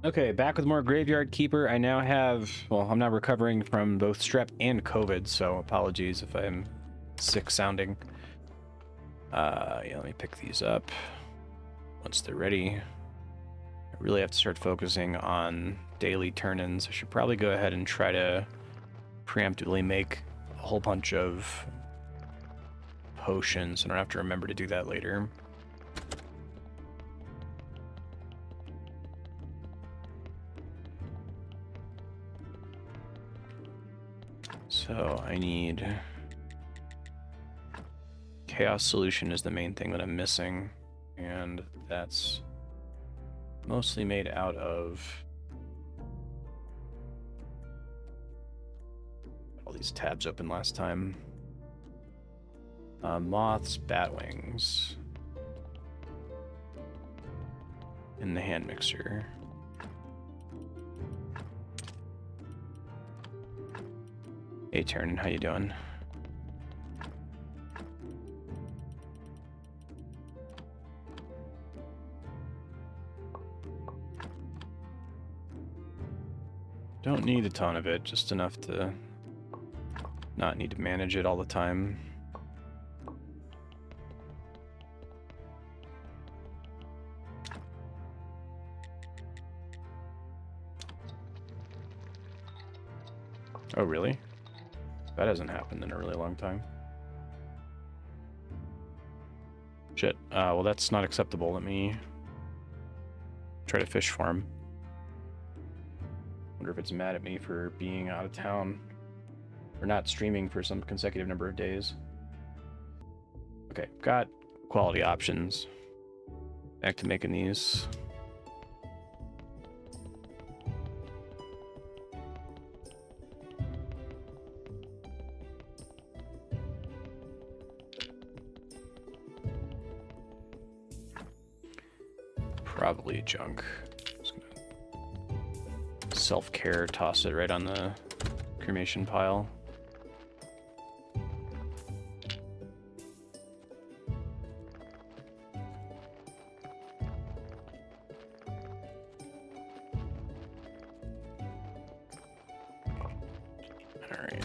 Okay, back with more Graveyard Keeper. I now have, well, I'm now recovering from both strep and COVID, so apologies if I'm sick sounding. Yeah, let me pick these up once they're ready. I really have to start focusing on daily turn-ins. I should probably go ahead and try to preemptively make a whole bunch of potions. I don't have to remember to do that later. So I need... Chaos Solution is the main thing that I'm missing, and that's mostly made out of all these tabs open last time. Moths, batwings, in the hand mixer. Hey, Taryn, how you doing? Don't need a ton of it, just enough to not need to manage it all the time. Oh, really? That hasn't happened in a really long time. Shit. Well, that's not acceptable. Let me try to fish for him. Wonder if it's mad at me for being out of town or not streaming for some consecutive number of days. Okay, got quality options. Back to making these. Probably junk. Just gonna self-care, toss it right on the cremation pile. All right.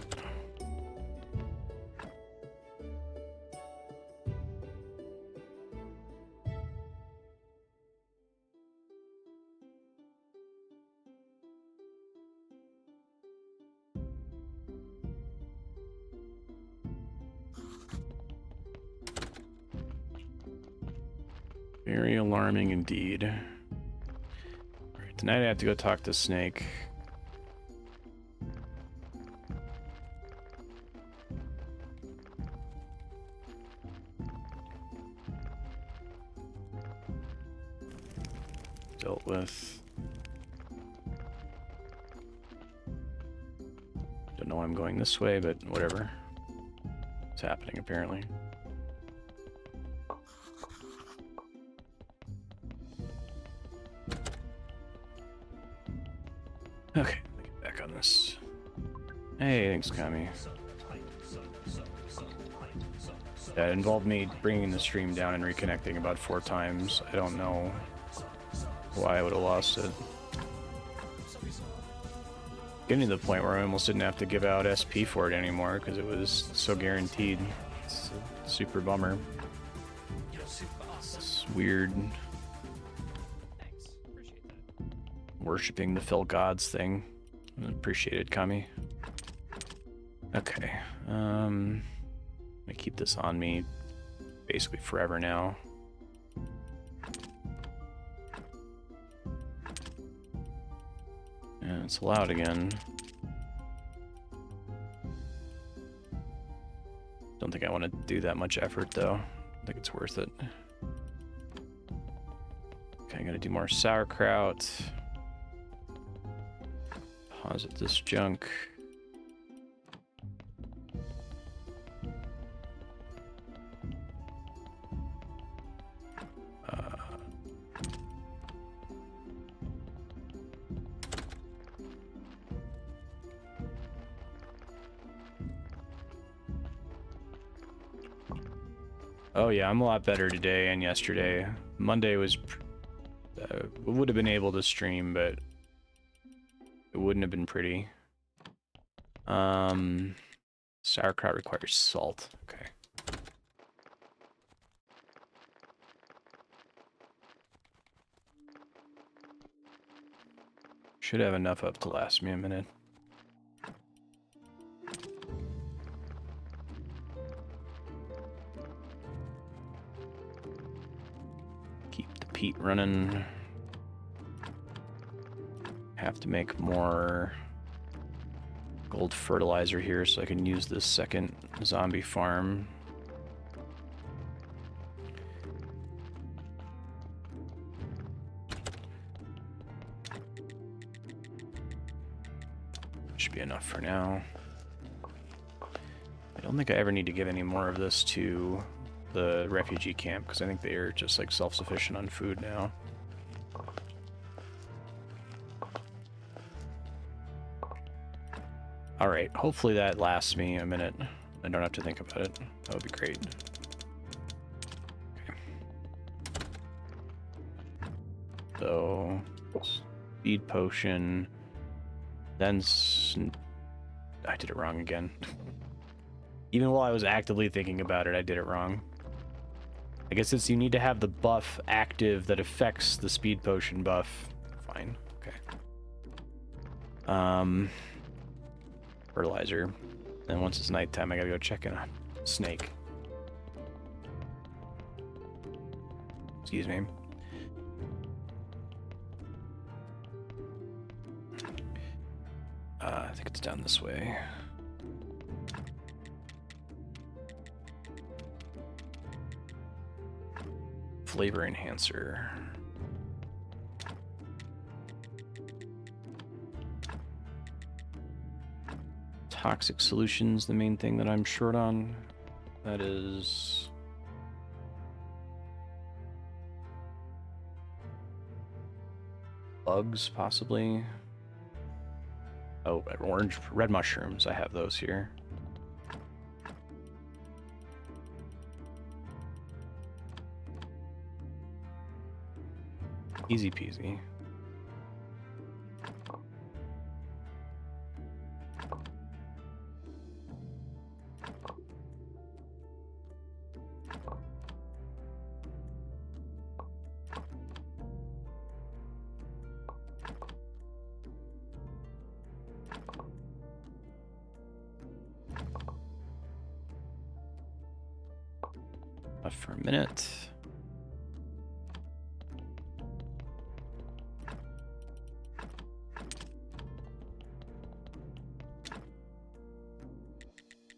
Very alarming indeed. All right, tonight I have to go talk to Snake. Dealt with. Don't know why I'm going this way, but whatever. It's happening apparently. Okay, let me get back on this. Hey, thanks, Kami. Yeah, it involved me bringing the stream down and reconnecting about 4 times. I don't know why I would have lost it. Getting to the point where I almost didn't have to give out SP for it anymore because it was so guaranteed. It's a super bummer. It's weird. Worshipping the Phil Gods thing. Appreciated, Kami. Okay. I'm gonna keep this on me basically forever now. And it's allowed again. Don't think I want to do that much effort though. I think it's worth it. Okay, I'm gonna do more sauerkraut. Deposit this junk. Oh yeah, I'm a lot better today and yesterday. Monday was would have been able to stream, but it wouldn't have been pretty. Sauerkraut requires salt. Okay. Should have enough up to last me a minute. Keep the peat running. Have to make more gold fertilizer here so I can use this second zombie farm. Should be enough for now. I don't think I ever need to give any more of this to the refugee camp because I think they are just like self-sufficient on food now. Alright, hopefully that lasts me a minute. I don't have to think about it. That would be great. Okay. So, speed potion. Then... I did it wrong again. Even while I was actively thinking about it, I did it wrong. I guess it's you need to have the buff active that affects the speed potion buff. Fine. Okay. Fertilizer. And once it's nighttime, I gotta go check in on Snake. Excuse me. I think it's down this way. Flavor enhancer. Toxic solutions, the main thing that I'm short on. That is... bugs, possibly. Oh, red mushrooms. I have those here. Easy peasy. For a minute.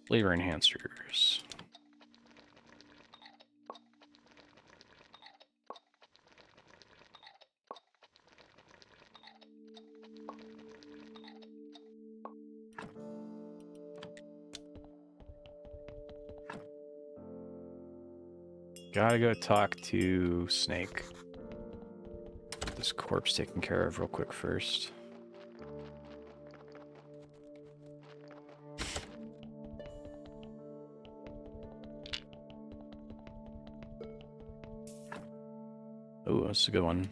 Flavor enhancers. Gotta go talk to Snake. Get this corpse taken care of real quick first. Oh, that's a good one.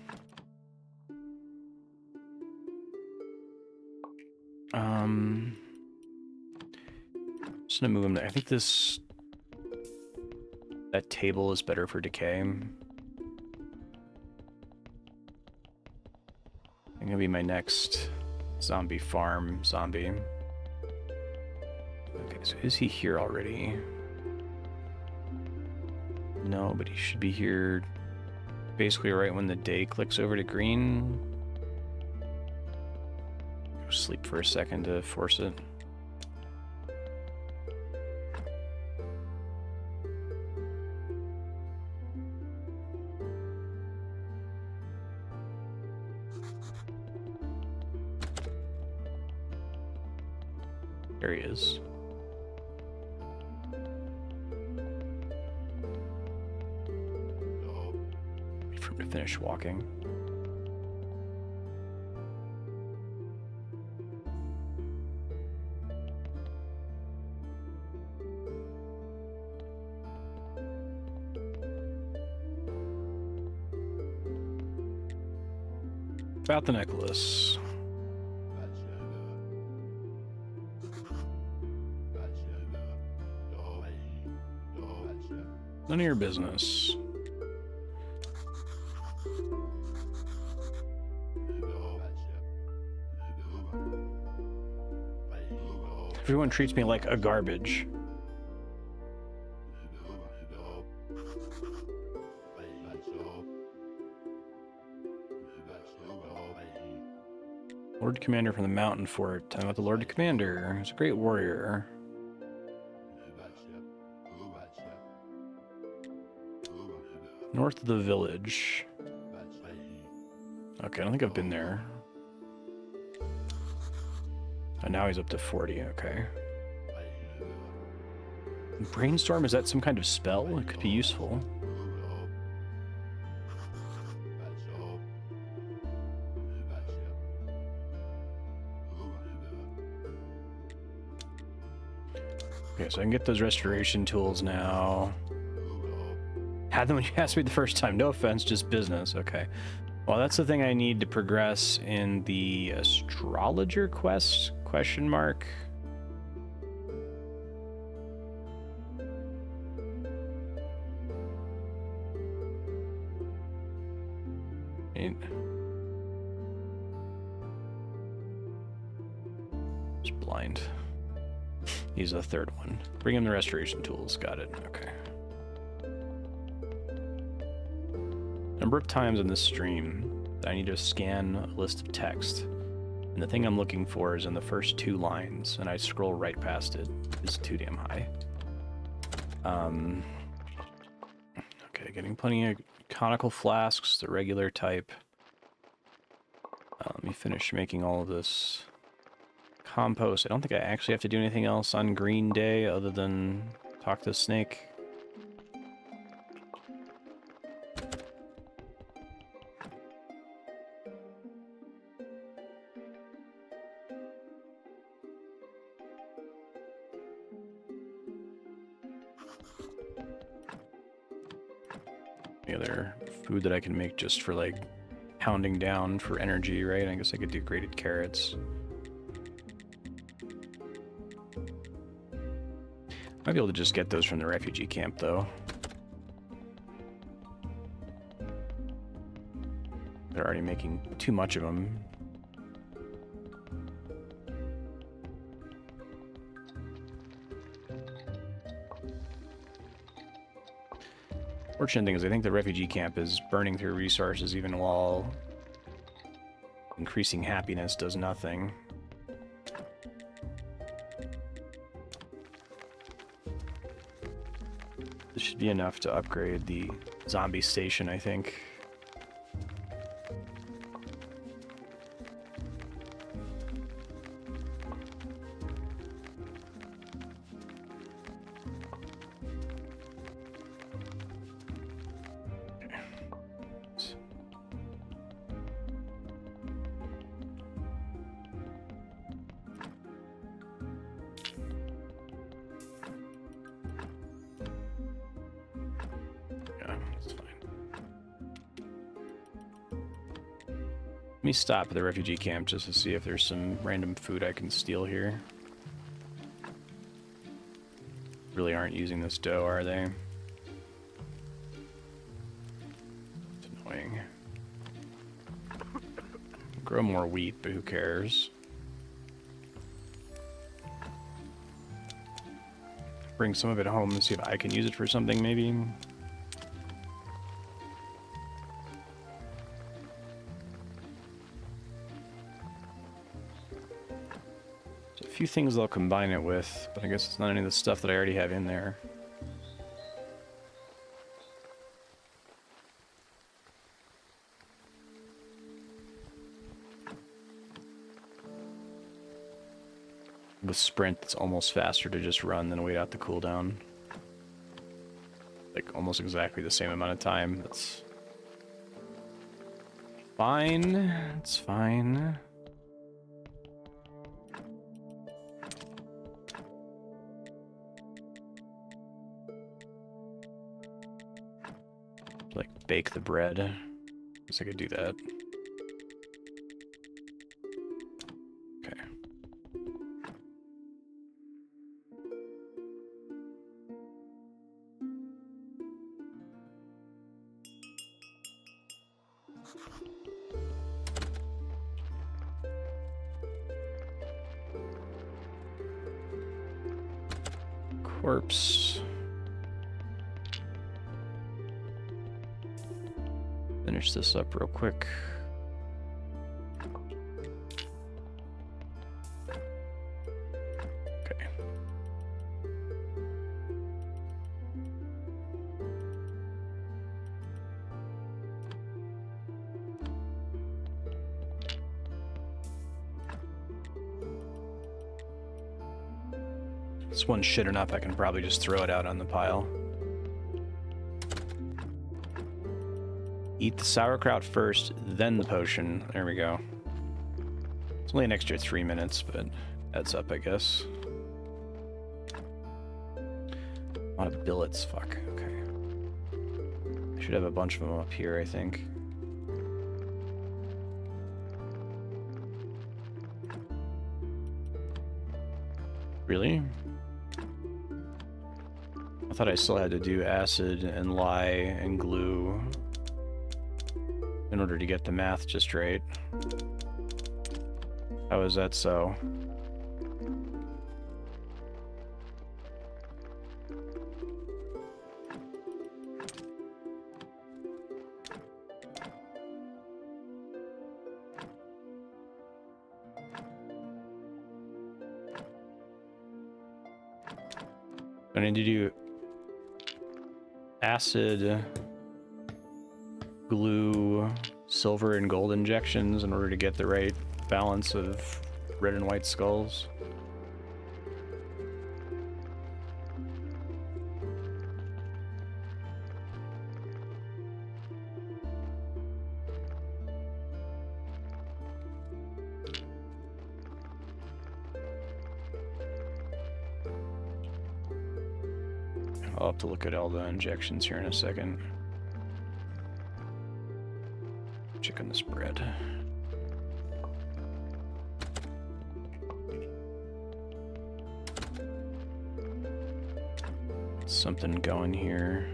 Just gonna move him there. I think that table is better for decay. I think it'll be my next zombie farm zombie. Okay, so is he here already? No, but he should be here basically right when the day clicks over to green. Go sleep for a second to force it. There he is. Wait for him to finish walking. About the necklace. None of your business. Everyone treats me like a garbage. Lord Commander from the Mountain Fort. Tell me about the Lord Commander. He's a great warrior. North of the village. Okay, I don't think I've been there. And now he's up to 40, okay. Brainstorm, is that some kind of spell? It could be useful. Okay, so I can get those restoration tools now. Had them when you asked me the first time. No offense, just business. Okay. Well, that's the thing I need to progress in the astrologer quest? Question mark. Just blind. He's the third one. Bring him the restoration tools. Got it. Okay. Number of times in this stream that I need to scan a list of text. And the thing I'm looking for is in the first 2 lines, and I scroll right past it. It's too damn high. Okay, getting plenty of conical flasks, the regular type. Let me finish making all of this compost. I don't think I actually have to do anything else on Green Day other than talk to Snake. Any other food that I can make just for like pounding down for energy, right? I guess I could do grated carrots. Might be able to just get those from the refugee camp, though. They're already making too much of them. Fortunate thing is I think the refugee camp is burning through resources even while increasing happiness does nothing. This should be enough to upgrade the zombie station, I think. Let me stop at the refugee camp just to see if there's some random food I can steal here. Really aren't using this dough, are they? It's annoying. Grow more wheat, but who cares? Bring some of it home and see if I can use it for something, maybe. Few things they'll combine it with, but I guess it's not any of the stuff that I already have in there. With sprint, it's almost faster to just run than wait out the cooldown. Like almost exactly the same amount of time. That's fine. It's fine. Like bake the bread. Guess I could do that. corpse. Finish this up real quick. Okay. This one's shit enough, I can probably just throw it out on the pile. Eat the sauerkraut first, then the potion. There we go. It's only an extra 3 minutes, but adds up, I guess. A lot of billets, fuck. Okay. I should have a bunch of them up here, I think. Really? I thought I still had to do acid and lye and glue in order to get the math just right. How is that so? I need to do acid, glue, silver, and gold injections in order to get the right balance of red and white skulls. I'll have to look at all the injections here in a second. Check on the spread. Something going here.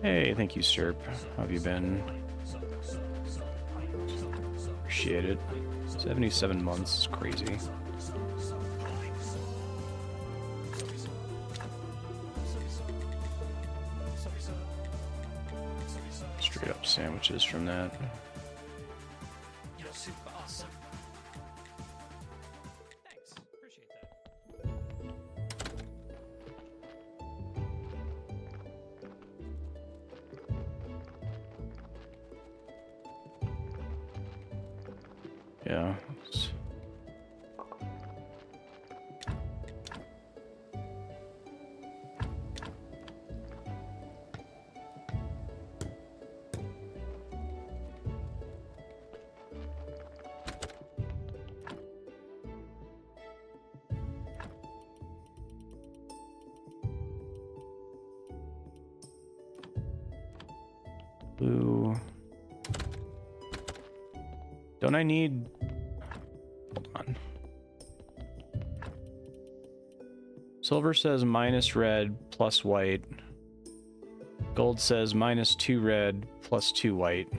Hey, thank you, Serp. How have you been? Appreciate it. 77 months is crazy. Straight up sandwiches from that. You're super awesome. Thanks. Appreciate that. Yeah. Blue. Don't I need... Hold on. Silver says minus red plus white. Gold says minus 2 red plus 2 white.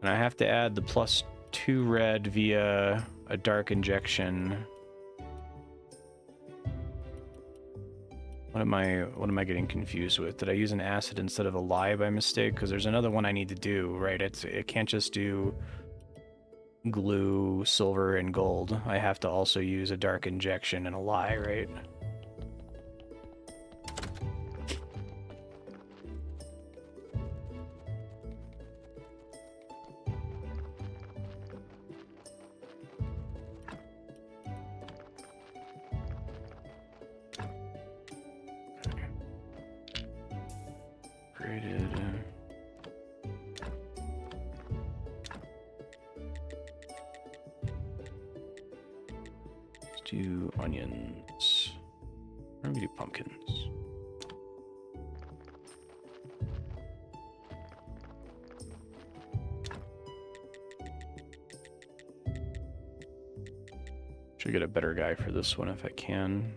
And I have to add the plus 2 red via a dark injection. What am I getting confused with? Did I use an acid instead of a lye by mistake? Because there's another one I need to do, right? It can't just do glue, silver, and gold. I have to also use a dark injection and a lye, right? Graded. Let's do onions. Or maybe do pumpkins. Should get a better guy for this one if I can.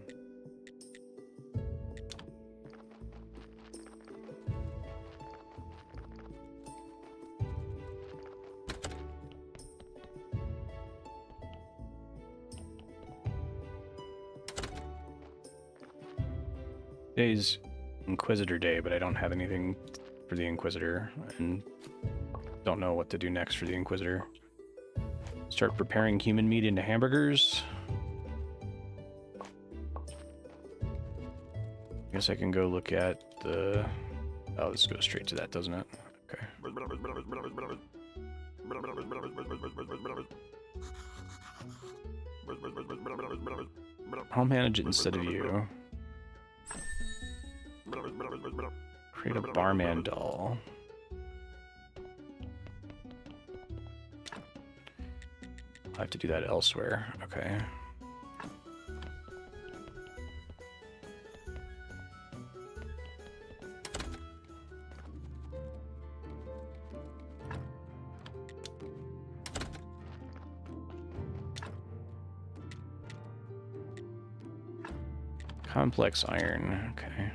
Today's Inquisitor Day, but I don't have anything for the Inquisitor, and don't know what to do next for the Inquisitor. Start preparing human meat into hamburgers. I guess I can go look at the... Oh, this goes straight to that, doesn't it? Okay. I'll manage it instead of you. Create a barman doll. I have to do that elsewhere. Okay. Complex iron. Okay.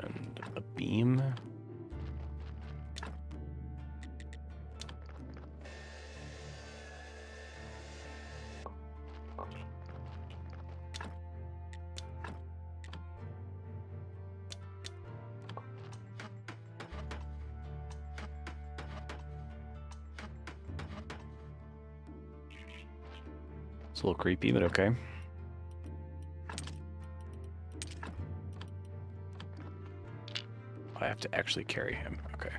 And a beam. It's a little creepy, but okay. I have to actually carry him. Okay.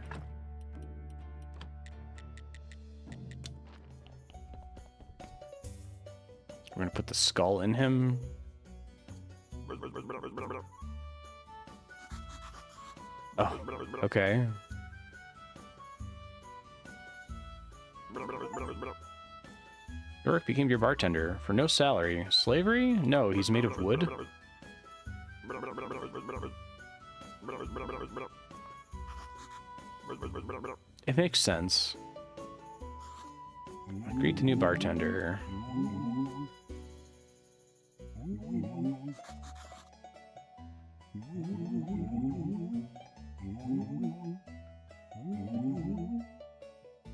We're gonna put the skull in him. Oh, okay. Yorick became your bartender for no salary. Slavery? No, he's made of wood. It makes sense. Greet the new bartender.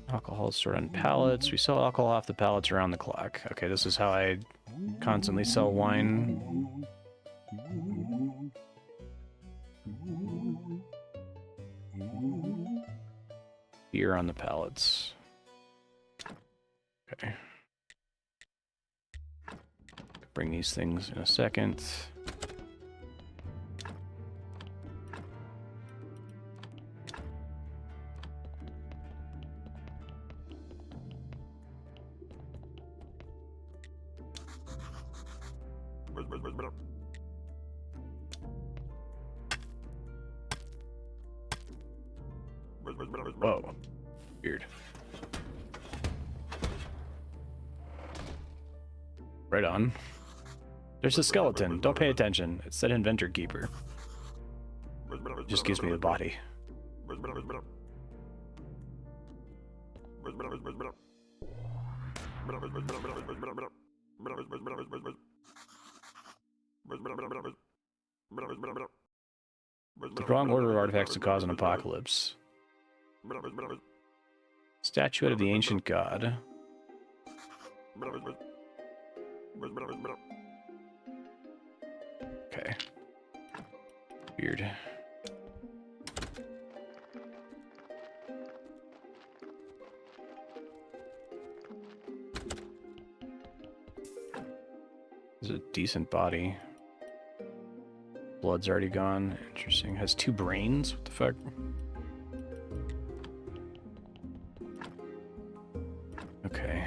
Alcohol is stored on pallets. We sell alcohol off the pallets around the clock. Okay, this is how I constantly sell wine. Beer on the pallets. Okay. Bring these things in a second. Whoa. Weird. Right on. There's a skeleton. Don't pay attention. It said Inventor Keeper. It just gives me the body. The wrong order of artifacts to cause an apocalypse. Statuette of the ancient god. Okay. Weird. This is a decent body. Blood's already gone. Interesting. Has 2 brains? What the fuck? Okay.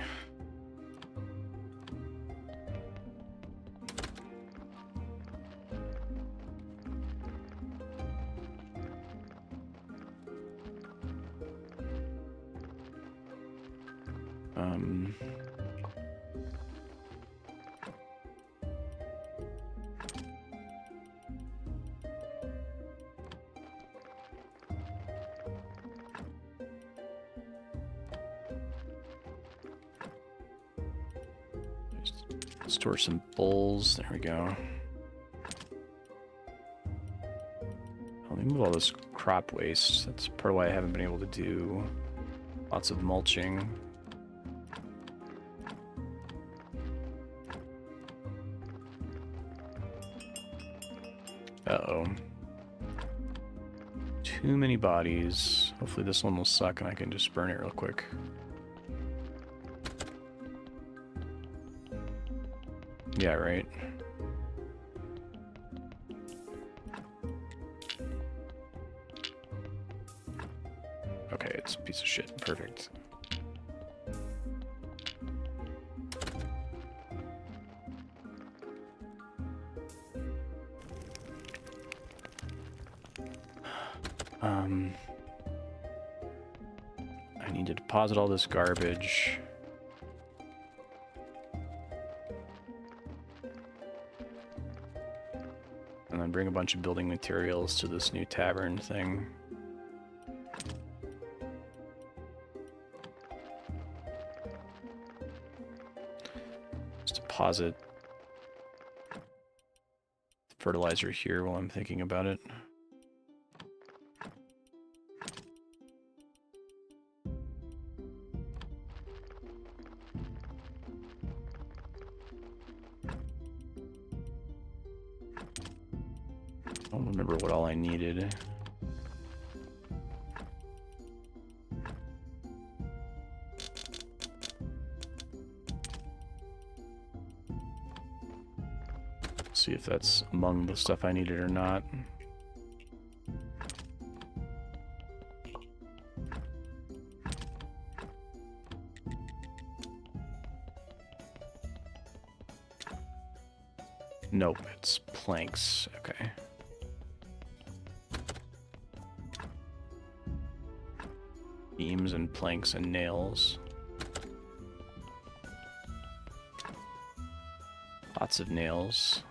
Store some bowls. There we go. Let me move all this crop waste. That's part of why I haven't been able to do Lots of mulching. Uh-oh. Too many bodies. Hopefully this one will suck and I can just burn it real quick. Yeah, right. Okay, it's a piece of shit. Perfect. I need to deposit all this garbage. And then bring a bunch of building materials to this new tavern thing. Just deposit fertilizer here while I'm thinking about it. I don't remember what all I needed. See if that's among the stuff I needed or not. Nope, it's planks. Okay. Beams and planks and nails. Lots of nails.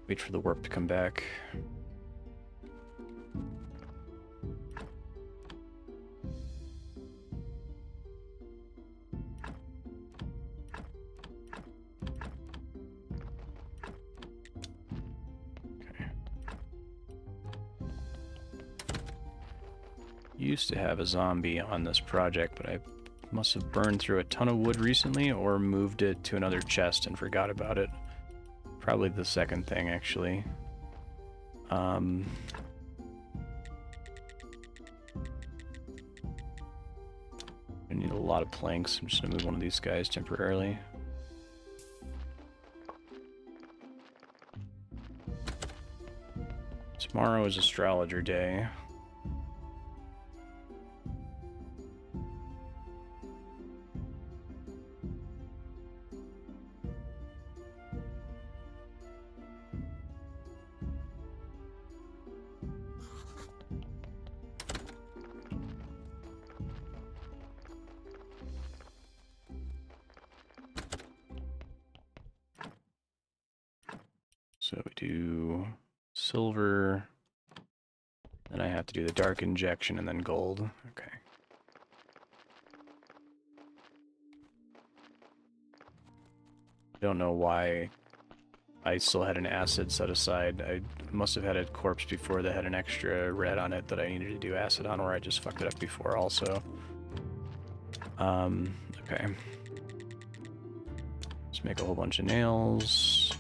Wait for the warp to come back. Used to have a zombie on this project, but I must have burned through a ton of wood recently or moved it to another chest and forgot about it. Probably the second thing, actually. I need a lot of planks. I'm just gonna move one of these guys temporarily. Tomorrow is astrologer day. So we do silver, then I have to do the dark injection and then gold. Okay. Don't know why I still had an acid set aside. I must have had a corpse before that had an extra red on it that I needed to do acid on, or I just fucked it up before also. Okay. Let's make a whole bunch of nails.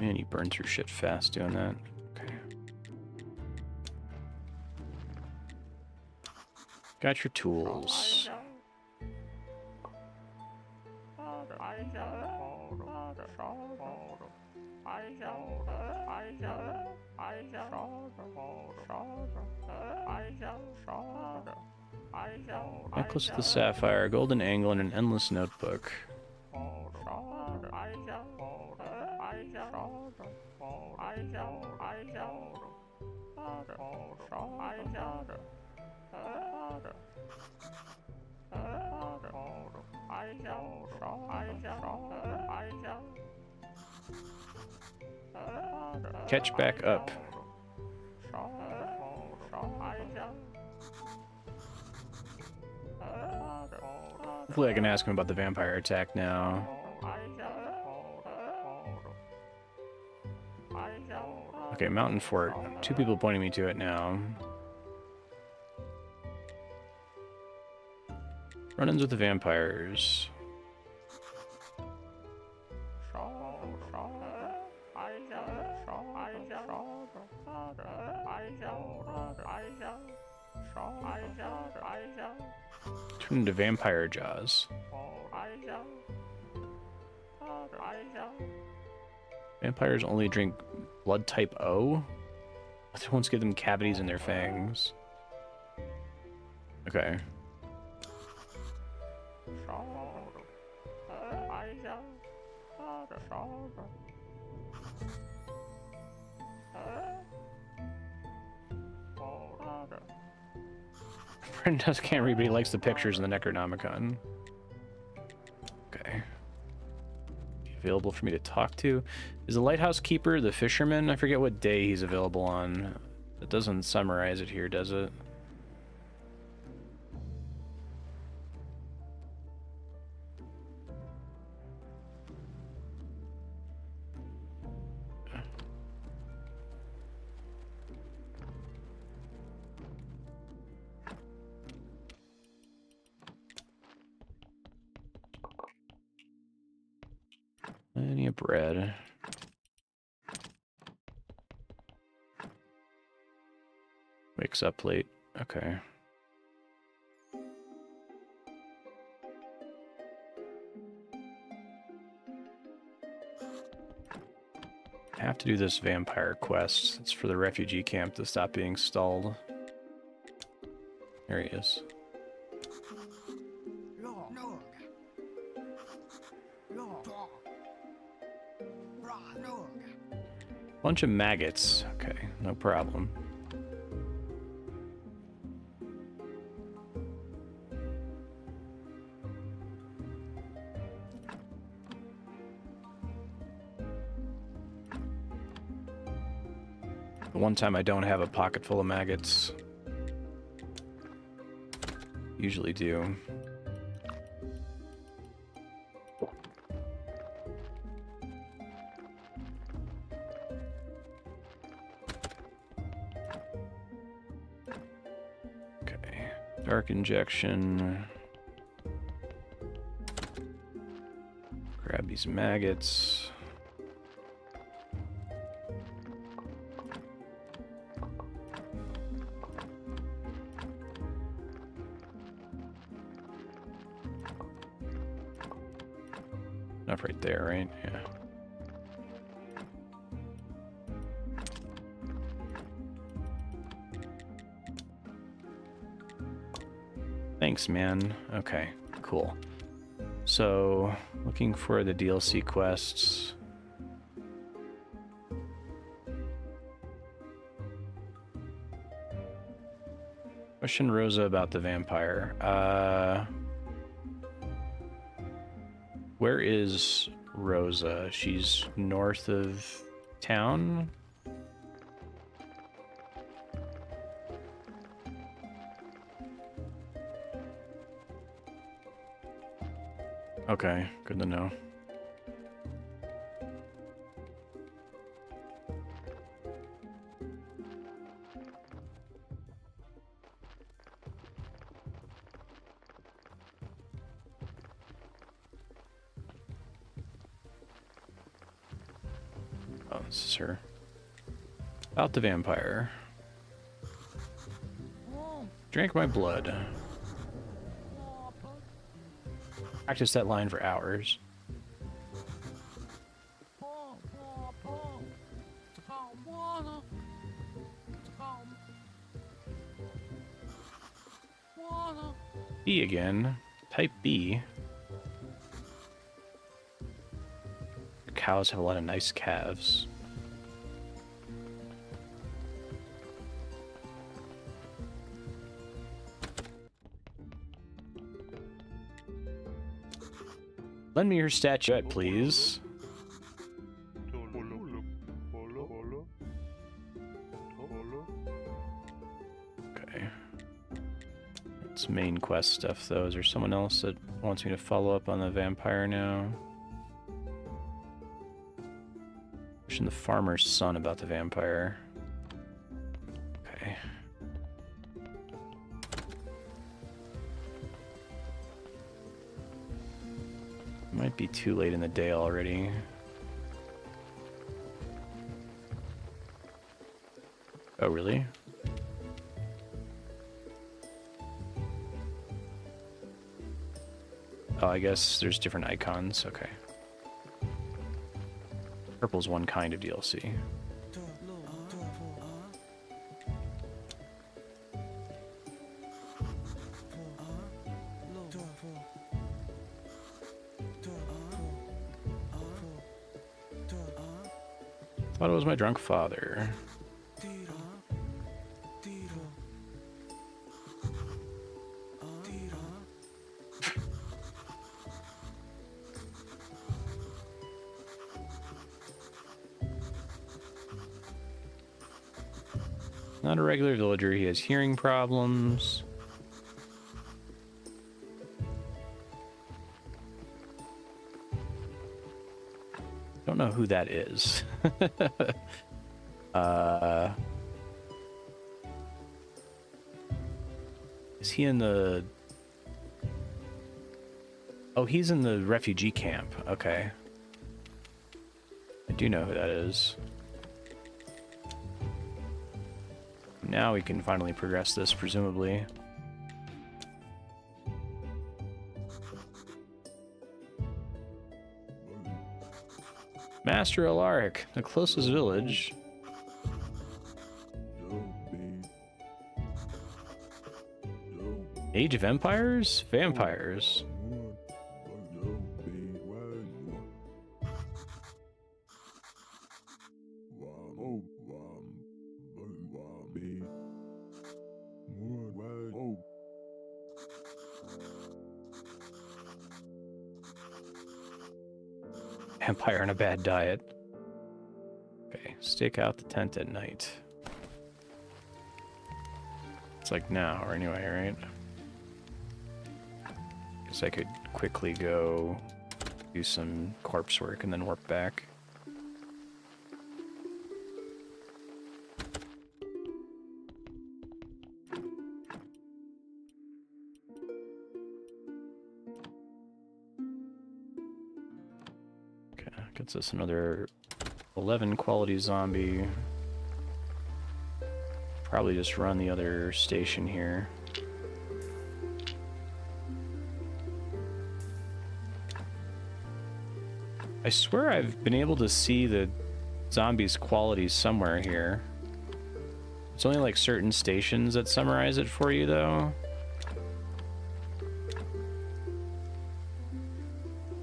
Man, you burn through shit fast doing that. Okay. Got your tools. Necklace with the sapphire, golden angle, and an endless notebook. Catch back up. Hopefully I can ask him about the vampire attack now. Okay, Mountain Fort. 2 people pointing me to it now. Run-ins with the vampires. Turn into vampire jaws. Vampires only drink blood type O? Other ones give them cavities in their fangs. Okay. Brent just can't read, but he likes the pictures in the Necronomicon. Okay. Available for me to talk to. Is the lighthouse keeper the fisherman? I forget what day he's available on. It doesn't summarize it here, does it? Plenty of bread. Wakes up late. Okay. I have to do this vampire quest. It's for the refugee camp to stop being stalled. There he is. Bunch of maggots. Okay, no problem. The one time I don't have a pocket full of maggots. Usually do. Dark injection. Grab these maggots. Enough right there, right? Yeah. Thanks, man. Okay, cool. So, looking for the DLC quests. Question Rosa about the vampire. Where is Rosa? She's north of town? Okay, good to know. Oh, this is her. About the vampire. Drank my blood. Practice that line for hours. B again. Type B. Cows have a lot of nice calves. Lend me your statuette, please. Okay. It's main quest stuff, though. Is there someone else that wants me to follow up on the vampire now? Question the farmer's son about the vampire. Okay. Might be too late in the day already. Oh, really? Oh, I guess there's different icons. Okay. Purple's one kind of DLC. Thought it was my drunk father. Not a regular villager. He has hearing problems. Don't know who that is. Is he in the... Oh, he's in the refugee camp. Okay. I do know who that is. Now we can finally progress this, presumably. Master Alaric, the closest village. Age of Empires? Vampires. Vampire on a bad diet. Okay, stake out the tent at night. It's like now, or anyway, right? Guess I could quickly go do some corpse work and then warp back. Gets us another 11 quality zombie. Probably just run the other station here. I swear I've been able to see the zombies' qualities somewhere here. It's only like certain stations that summarize it for you, though.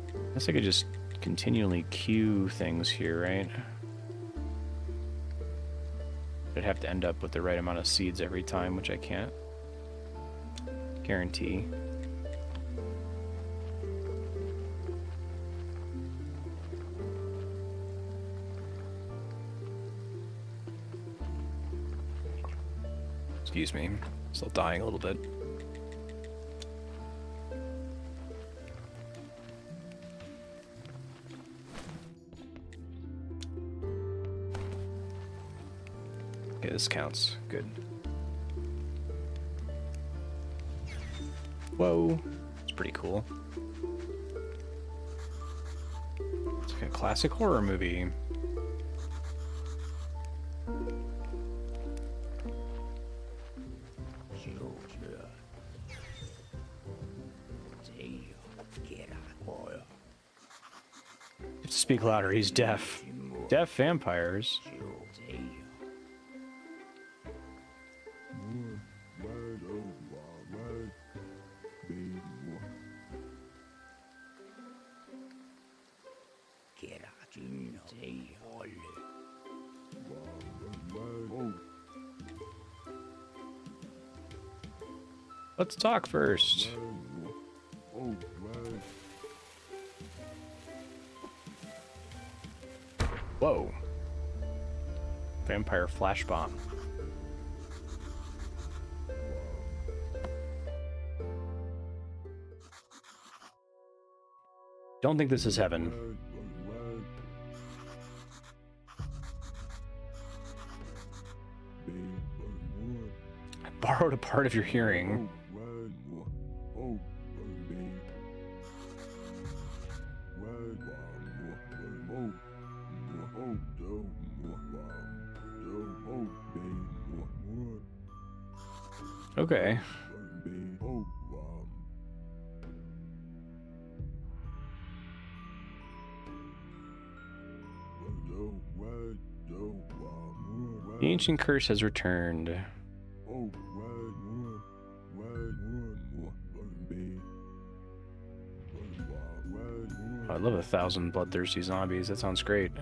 I guess I could just continually queue things here, right? I'd have to end up with the right amount of seeds every time, which I can't guarantee. Excuse me, still dying a little bit. Okay, this counts. Good. Whoa. It's pretty cool. It's like a classic horror movie. You have to speak louder, he's deaf. Deaf vampires. Let's talk first. Whoa. Vampire flash bomb. Don't think this is heaven. I borrowed a part of your hearing. Okay. The ancient curse has returned. I love 1,000 bloodthirsty zombies. That sounds great.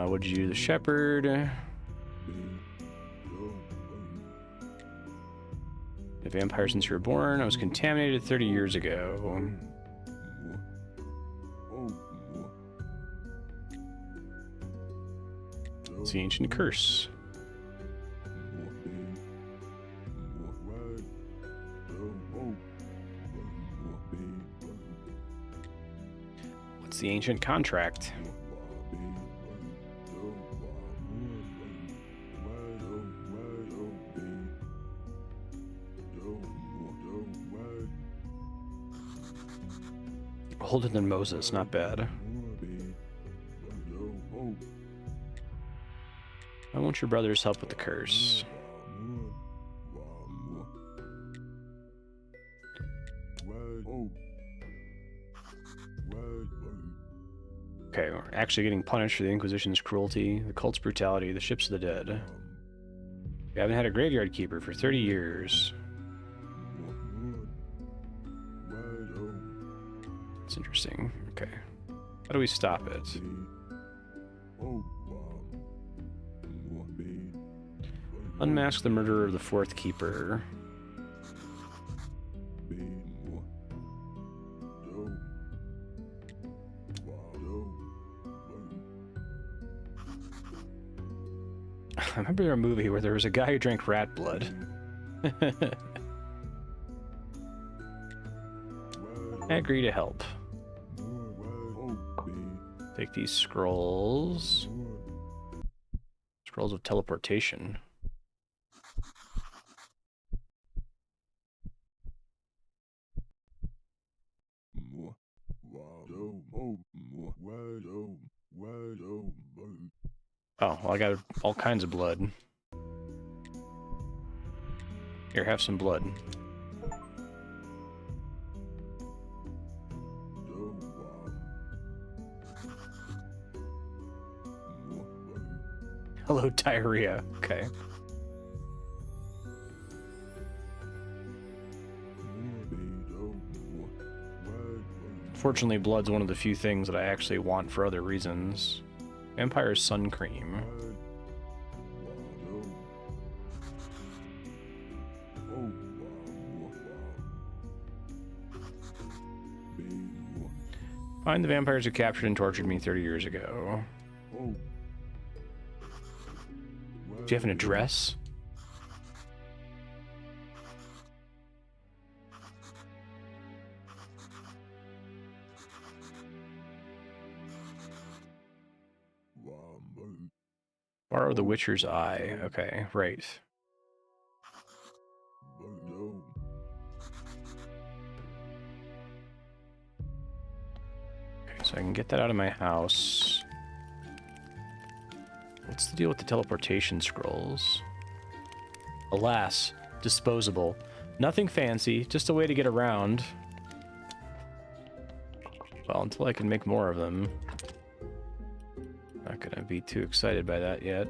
What did you do, the shepherd? The vampire since you were born. I was contaminated 30 years ago. It's the ancient curse. What's the ancient contract? Older than Moses, not bad. I want your brother's help with the curse. Okay, we're actually getting punished for the Inquisition's cruelty, the cult's brutality, the ships of the dead. We haven't had a graveyard keeper for 30 years. It's interesting. Okay. How do we stop it? Unmask the murderer of the fourth keeper. I remember a movie where there was a guy who drank rat blood. I agree to help. Take these scrolls. Scrolls of teleportation. Oh, well, I got all kinds of blood. Here, have some blood. Hello, diarrhea. Okay. Fortunately, blood's one of the few things that I actually want for other reasons. Vampire sun cream. Find the vampires who captured and tortured me 30 years ago. Do you have an address? Borrow the Witcher's eye. Okay, right. Okay, so I can get that out of my house. What's the deal with the teleportation scrolls? Alas, disposable. Nothing fancy, just a way to get around. Well, until I can make more of them. Not gonna be too excited by that yet.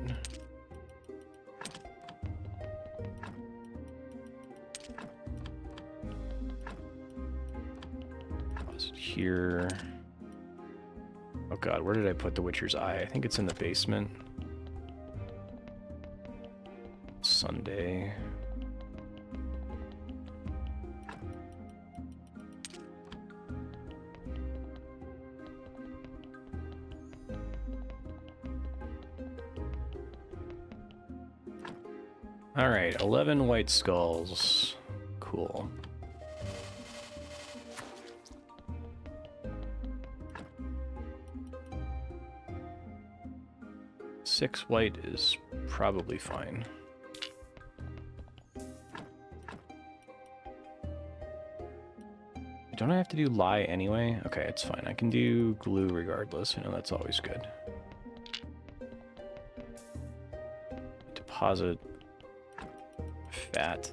Pause it here. Oh god, where did I put the Witcher's eye? I think it's in the basement. Sunday. All right, 11 white skulls. Cool. Six white is probably fine. Don't I have to do lie anyway? Okay, it's fine. I can do glue regardless. You know, that's always good. Deposit fat.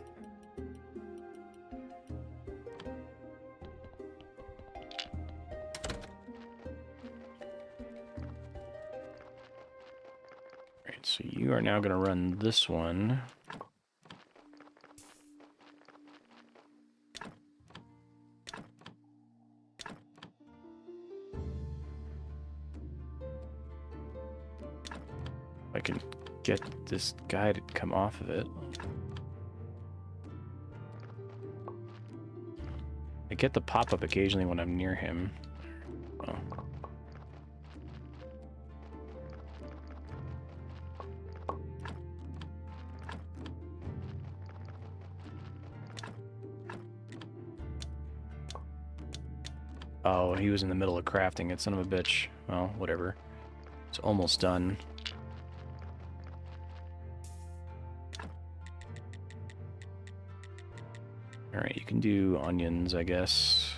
Alright, so you are now going to run this one. I can get this guy to come off of it. I get the pop-up occasionally when I'm near him. Oh. Oh, he was in the middle of crafting it, son of a bitch. Well, whatever. It's almost done. Alright, you can do onions, I guess.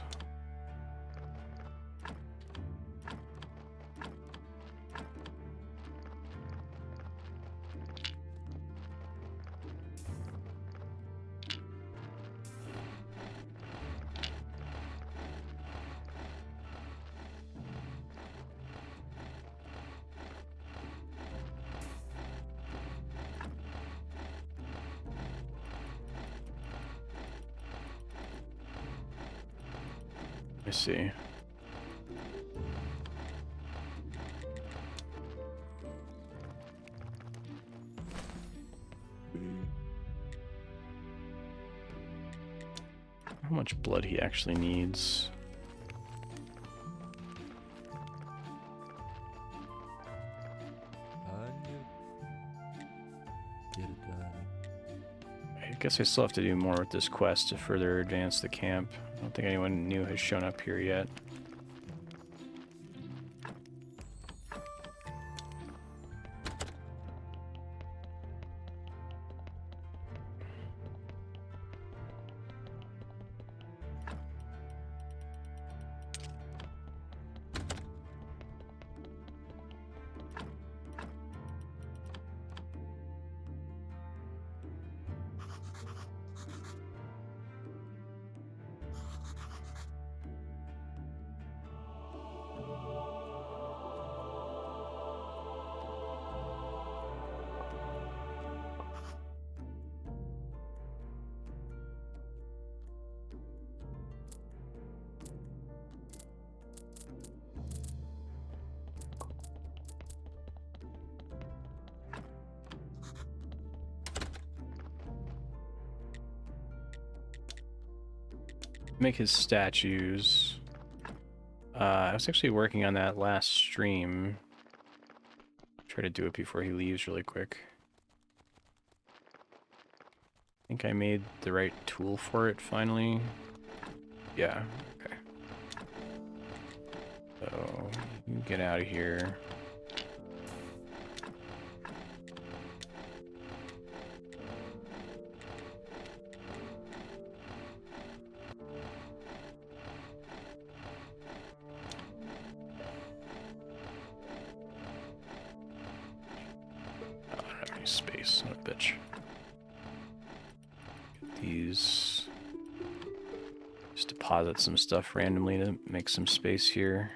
Let me see. How much blood he actually needs. I guess I still have to do more with this quest to further advance the camp. I don't think anyone new has shown up here yet. Make his statues. I was actually working on that last stream. Try to do it before he leaves really quick. I think I made the right tool for it finally. Yeah, okay. So, you can get out of here. Space, son of a bitch. Get these. Just deposit some stuff randomly to make some space here.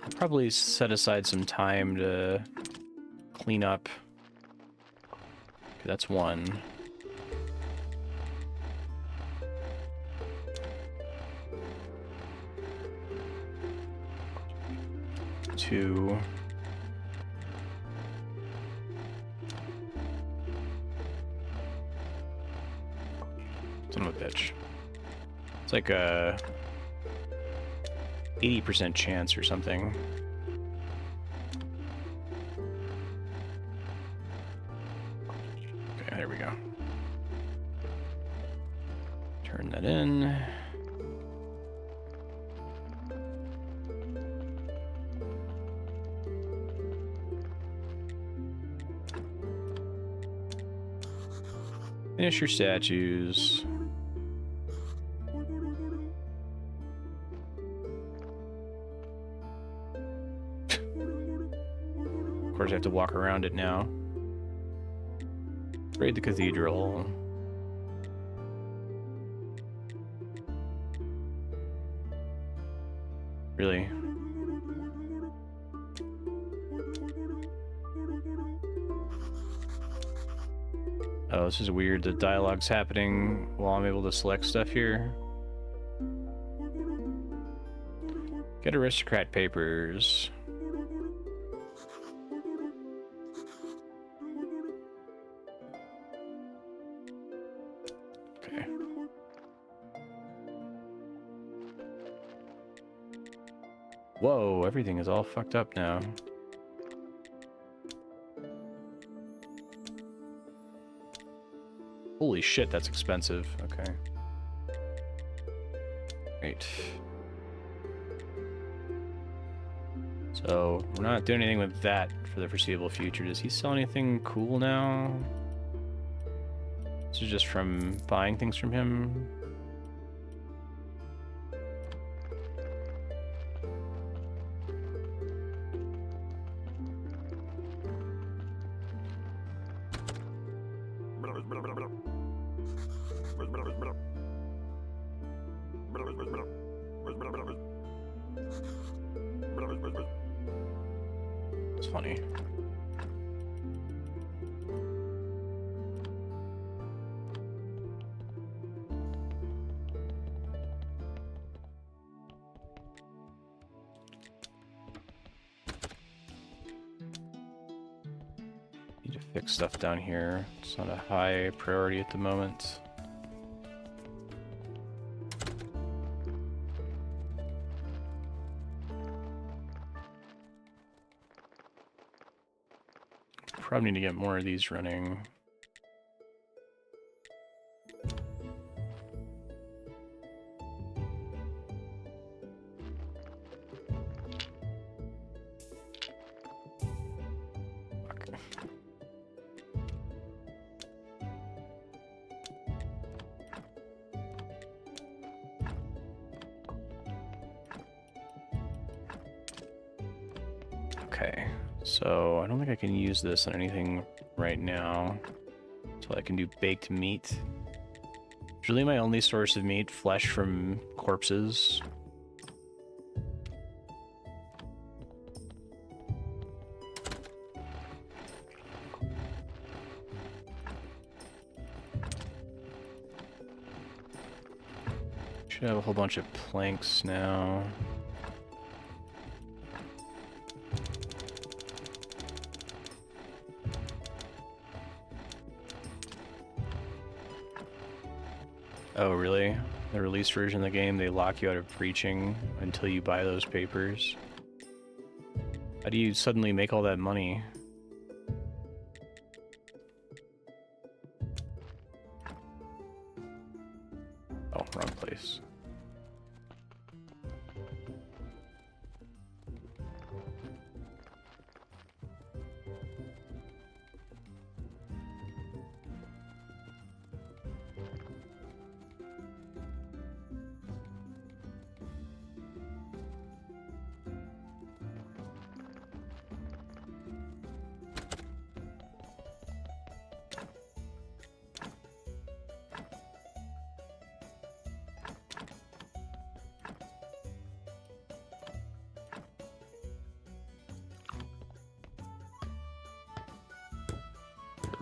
I'll probably set aside some time to clean up. Okay, that's one. Two. Son of a bitch. It's like a 80% chance or something. There we go. Turn that in. Finish your statues. Of course, I have to walk around it now. Raid the cathedral. Really? Oh, this is weird. The dialogue's happening while I'm able to select stuff here. Get aristocrat papers. Okay. Whoa, everything is all fucked up now. Holy shit, that's expensive. Okay. Great. So, we're not doing anything with that for the foreseeable future. Does he sell anything cool now? This is just from buying things from him. It's funny. Need to fix stuff down here. It's not a high priority at the moment. Probably need to get more of these running. Okay. Okay. So I don't think I can use this on anything right now. So I can do baked meat. It's really my only source of meat, flesh from corpses. Should have a whole bunch of planks now. Oh, really? The release version of the game, they lock you out of preaching until you buy those papers. How do you suddenly make all that money? Oh, wrong place.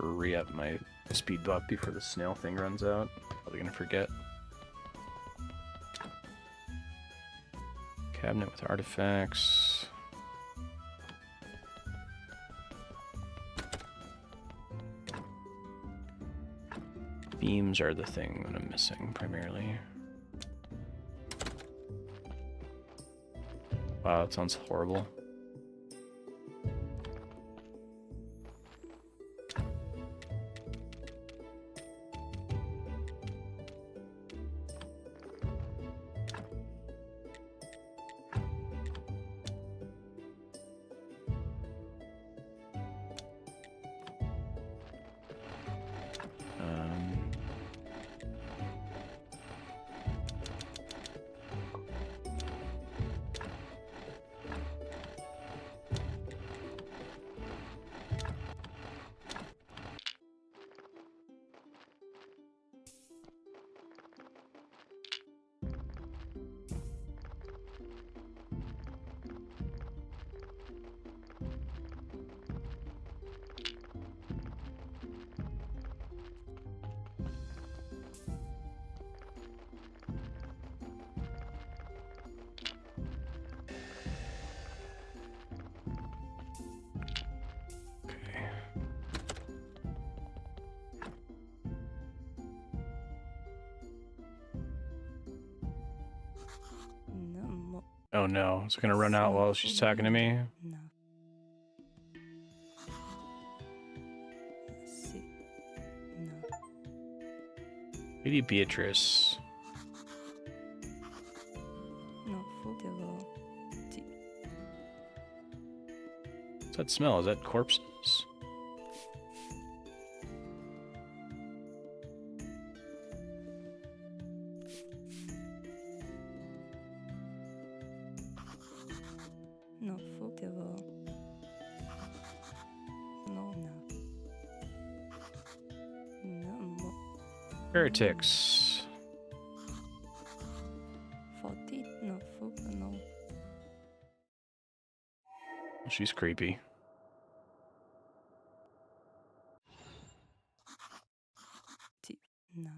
Re-up my speed buff before the snail thing runs out. Probably gonna forget. Cabinet with artifacts. Beams are the thing that I'm missing primarily. Wow, that sounds horrible. Oh no, it's gonna run out while she's talking to me. No. Si. No. Lady Beatrice. No. Futevo. Ti. What's that smell? Is that corpses? No. Futevo. No. No. No. Mo. Heretics. Foti. No. Fuka. No. She's creepy. Ti. No.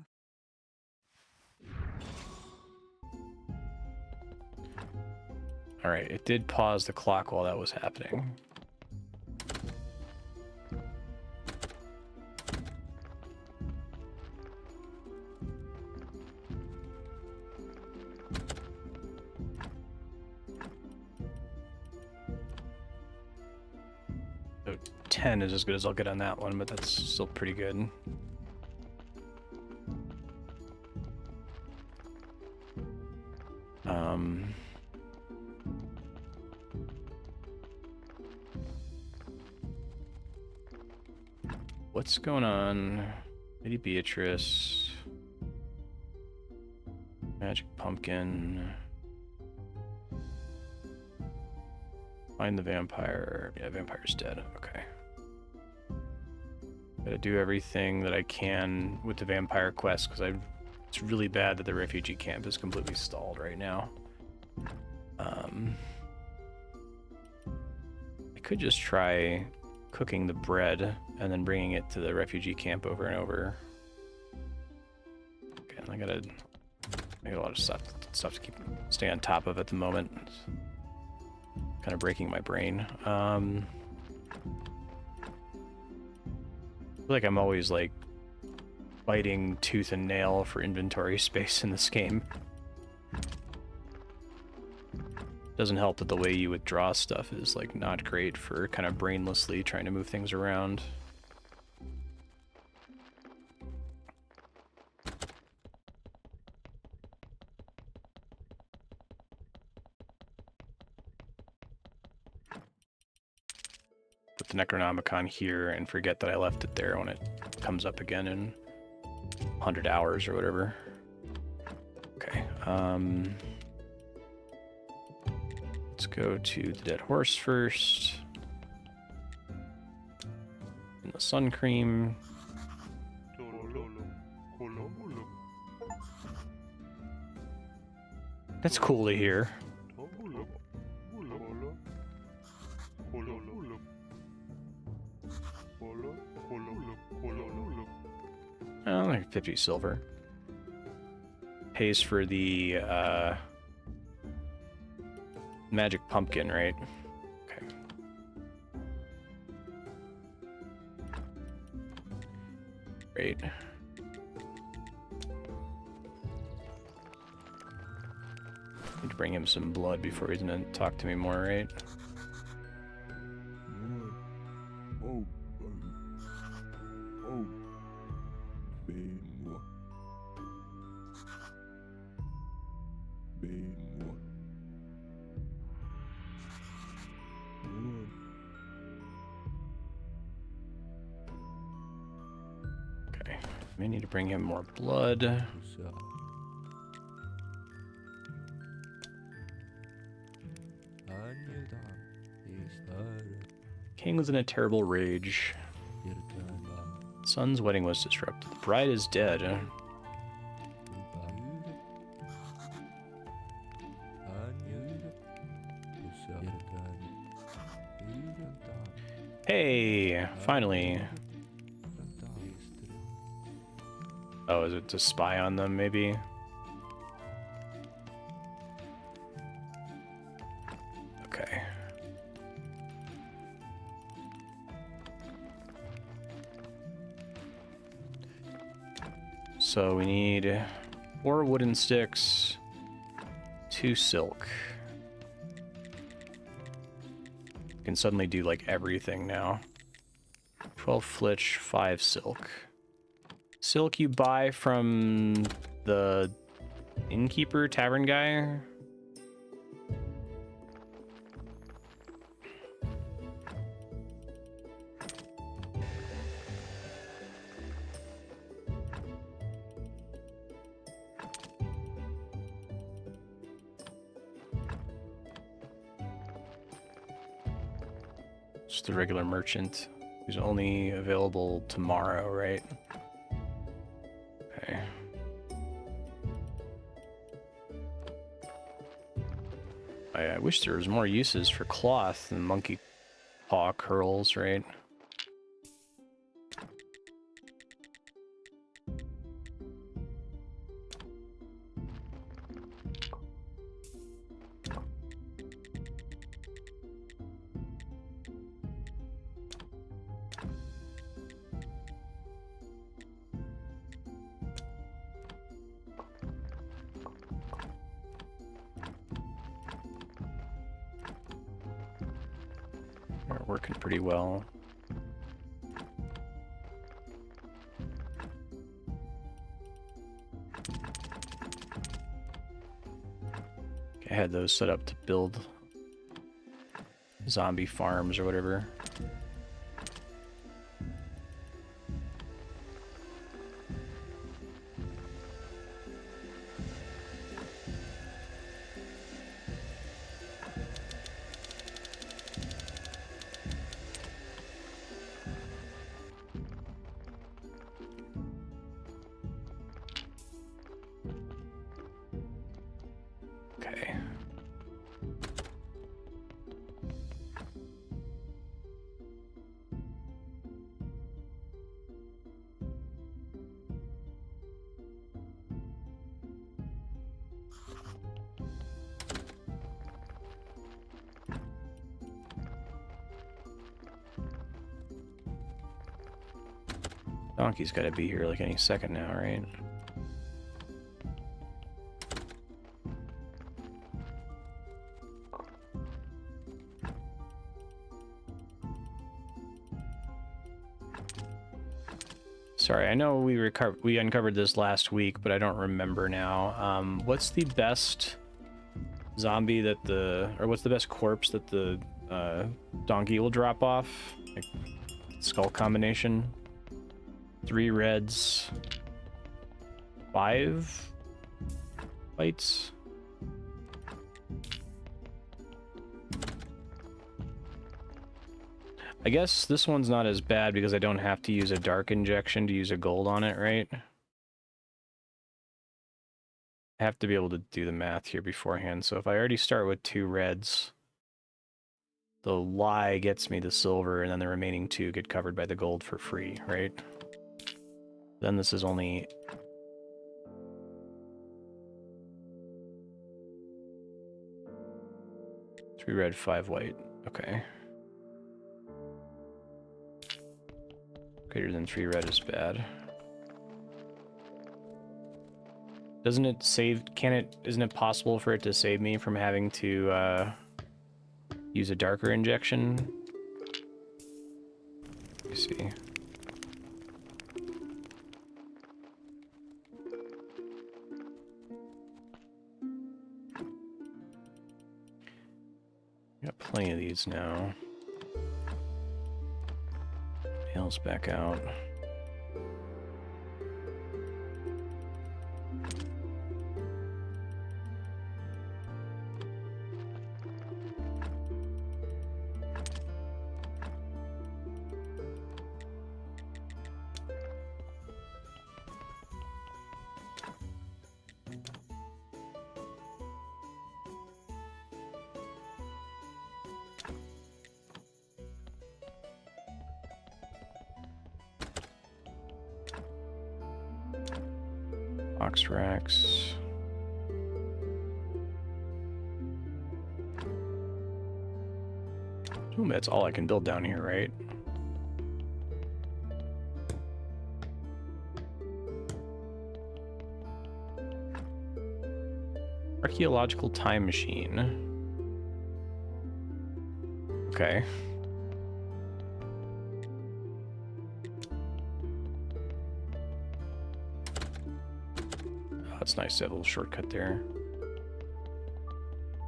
Alright, it did pause the clock while that was happening. So 10 is as good as I'll get on that one, but that's still pretty good. What's going on? Lady Beatrice. Magic Pumpkin. Find the vampire. Yeah, vampire's dead. Okay. Gotta do everything that I can with the vampire quest because it's really bad that the refugee camp is completely stalled right now. I could just try cooking the bread and then bringing it to the refugee camp over and over. Okay, I got a lot of stuff to stay on top of at the moment. It's kind of breaking my brain. I feel like I'm always like fighting tooth and nail for inventory space in this game. Doesn't help that the way you withdraw stuff is like not great for kind of brainlessly trying to move things around. Put the Necronomicon here and forget that I left it there when it comes up again in 100 hours or whatever. Okay, let's go to the dead horse first. And the sun cream. That's cool to hear. Oh, like 50 silver. Pays for the magic pumpkin, right? Okay. Great. Need to bring him some blood before he's gonna talk to me more, right? Okay, may need to bring him more blood. King was in a terrible rage. Son's wedding was disrupted. The bride is dead. Hey, finally. Oh, is it to spy on them, maybe? Okay. So we need 4 wooden sticks, 2 silk. can suddenly do like everything now. 12 flitch, 5 silk. Silk you buy from the innkeeper tavern guy? Just the regular merchant who's only available tomorrow, right? Okay. I wish there was more uses for cloth than monkey paw curls, right? Are working pretty well. I had those set up to build zombie farms or whatever. Okay. Donkey's got to be here like any second now, right? Sorry, I know we uncovered this last week, but I don't remember now. What's the best zombie that what's the best corpse that the donkey will drop off? Like, skull combination. 3 reds, 5 whites. I guess this one's not as bad because I don't have to use a dark injection to use a gold on it, right? I have to be able to do the math here beforehand. So if I already start with 2 reds, the lie gets me the silver, and then the remaining 2 get covered by the gold for free, right? Then this is only... Three red, 5 white. Okay. Greater than 3 red is bad. Doesn't it save... Isn't it possible for it to save me from having to use a darker injection? Let me see. Got plenty of these now. Nails back out. Box racks. Ooh, that's all I can build down here, right? Archaeological time machine. Okay. Oh, it's nice to have a little shortcut there.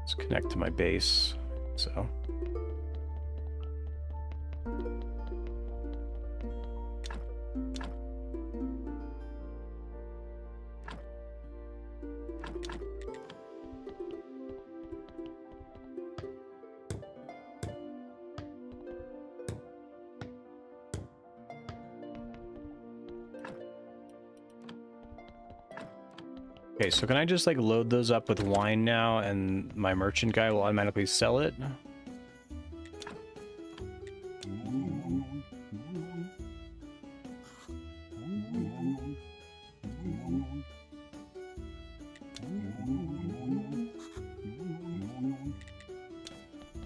Let's connect to my base. So. Okay, so can I just like load those up with wine now and my merchant guy will automatically sell it? I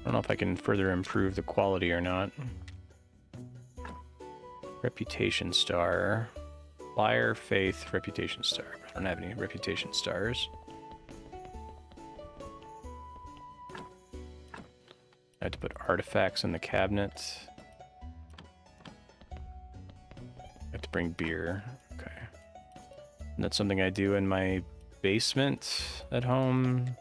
don't know if I can further improve the quality or not. Reputation star. Fire, faith, reputation star. I don't have any reputation stars. I had to put artifacts in the cabinet. I have to bring beer. Okay. And that's something I do in my basement at home.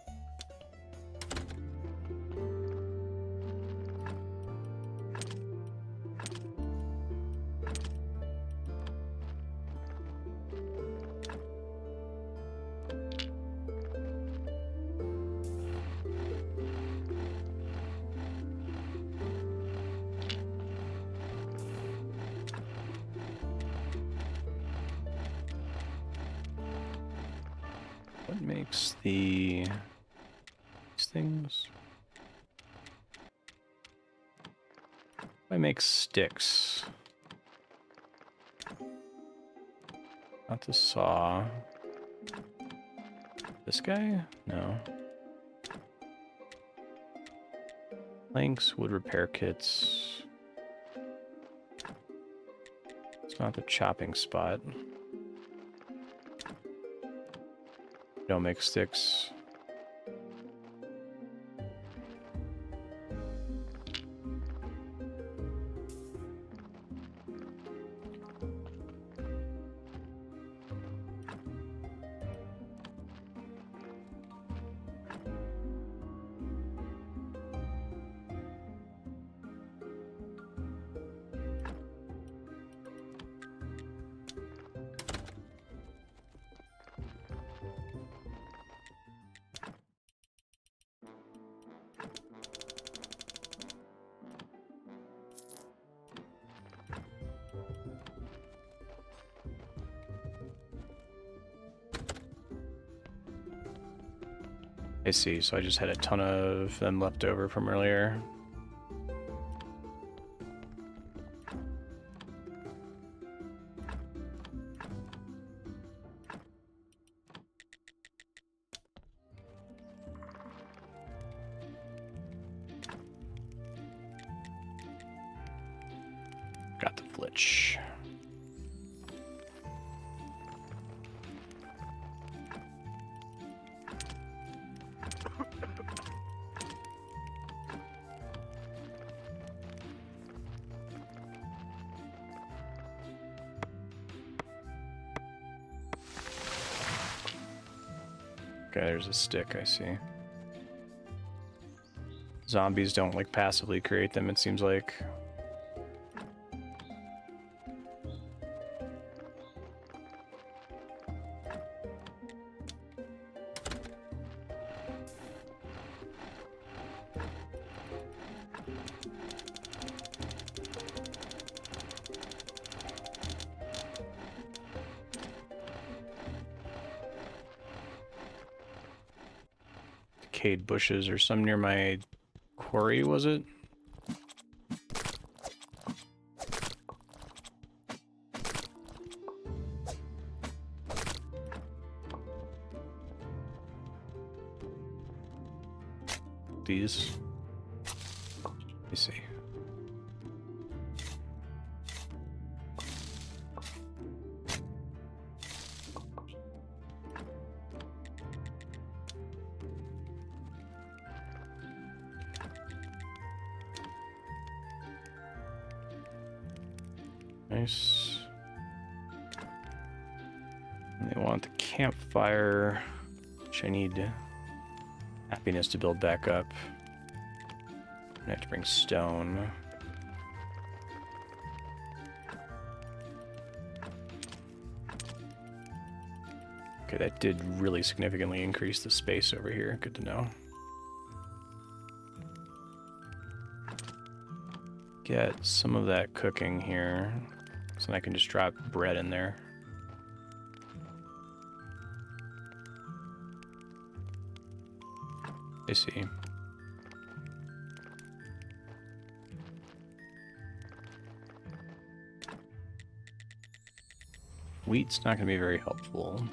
What makes these things? I make sticks. Not the saw. This guy? No. Planks, wood repair kits. It's not the chopping spot. Don't make sticks. I see, so I just had a ton of them left over from earlier. Got the flitch. Okay, there's a stick, I see. Zombies don't like passively create them, it seems like. Decayed bushes or some near my quarry, was it? These. Let me see. Nice. And they want the campfire, which I need happiness to build back up. I have to bring stone. Okay, that did really significantly increase the space over here. Good to know. Get some of that cooking here, so I can just drop bread in there. I see. Wheat's not going to be very helpful.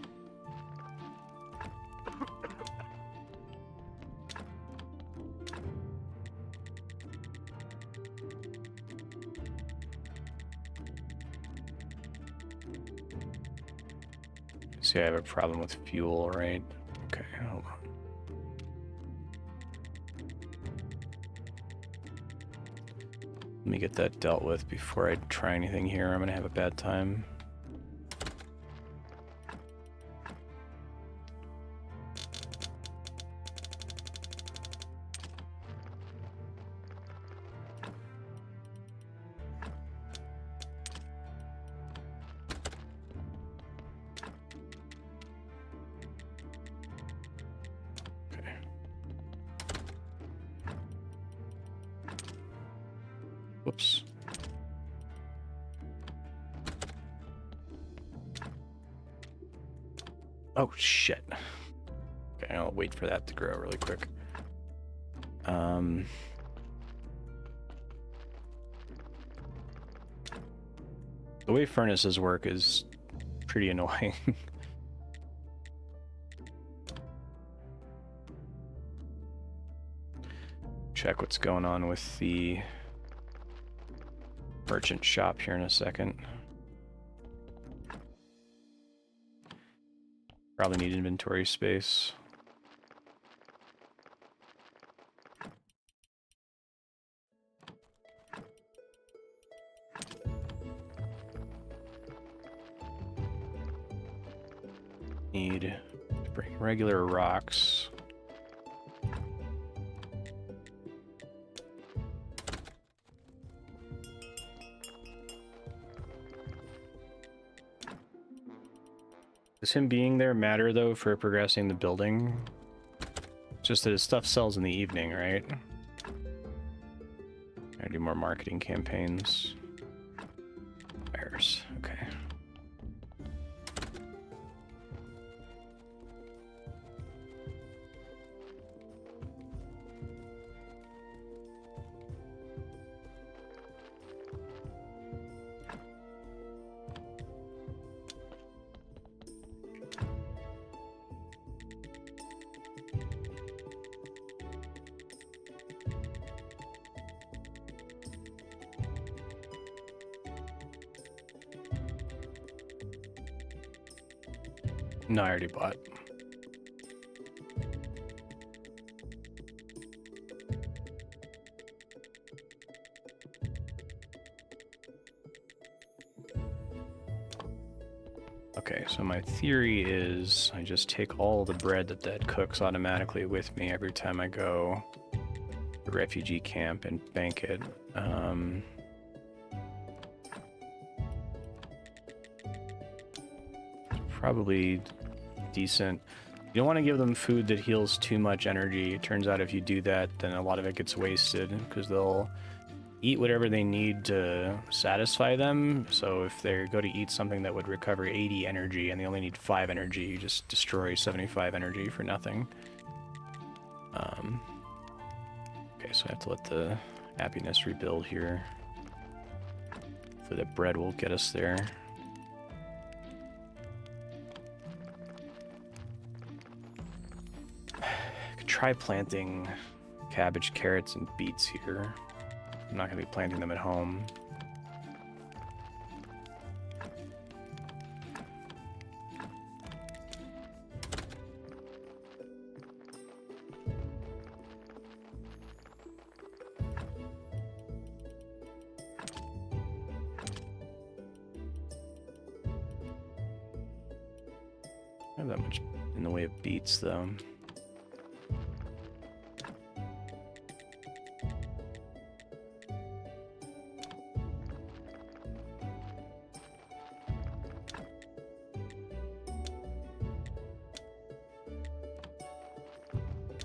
See, I have a problem with fuel, right? Okay, hold on. Let me get that dealt with before I try anything here. I'm gonna have a bad time. Okay. Whoops. Oh, shit. Okay, I'll wait for that to grow really quick. The way furnaces work is pretty annoying. Check what's going on with the merchant shop here in a second. Probably need inventory space. Need to bring regular rocks. Does him being there matter, though, for progressing the building? Just that his stuff sells in the evening, right? I do more marketing campaigns. Fires, okay. No, I already bought. Okay, so my theory is I just take all the bread that cooks automatically with me every time I go to refugee camp and bank it. Probably decent. You don't want to give them food that heals too much energy. It turns out if you do that, then a lot of it gets wasted because they'll eat whatever they need to satisfy them. So if they go to eat something that would recover 80 energy and they only need 5 energy, you just destroy 75 energy for nothing. Okay, so I have to let the happiness rebuild here. So that bread will get us there. Try planting cabbage, carrots, and beets here. I'm not going to be planting them at home. don't have that much in the way of beets, though.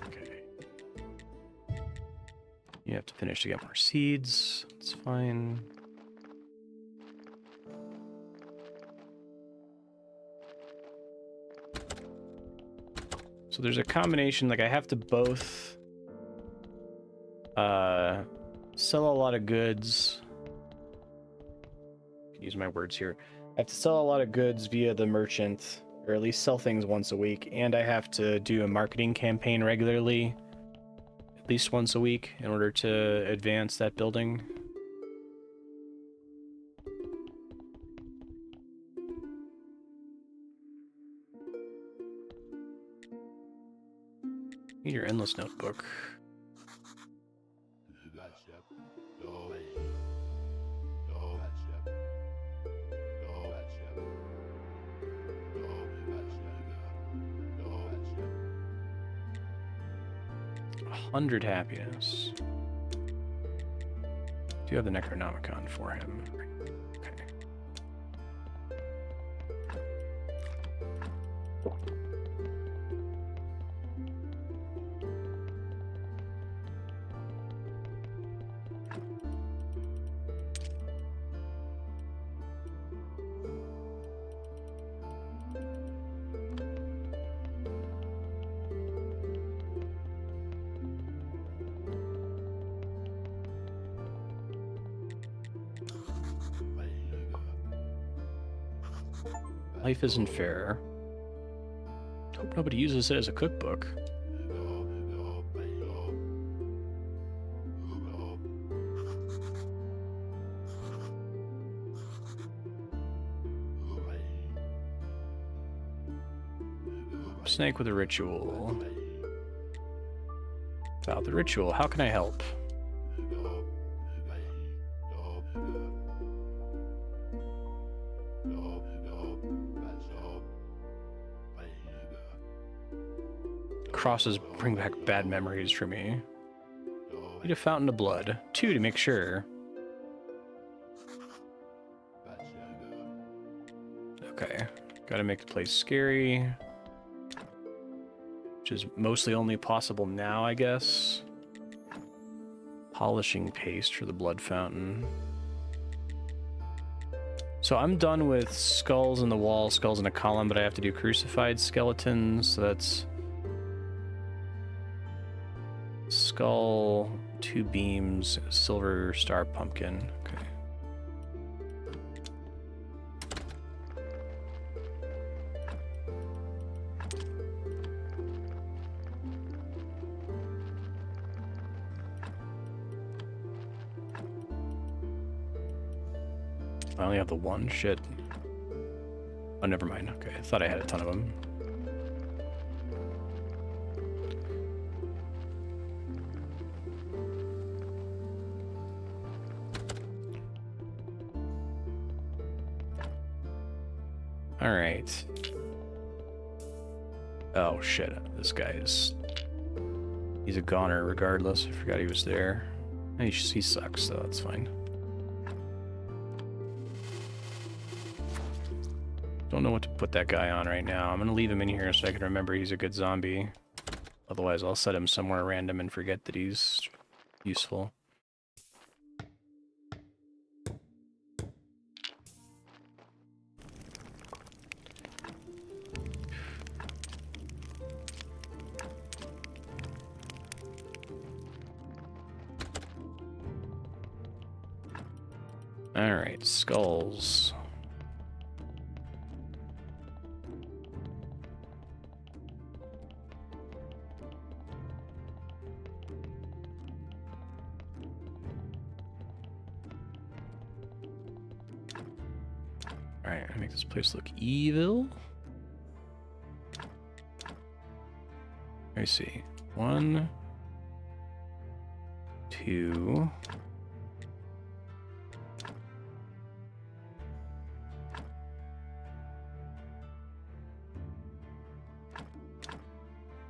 Okay. You have to finish to get more seeds. It's fine. So there's a combination, like I have to both sell a lot of goods. I can use my words here. I have to sell a lot of goods via the merchant, or at least sell things once a week, and I have to do a marketing campaign regularly, at least once a week, in order to advance that building. Need your endless notebook. $100 happiness. Do you have the Necronomicon for him? Okay. Life isn't fair. Hope nobody uses it as a cookbook. Snake with a ritual. About the ritual, how can I help? Crosses bring back bad memories for me. Need a fountain of blood. 2 to make sure. Okay. Gotta make the place scary. Which is mostly only possible now, I guess. Polishing paste for the blood fountain. So I'm done with skulls in the wall, skulls in a column, but I have to do crucified skeletons, so that's skull, 2 beams, silver star pumpkin. Okay. I only have the one. Shit. Oh, never mind. Okay, I thought I had a ton of them. All right. Oh shit, this guy is... He's a goner regardless. I forgot he was there. He sucks, so that's fine. Don't know what to put that guy on right now. I'm gonna leave him in here so I can remember he's a good zombie. Otherwise, I'll set him somewhere random and forget that he's useful. Alright, skulls. Alright, make this place look evil. Let me see. 1, 2.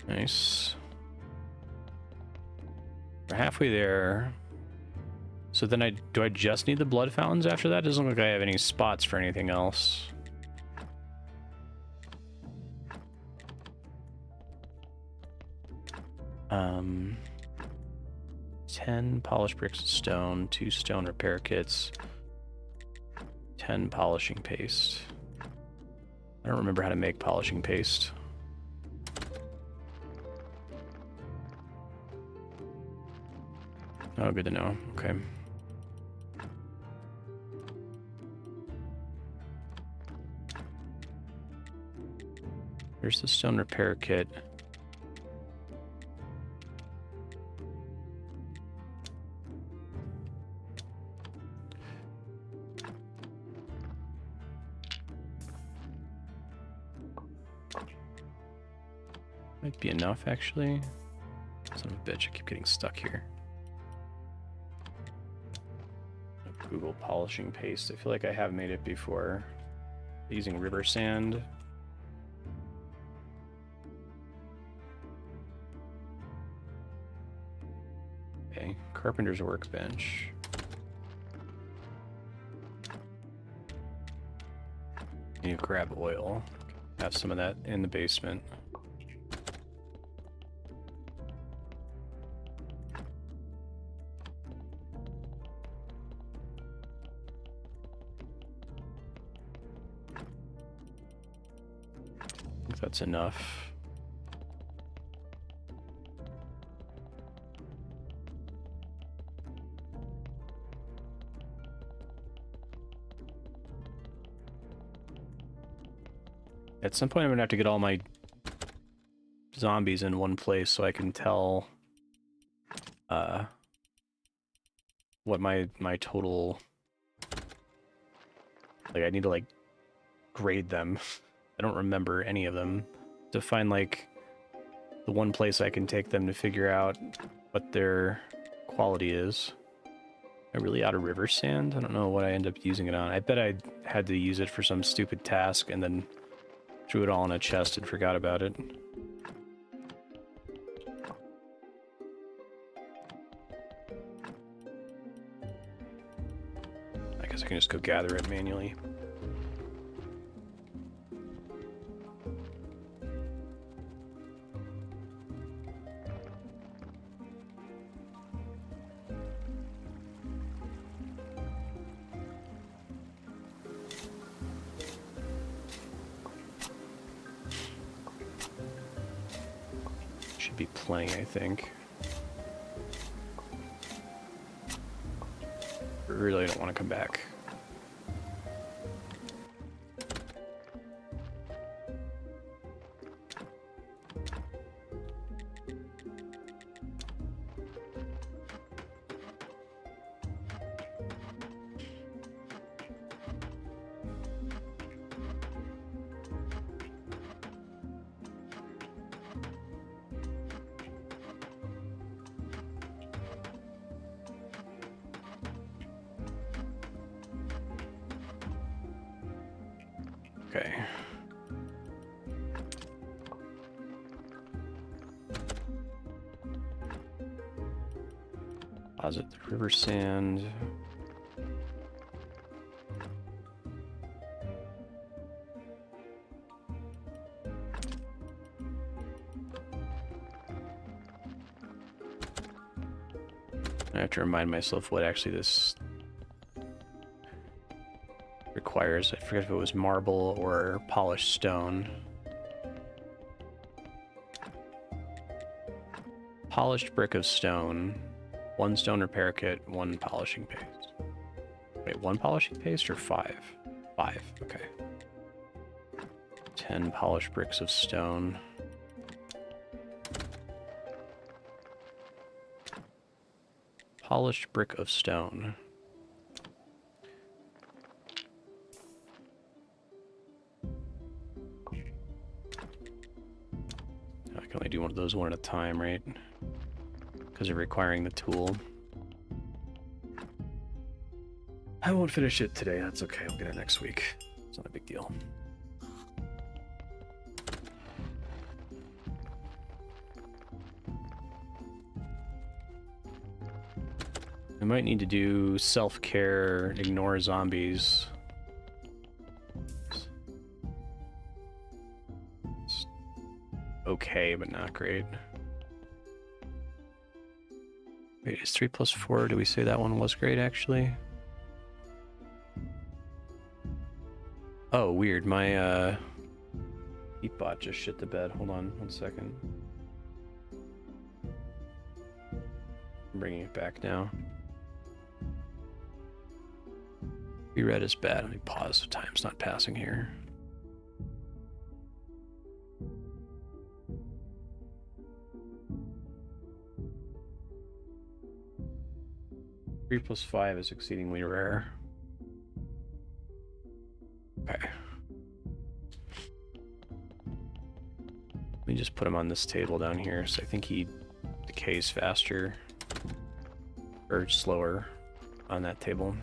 Nice. We're halfway there. So then do I just need the blood fountains after that? Doesn't look like I have any spots for anything else. Um, 10 polished bricks of stone, 2 stone repair kits, 10 polishing paste. I don't remember how to make polishing paste. Oh, good to know. Okay. Here's the stone repair kit. Might be enough, actually. Son of a bitch, I keep getting stuck here. Google polishing paste. I feel like I have made it before. Using river sand. Okay, carpenter's workbench. You grab oil. Have some of that in the basement. I think that's enough. At some point I'm gonna have to get all my zombies in one place so I can tell what my total, like, I need to like grade them. I don't remember any of them, to find like the one place I can take them to figure out what their quality is. Am I really out of river sand? I don't know what I end up using it on. I bet I had to use it for some stupid task and then threw it all in a chest and forgot about it. I guess I can just go gather it manually. Be plenty, I think. Really don't want to come back. Okay. Deposit the river sand. I have to remind myself what actually this requires. I forget if it was marble or polished stone. Polished brick of stone, 1 stone repair kit, 1 polishing paste. Wait, 1 polishing paste or 5? 5, okay. 10 polished bricks of stone. Polished brick of stone. I can only do one of those one at a time, right? Because of requiring the tool. I won't finish it today, that's okay, I'll get it next week. It's not a big deal. might need to do self-care, ignore zombies. It's okay, but not great. Wait, is 3 + 4? Did we say that one was great, actually? Oh, weird. My, Heatbot just shit the bed. Hold on 1 second. I'm bringing it back now. Reread is bad. Let me pause. Time's not passing here. Three plus 5 is exceedingly rare. Okay. Let me just put him on this table down here, so I think he decays faster or slower on that table.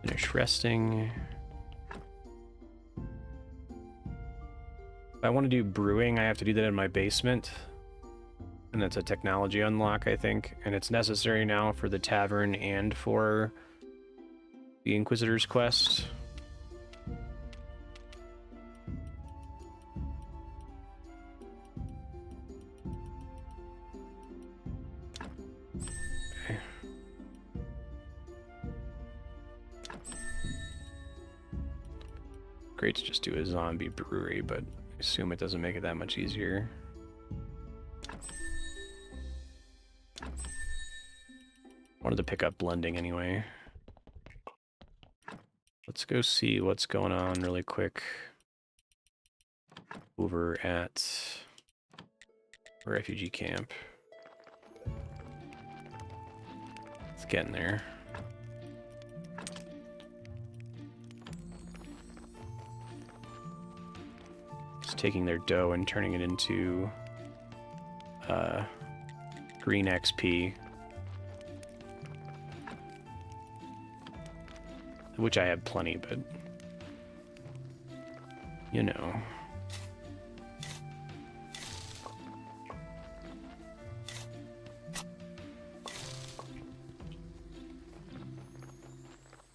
Finish resting. If I want to do brewing, I have to do that in my basement. And that's a technology unlock, I think. And it's necessary now for the tavern and for the Inquisitor's quest. Okay. Great to just do a zombie brewery, but I assume it doesn't make it that much easier. Wanted to pick up blending anyway. Let's go see what's going on really quick over at refugee camp. It's getting there. Just taking their dough and turning it into green XP. Which I have plenty, but you know.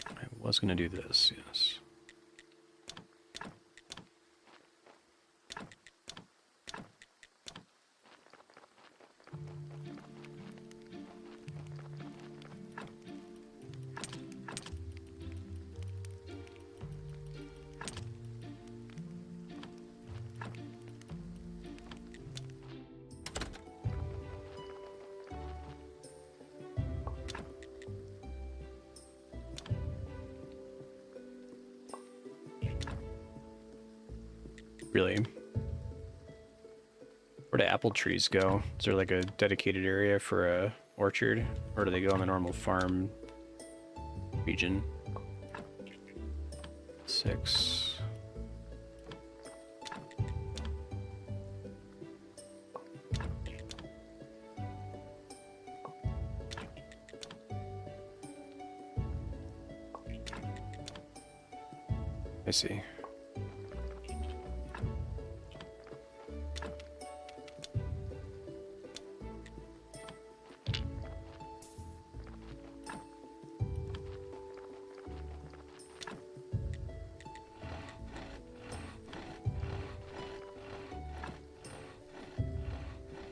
I was gonna do this, yes. Really? Where do apple trees go? Is there like a dedicated area for a orchard? Or do they go on the normal farm region? 6. I see.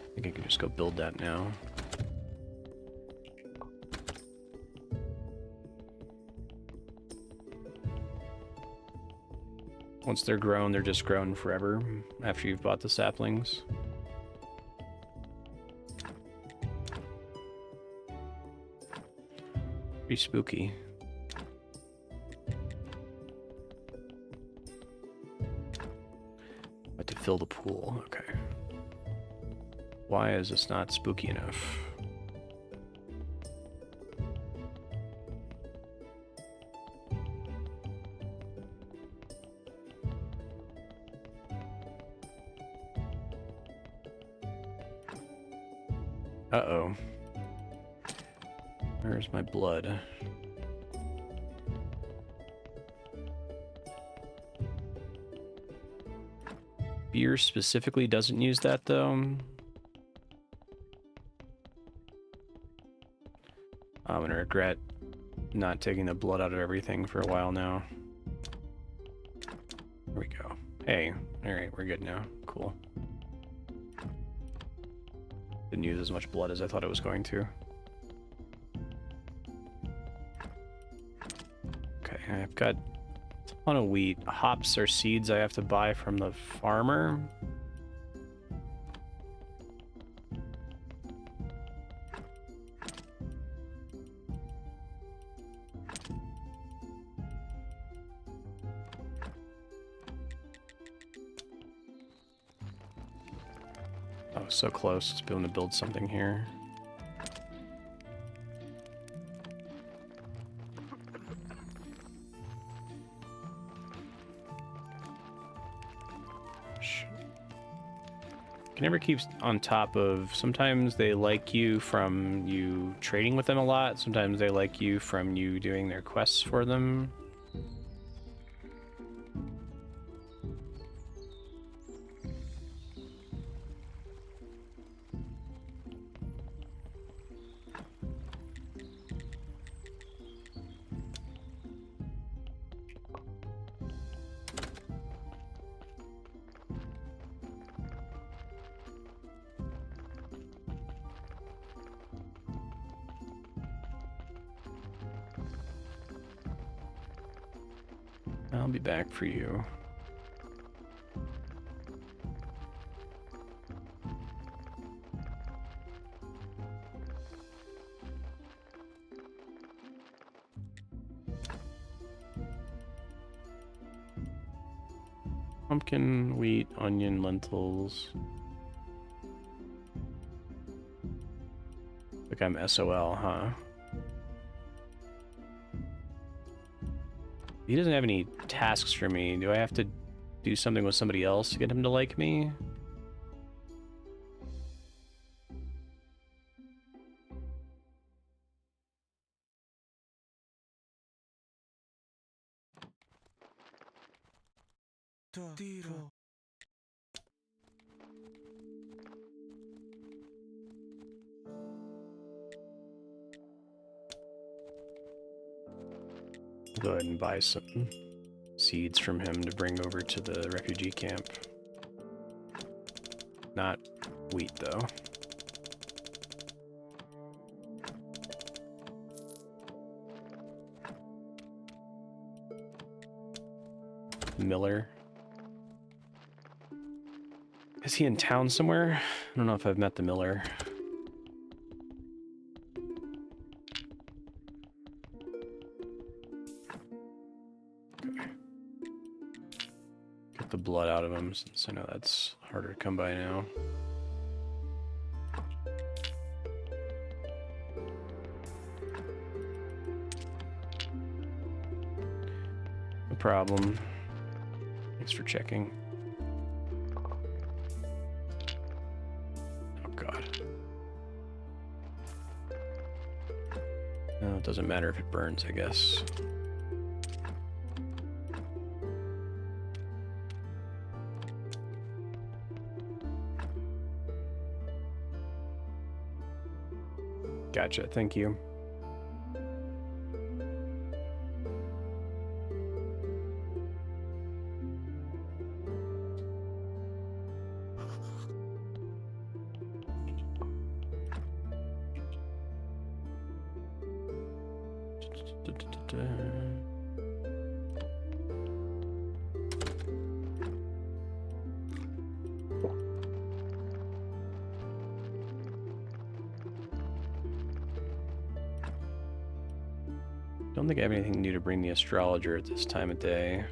I think I can just go build that now. Once they're grown, they're just grown forever after you've bought the saplings. Pretty spooky. But to fill the pool, okay. Why is this not spooky enough? Uh-oh. Where's my blood? Beer specifically doesn't use that, though. I'm gonna regret not taking the blood out of everything for a while now. There we go. Hey, alright, we're good now. Cool. Didn't use as much blood as I thought it was going to. Okay, I've got a ton of wheat. Hops are seeds I have to buy from the farmer. Oh, so close to being able to build something here. Can never keep on top of. Sometimes they like you from you trading with them a lot. Sometimes they like you from you doing their quests for them. I'll be back for you. Pumpkin, wheat, onion, lentils. Like I'm SOL, huh? He doesn't have any tasks for me. Do I have to do something with somebody else to get him to like me? Go ahead and buy some seeds from him to bring over to the refugee camp. Not wheat, though. Miller. Is he in town somewhere? I don't know if I've met the Miller. Get the blood out of him, since I know that's harder to come by now. No problem. Thanks for checking. Oh god. No, it doesn't matter if it burns, I guess. Gotcha, thank you. Don't think I have anything new to bring the astrologer at this time of day.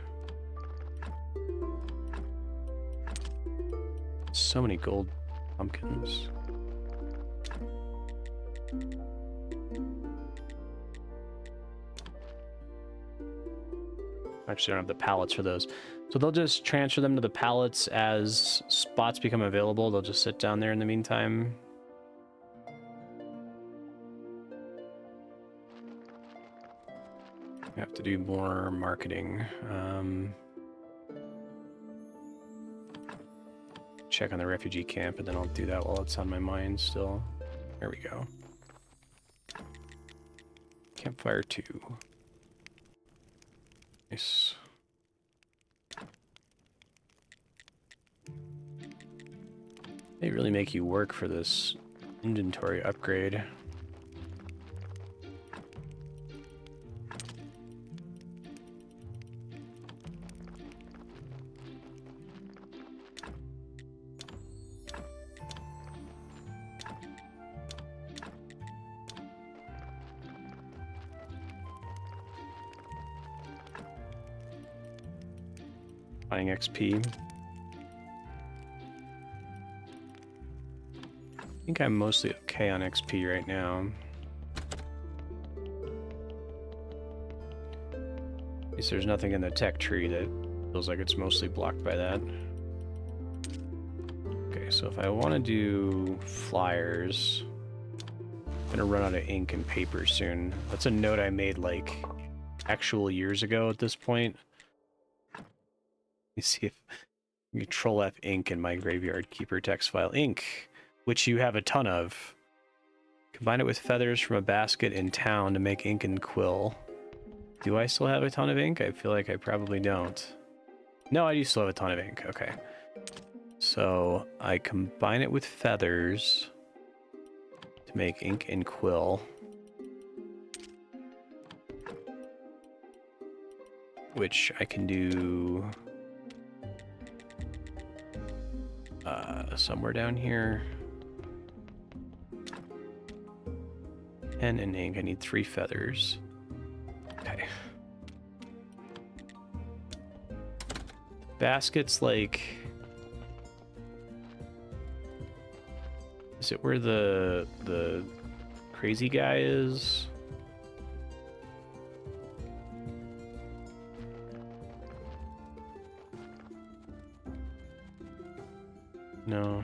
So many gold pumpkins. Actually, I don't have the pallets for those. So they'll just transfer them to the pallets as spots become available. They'll just sit down there in the meantime. I have to do more marketing. Check on the refugee camp, and then I'll do that while it's on my mind still. There we go. Campfire 2. Nice. They really make you work for this inventory upgrade. Buying XP. I think I'm mostly okay on XP right now. At least there's nothing in the tech tree that feels like it's mostly blocked by that. Okay, so if I want to do flyers, I'm gonna run out of ink and paper soon. That's a note I made like actual years ago at this point. Let me see if Control F ink in my Graveyard Keeper text file. Ink, which you have a ton of. Combine it with feathers from a basket in town to make ink and quill. Do I still have a ton of ink? I feel like I probably don't. No, I do still have a ton of ink. Okay. So I combine it with feathers to make ink and quill. Which I can do somewhere down here. Pen and ink. I need 3 feathers. Okay. Basket's like... Is it where the crazy guy is? No.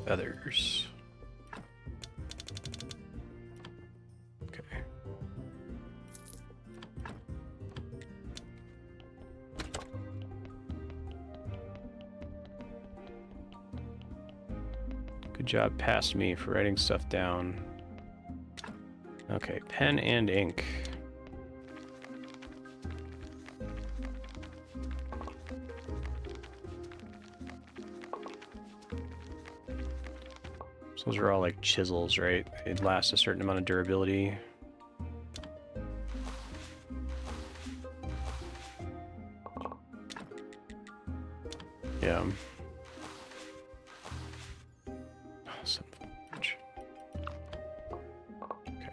Feathers. Okay. Good job past me for writing stuff down. Okay, pen and ink. So those are all like chisels, right? It lasts a certain amount of durability. Yeah. Some fudge. Okay.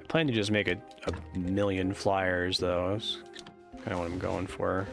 I plan to just make a million flyers, though. That's kind of what I'm going for.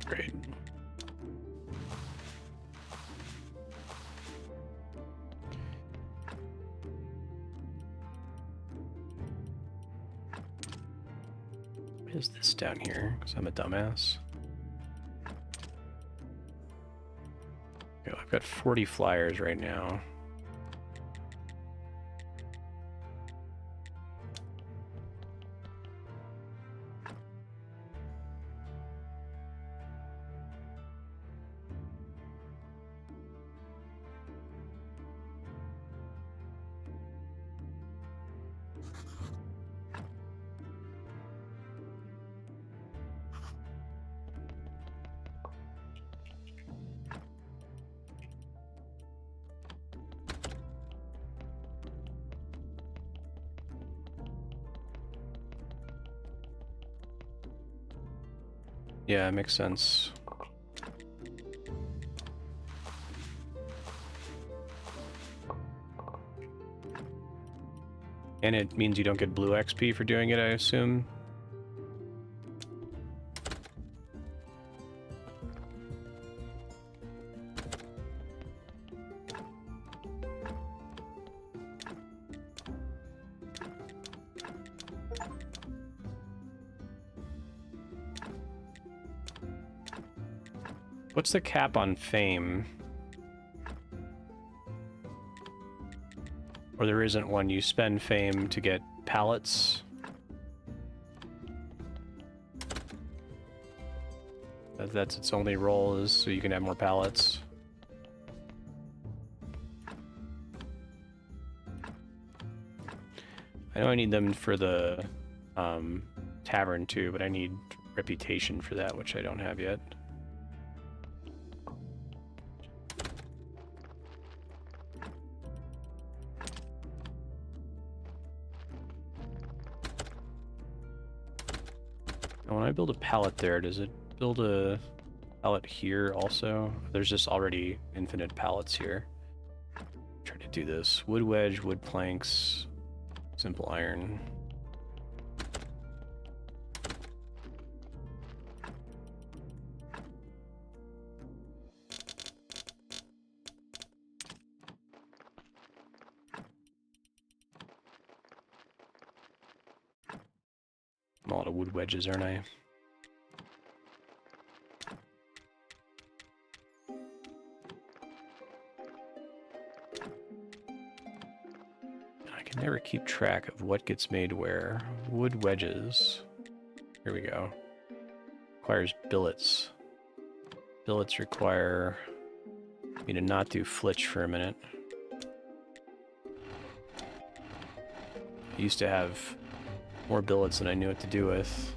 Great. Why is this down here? Because I'm a dumbass. Okay, I've got 40 flyers right now. Yeah, it makes sense. And it means you don't get blue XP for doing it, I assume. What's the cap on fame? Or there isn't one. You spend fame to get pallets. That's its only role, is so you can have more pallets. I know I need them for the tavern too, but I need reputation for that, which I don't have yet. Now, when I build a pallet there, does it build a pallet here also? There's just already infinite pallets here. Try to do this. Wood wedge, wood planks, simple iron. I'm a lot of wood wedges, aren't I? I can never keep track of what gets made where. Wood wedges. Here we go. Requires billets. Billets require me to not do flitch for a minute. I used to have more billets than I knew what to do with.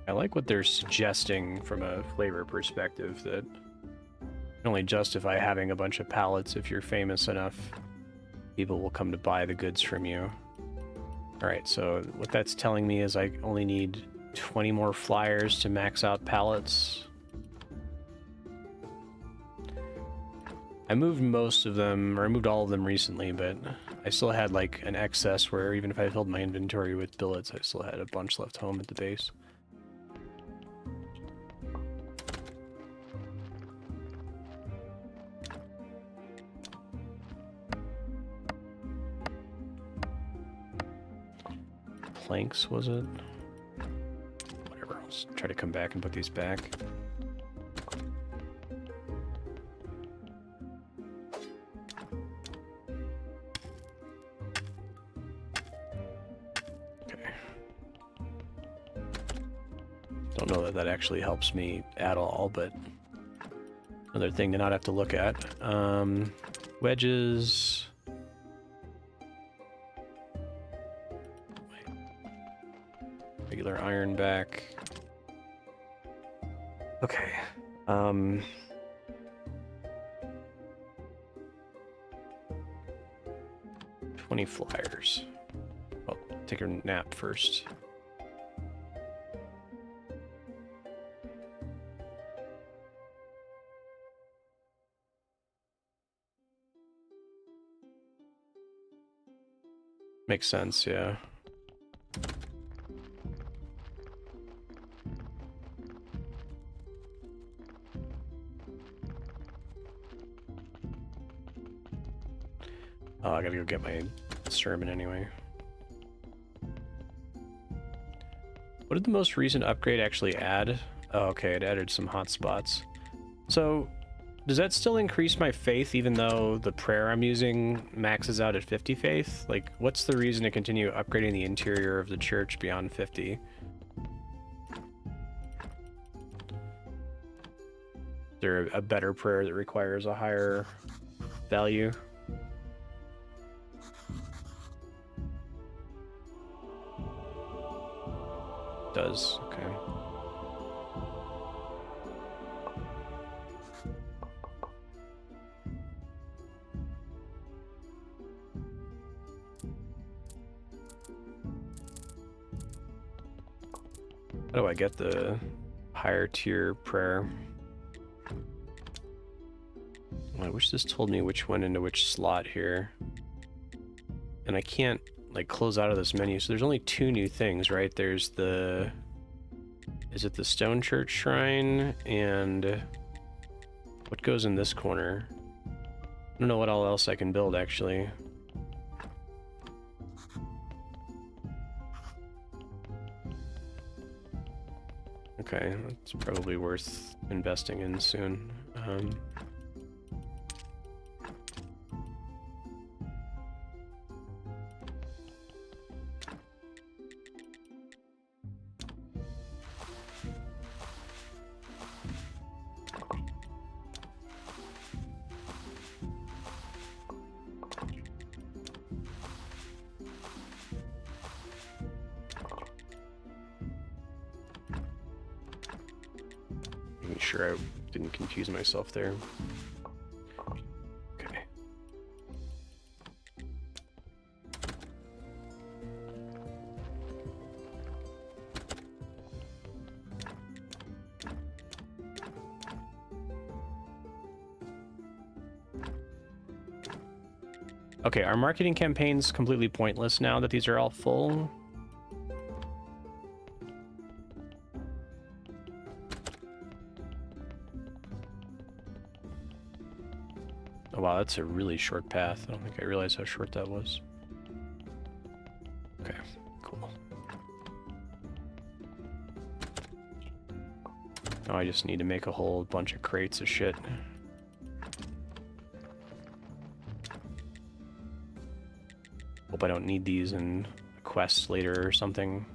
I like what they're suggesting from a flavor perspective, that you can only justify having a bunch of pallets if you're famous enough. People will come to buy the goods from you. Alright, so what that's telling me is I only need 20 more flyers to max out pallets. I moved most of them, or I moved all of them recently, but I still had like an excess where even if I filled my inventory with billets, I still had a bunch left home at the base. Planks, was it? Whatever, I'll just try to come back and put these back. Okay. Don't know that that actually helps me at all, but another thing to not have to look at. Wedges. Regular iron back. Okay. 20 flyers. Well, take a nap first. Makes sense, yeah. Oh, I gotta go get my sermon anyway. What did the most recent upgrade actually add? Oh, okay, it added some hotspots. So, does that still increase my faith even though the prayer I'm using maxes out at 50 faith? Like, what's the reason to continue upgrading the interior of the church beyond 50? Is there a better prayer that requires a higher value? Does, okay. How do I get the higher tier prayer? Well, I wish this told me which went into which slot here. And I can't like close out of this menu. So there's only 2 new things, right? There's the, is it the Stone Church Shrine? And what goes in this corner? I don't know what all else I can build actually. Okay, that's probably worth investing in soon. Making sure I didn't confuse myself there. Okay. Okay, our marketing campaign's completely pointless now that these are all full. Oh wow, that's a really short path. I don't think I realized how short that was. Okay, cool. Now I just need to make a whole bunch of crates of shit. Hope I don't need these in quests later or something.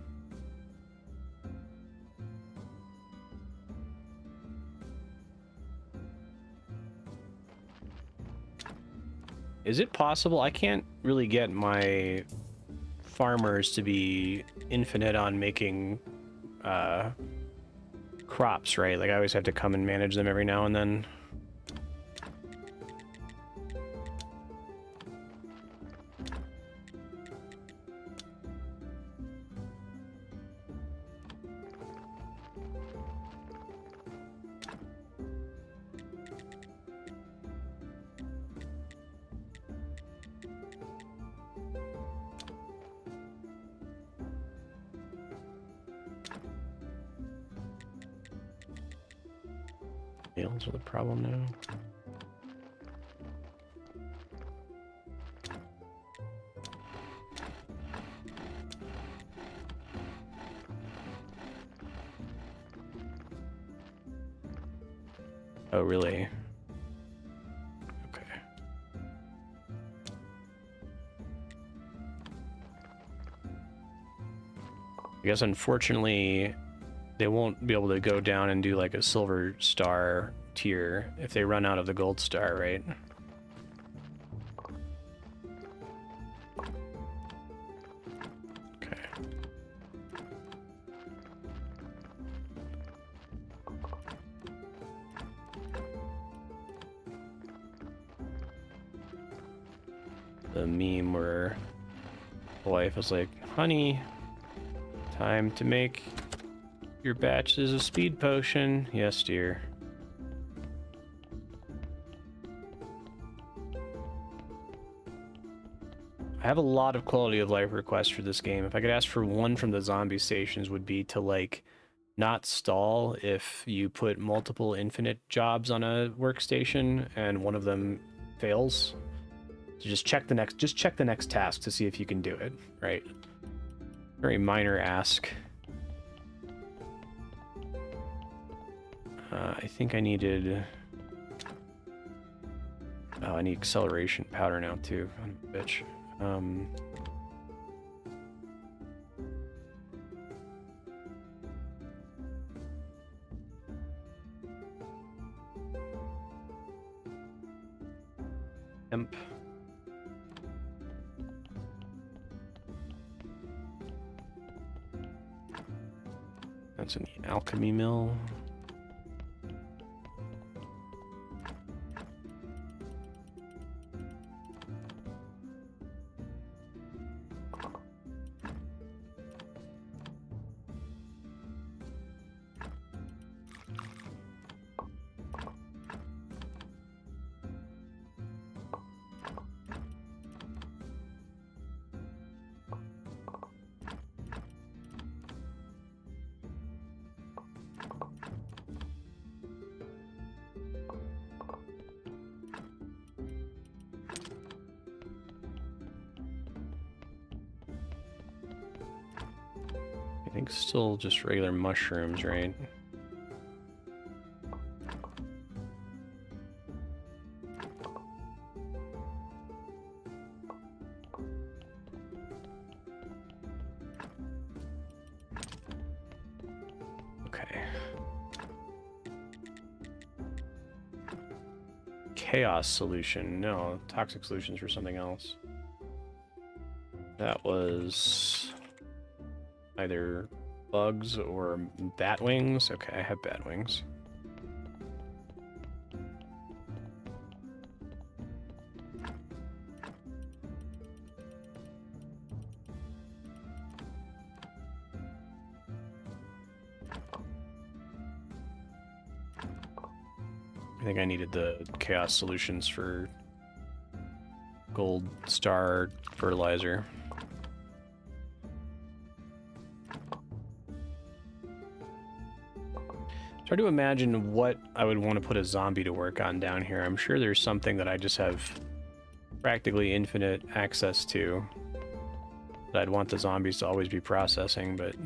Is it possible? I can't really get my farmers to be infinite on making crops, right? Like I always have to come and manage them every now and then. Nails are the problem now. Oh, really? Okay. I guess unfortunately they won't be able to go down and do like a silver star tier if they run out of the gold star, right? Okay. The meme where the wife was like, honey, time to make your batches of speed potion. Yes, dear. I have a lot of quality of life requests for this game. If I could ask for one from the zombie stations would be to like not stall if you put multiple infinite jobs on a workstation and one of them fails. So just check the next task to see if you can do it, right? Very minor ask. I think I needed... Oh, I need acceleration powder now too. I'm a bitch. Imp. That's in the alchemy mill. think still just regular mushrooms, right? Okay. Chaos solution. No, toxic solutions for something else. That was either bugs or bat wings. Okay, I have bat wings. I think I needed the chaos solutions for gold star fertilizer. Try to imagine what I would want to put a zombie to work on down here. I'm sure there's something that I just have practically infinite access to that I'd want the zombies to always be processing, but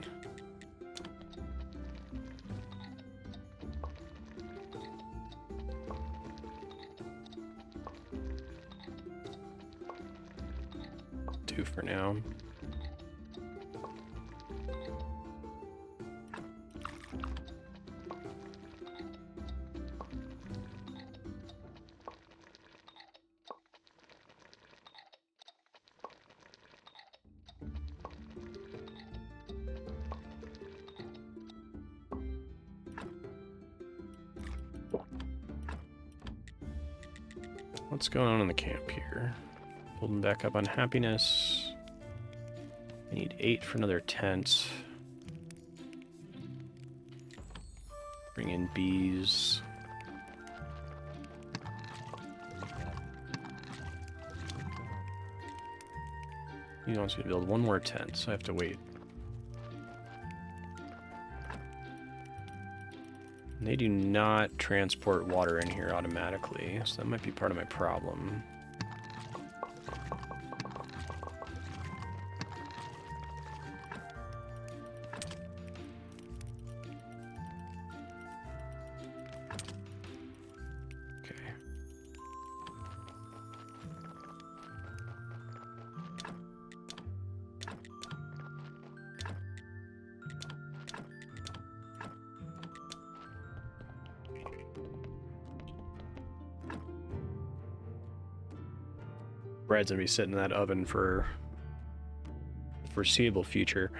do for now. What's going on in the camp here? Building back up on happiness. I need 8 for another tent. Bring in bees. He wants me to build one more tent, so I have to wait. They do not transport water in here automatically, so that might be part of my problem. Okay. Bread's gonna be sitting in that oven for the foreseeable future.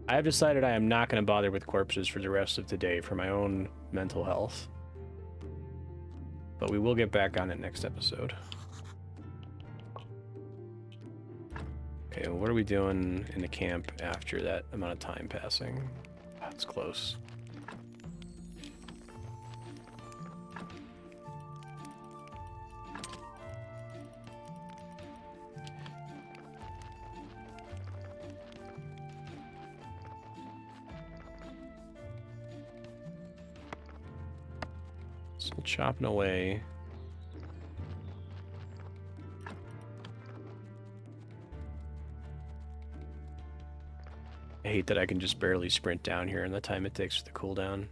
I have decided I am not going to bother with corpses for the rest of today for my own mental health. But we will get back on it next episode. Okay, well, what are we doing in the camp after that amount of time passing? That's close. Still chopping away. I hate that I can just barely sprint down here and the time it takes for the cooldown.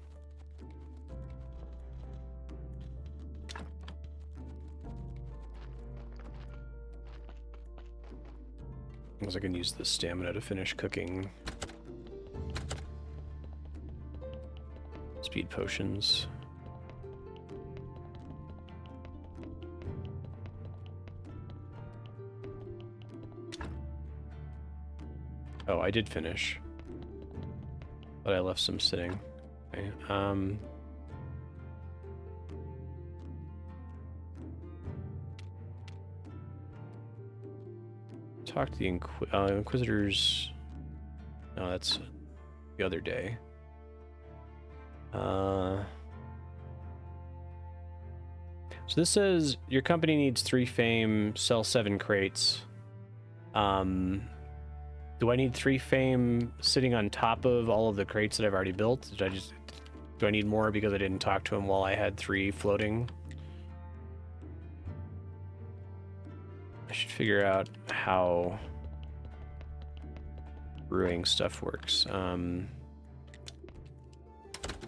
Unless I can use the stamina to finish cooking. Speed potions. Oh, I did finish. But I left some sitting. Okay, talk to the Inquisitors. No, that's the other day. So this says your company needs 3 fame, sell 7 crates. Do I need 3 fame sitting on top of all of the crates that I've already built? Do I need more because I didn't talk to him while I had 3 floating? I should figure out how brewing stuff works.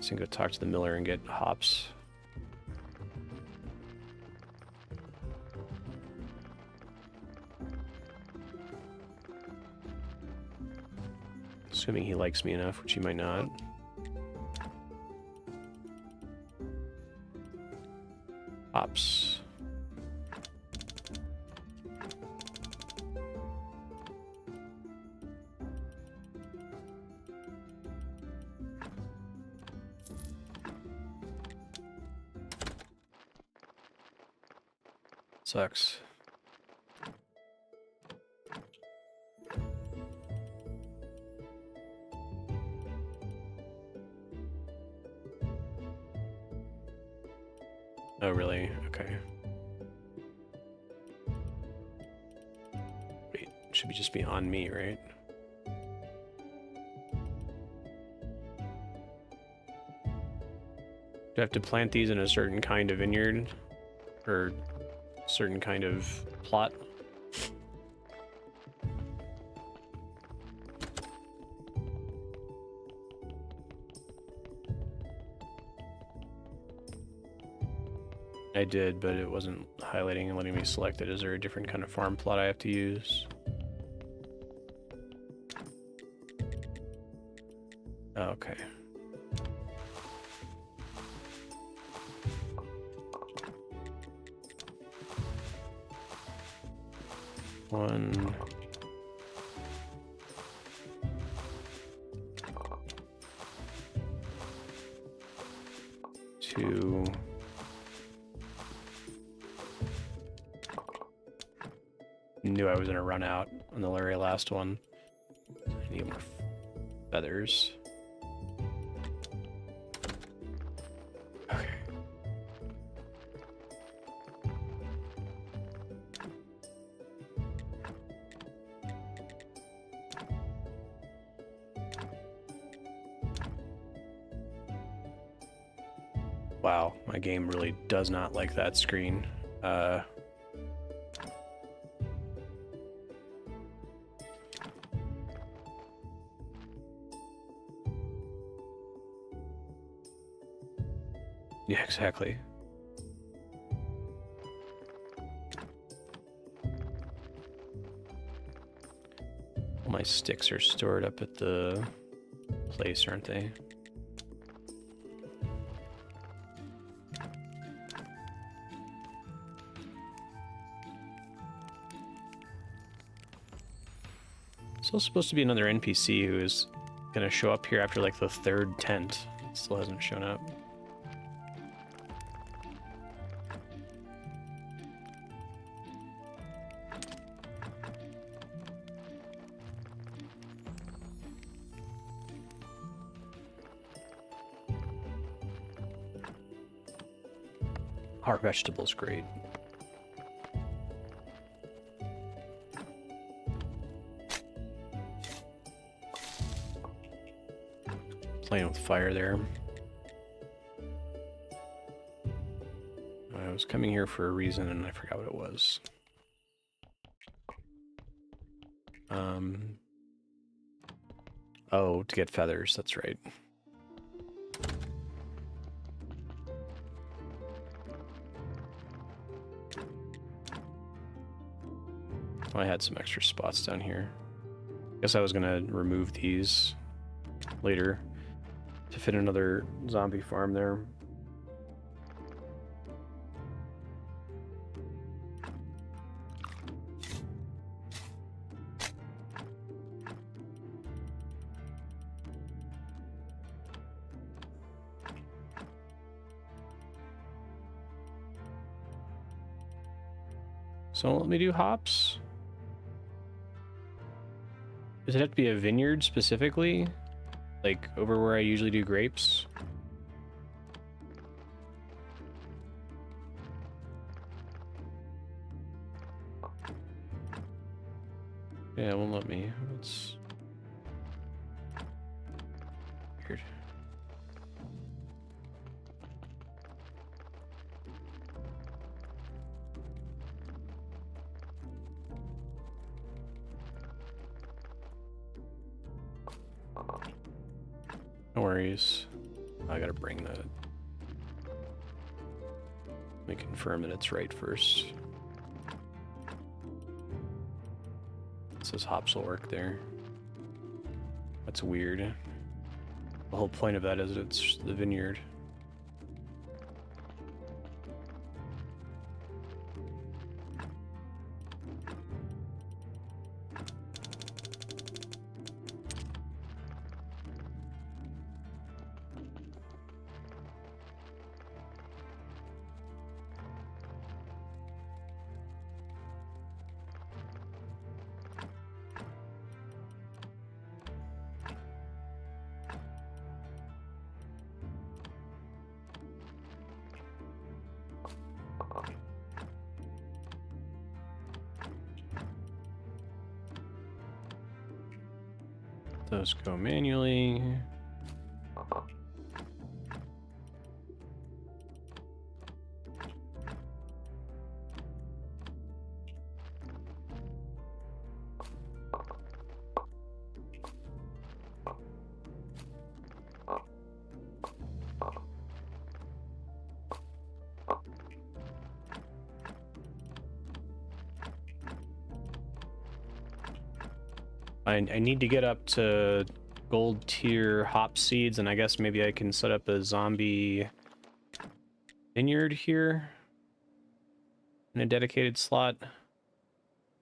So I'm gonna talk to the miller and get hops. Assuming he likes me enough, which he might not. Hops. Sucks. Oh, really? Okay. Wait, should be just be on me, right? Do I have to plant these in a certain kind of vineyard? Or certain kind of plot? I did, but it wasn't highlighting and letting me select it. Is there a different kind of farm plot I have to use? Okay. One. Two. Knew I was gonna run out on the very last one. I need more feathers. Okay. Wow, my game really does not like that screen. Yeah, exactly. All my sticks are stored up at the place, aren't they? Still supposed to be another NPC who is gonna show up here after like the third tent. It still hasn't shown up. Our vegetables, great. Playing with fire there. I was coming here for a reason and I forgot what it was. Oh, to get feathers, that's right. I had some extra spots down here. Guess I was gonna remove these later to fit another zombie farm there. So let me do hops. Does it have to be a vineyard specifically? Like over where I usually do grapes? Yeah, it won't let me. It's weird. No worries. I gotta bring the... Let me confirm that it's right first. It says hops will work there. That's weird. The whole point of that is it's the vineyard. Those go manually. I need to get up to gold tier hop seeds, and I guess maybe I can set up a zombie vineyard here in a dedicated slot.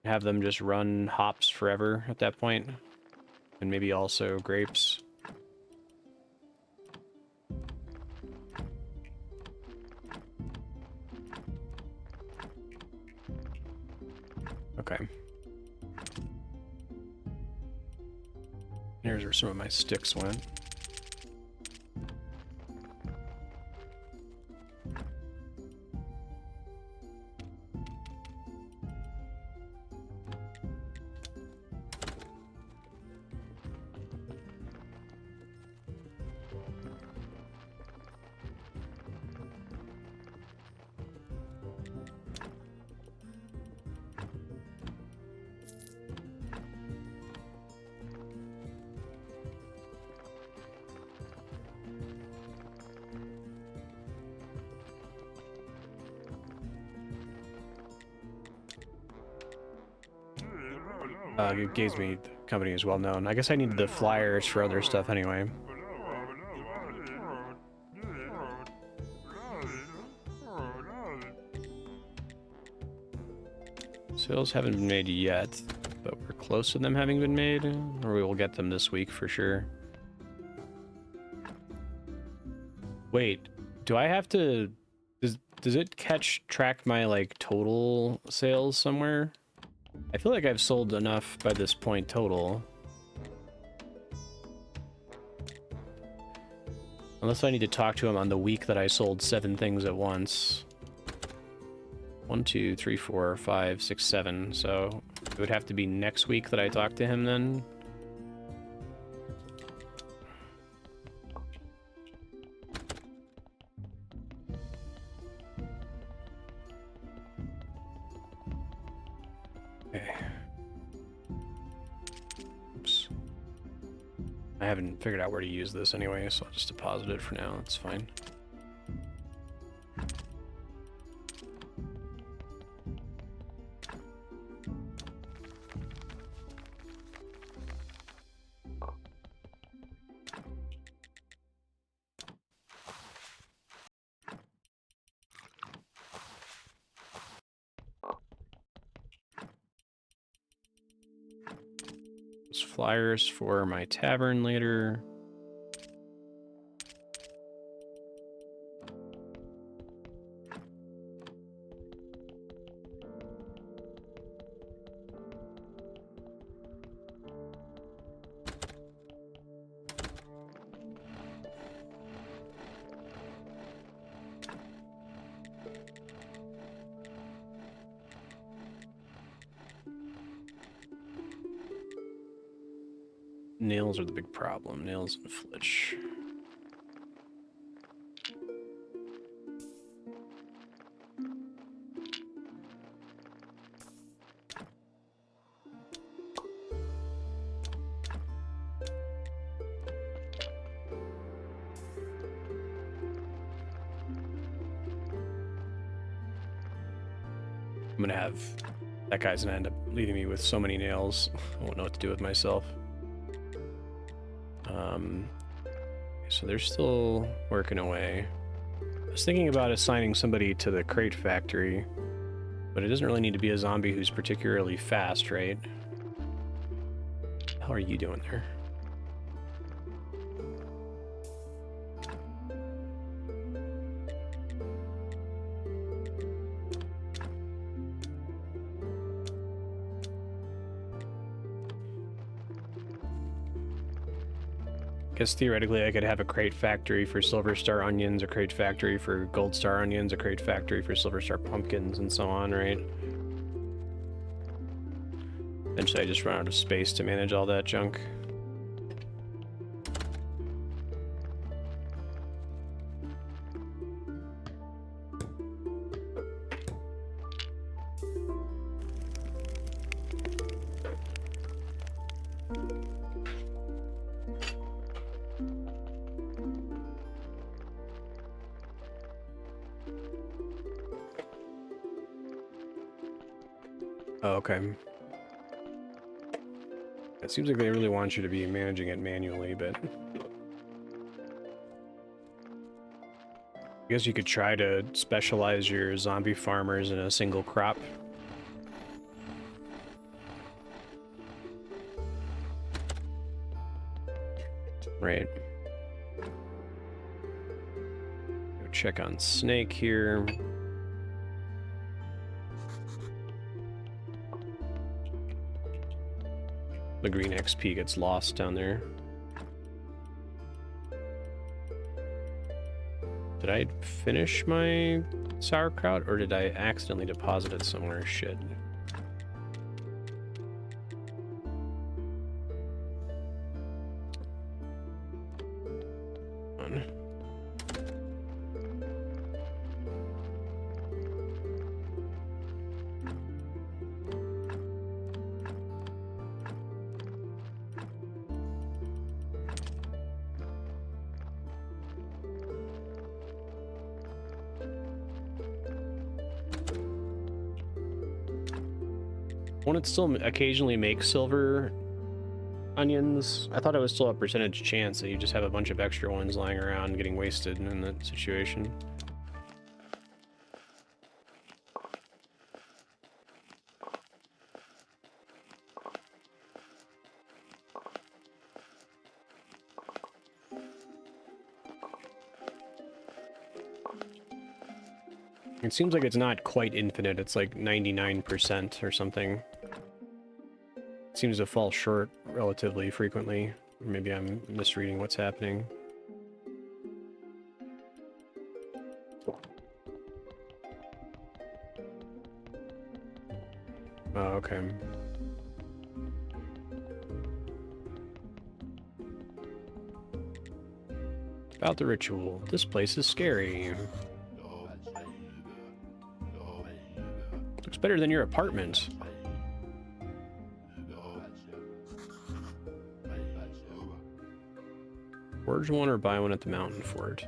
Have them just run hops forever at that point, and maybe also grapes. Okay. Here's where some of my sticks went. It gives me the company is well known. I guess I needed the flyers for other stuff anyway. Sales haven't been made yet, but we're close to them having been made, or we will get them this week for sure. Wait, do I have to... Does it track my, like, total sales somewhere? I feel like I've sold enough by this point total. Unless I need to talk to him on the week that I sold 7 things at once. 1, 2, 3, 4, 5, 6, 7. So it would have to be next week that I talk to him then. Okay. Oops. I haven't figured out where to use this anyway, so I'll just deposit it for now. That's fine. Flyers for my tavern later. Nails are the big problem. Nails and flitch. I'm gonna have... That guy's gonna end up leaving me with so many nails. I won't know what to do with myself. So they're still working away. I was thinking about assigning somebody to the crate factory, but it doesn't really need to be a zombie who's particularly fast, right? How are you doing there? Guess theoretically I could have a crate factory for silver star onions, a crate factory for gold star onions, a crate factory for silver star pumpkins, and so on, right? Eventually I just run out of space to manage all that junk. Oh, okay. It seems like they really want you to be managing it manually, but... I guess you could try to specialize your zombie farmers in a single crop. Right. Go check on Snake here. The green XP gets lost down there. Did I finish my sauerkraut, or did I accidentally deposit it somewhere? Shit. On. Won't it still occasionally make silver onions? I thought it was still a percentage chance that you just have a bunch of extra ones lying around getting wasted in that situation. It seems like it's not quite infinite, it's like 99% or something. It seems to fall short relatively frequently. Or maybe I'm misreading what's happening. Oh, okay. About the ritual. This place is scary. Looks better than your apartment. Forge one or buy one at the mountain fort.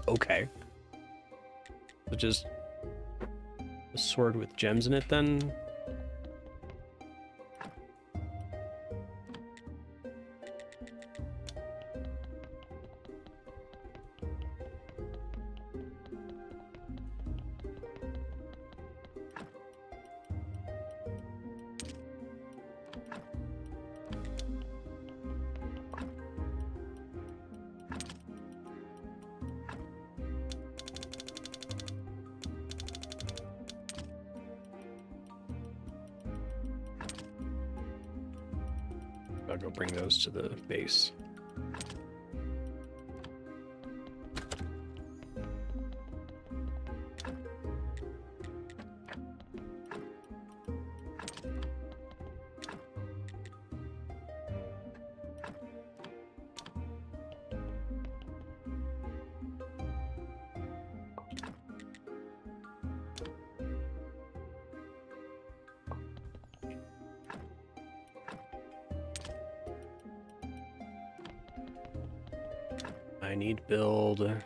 Okay. So just a sword with gems in it then? I'll go bring those to the base. I need to build a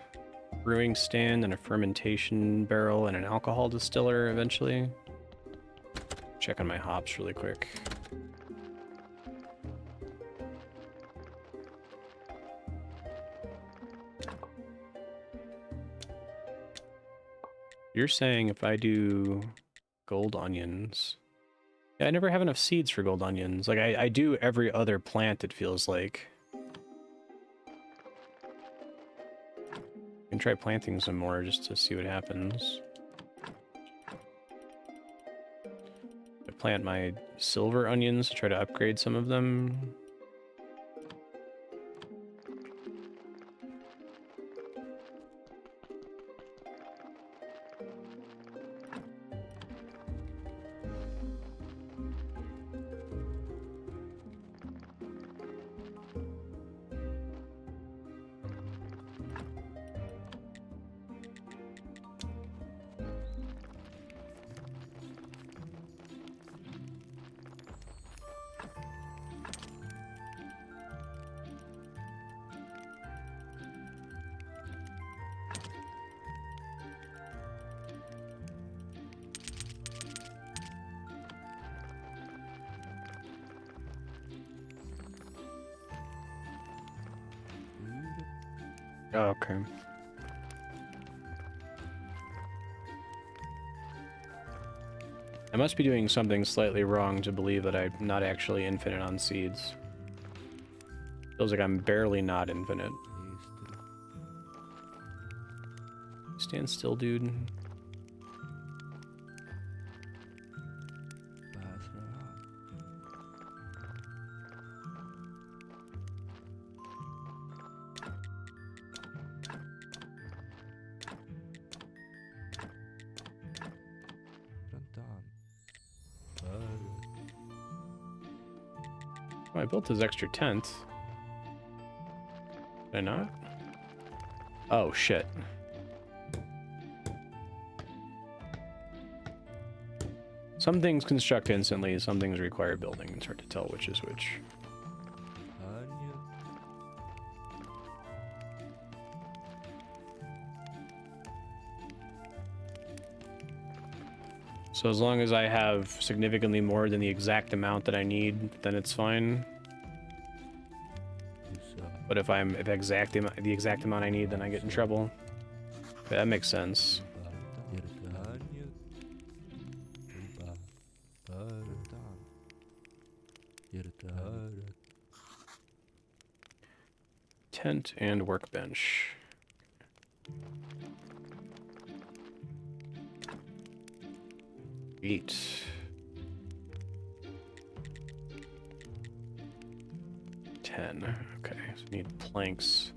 brewing stand and a fermentation barrel and an alcohol distiller eventually. check on my hops really quick. You're saying if I do gold onions... Yeah, I never have enough seeds for gold onions. Like, I do every other plant, it feels like. I can try planting some more just to see what happens. I plant my silver onions to try to upgrade some of them. Oh, okay. I must be doing something slightly wrong to believe that I'm not actually infinite on seeds. Feels like I'm barely not infinite. Stand still, dude. Oh, I built his extra tent. Did I not? Oh, shit. Some things construct instantly, some things require building. It's hard to tell which is which. So as long as I have significantly more than the exact amount that I need, then it's fine. But if the exact amount I need, then I get in trouble. Okay, that makes sense. Tent and workbench. 8. 10. Okay, so we need planks.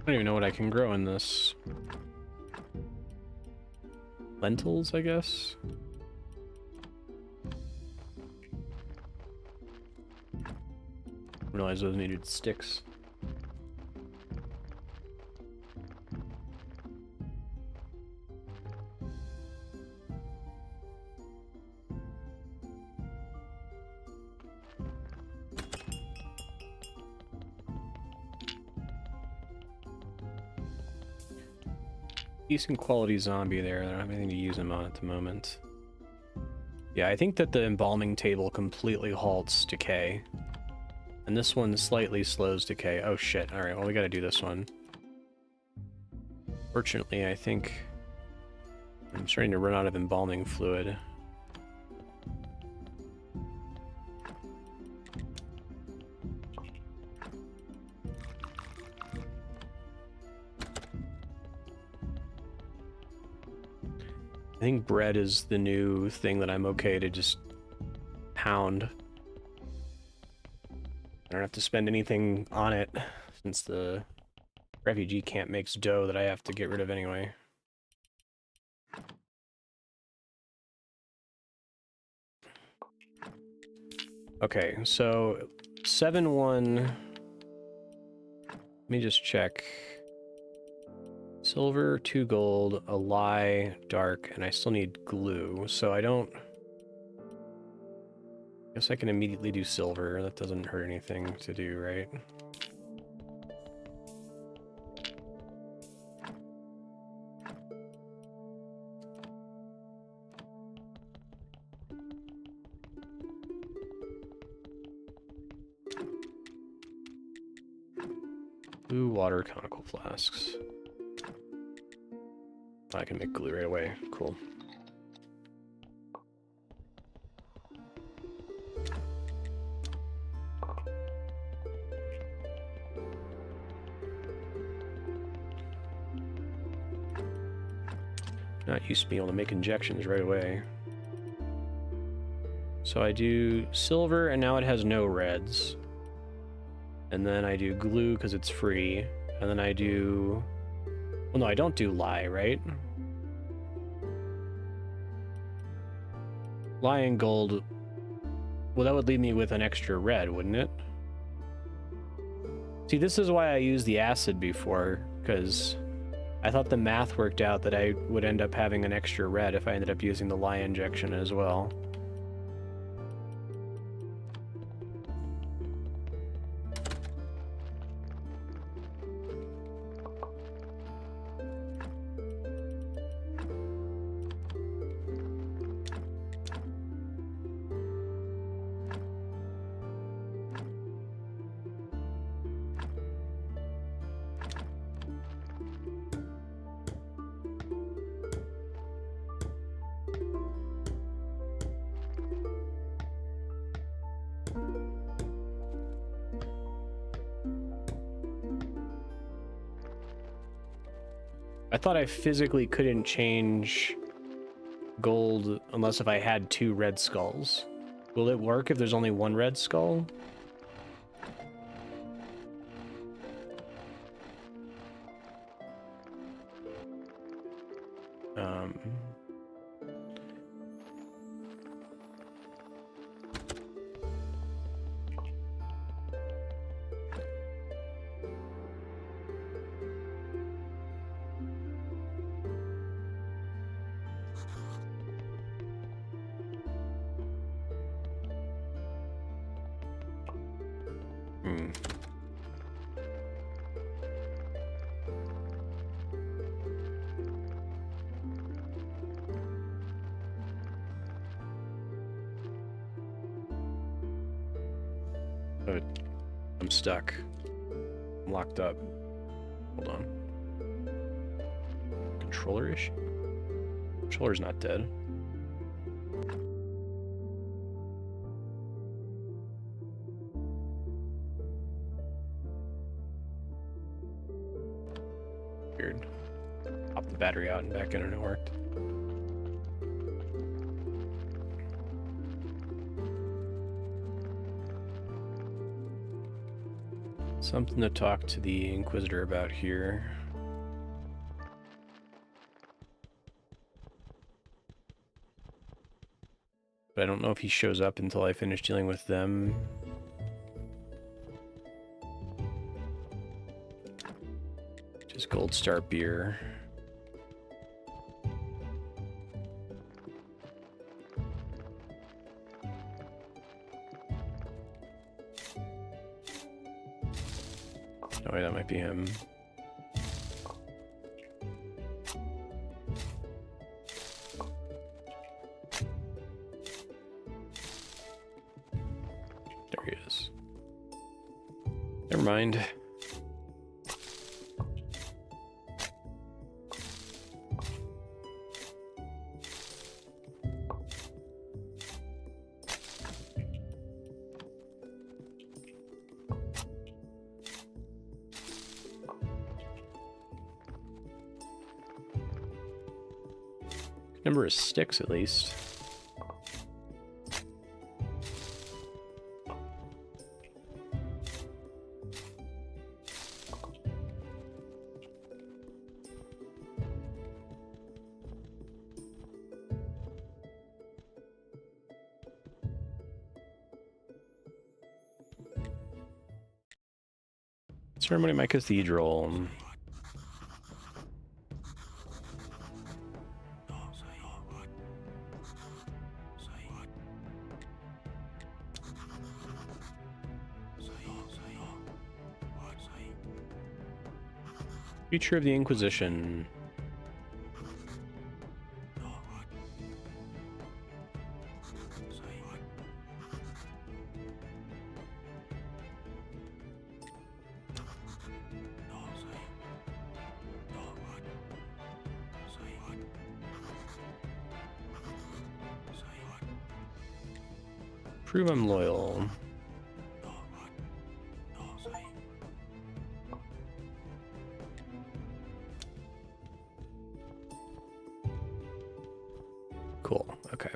I don't even know what I can grow in this. Lentils, I guess? Realize those needed sticks. Decent quality zombie there. I don't have anything to use him on at the moment. Yeah, I think that the embalming table completely halts decay. And this one slightly slows decay. Oh shit. Alright, well we gotta do this one. Fortunately, I think I'm starting to run out of embalming fluid. I think bread is the new thing that I'm okay to just pound. I don't have to spend anything on it, since the refugee camp makes dough that I have to get rid of anyway. Okay, so 7-1. Let me just check. Silver, 2 gold, a lye, dark, and I still need glue, so I don't... Guess I can immediately do silver. That doesn't hurt anything to do, right? Blue water conical flasks. I can make glue right away. Cool. Not used to being able to make injections right away. So I do silver, and now it has no reds. And then I do glue because it's free. And then I do... Well, no, I don't do lye, right? Lye and gold... Well, that would leave me with an extra red, wouldn't it? See, this is why I used the acid before, because I thought the math worked out that I would end up having an extra red if I ended up using the lye injection as well. I thought I physically couldn't change gold unless if I had 2 red skulls. Will it work if there's only 1 red skull? But I'm stuck. I'm locked up. Hold on. Controller issue? Controller's not dead. Weird. Pop the battery out and back in and it worked. Something to talk to the Inquisitor about here. But I don't know if he shows up until I finish dealing with them. Just Gold Star beer. Oh wait, that might be him. There he is. Never mind. Number of sticks, at least. Ceremony at my cathedral. Future of the Inquisition. Prove I'm loyal. Cool. Okay.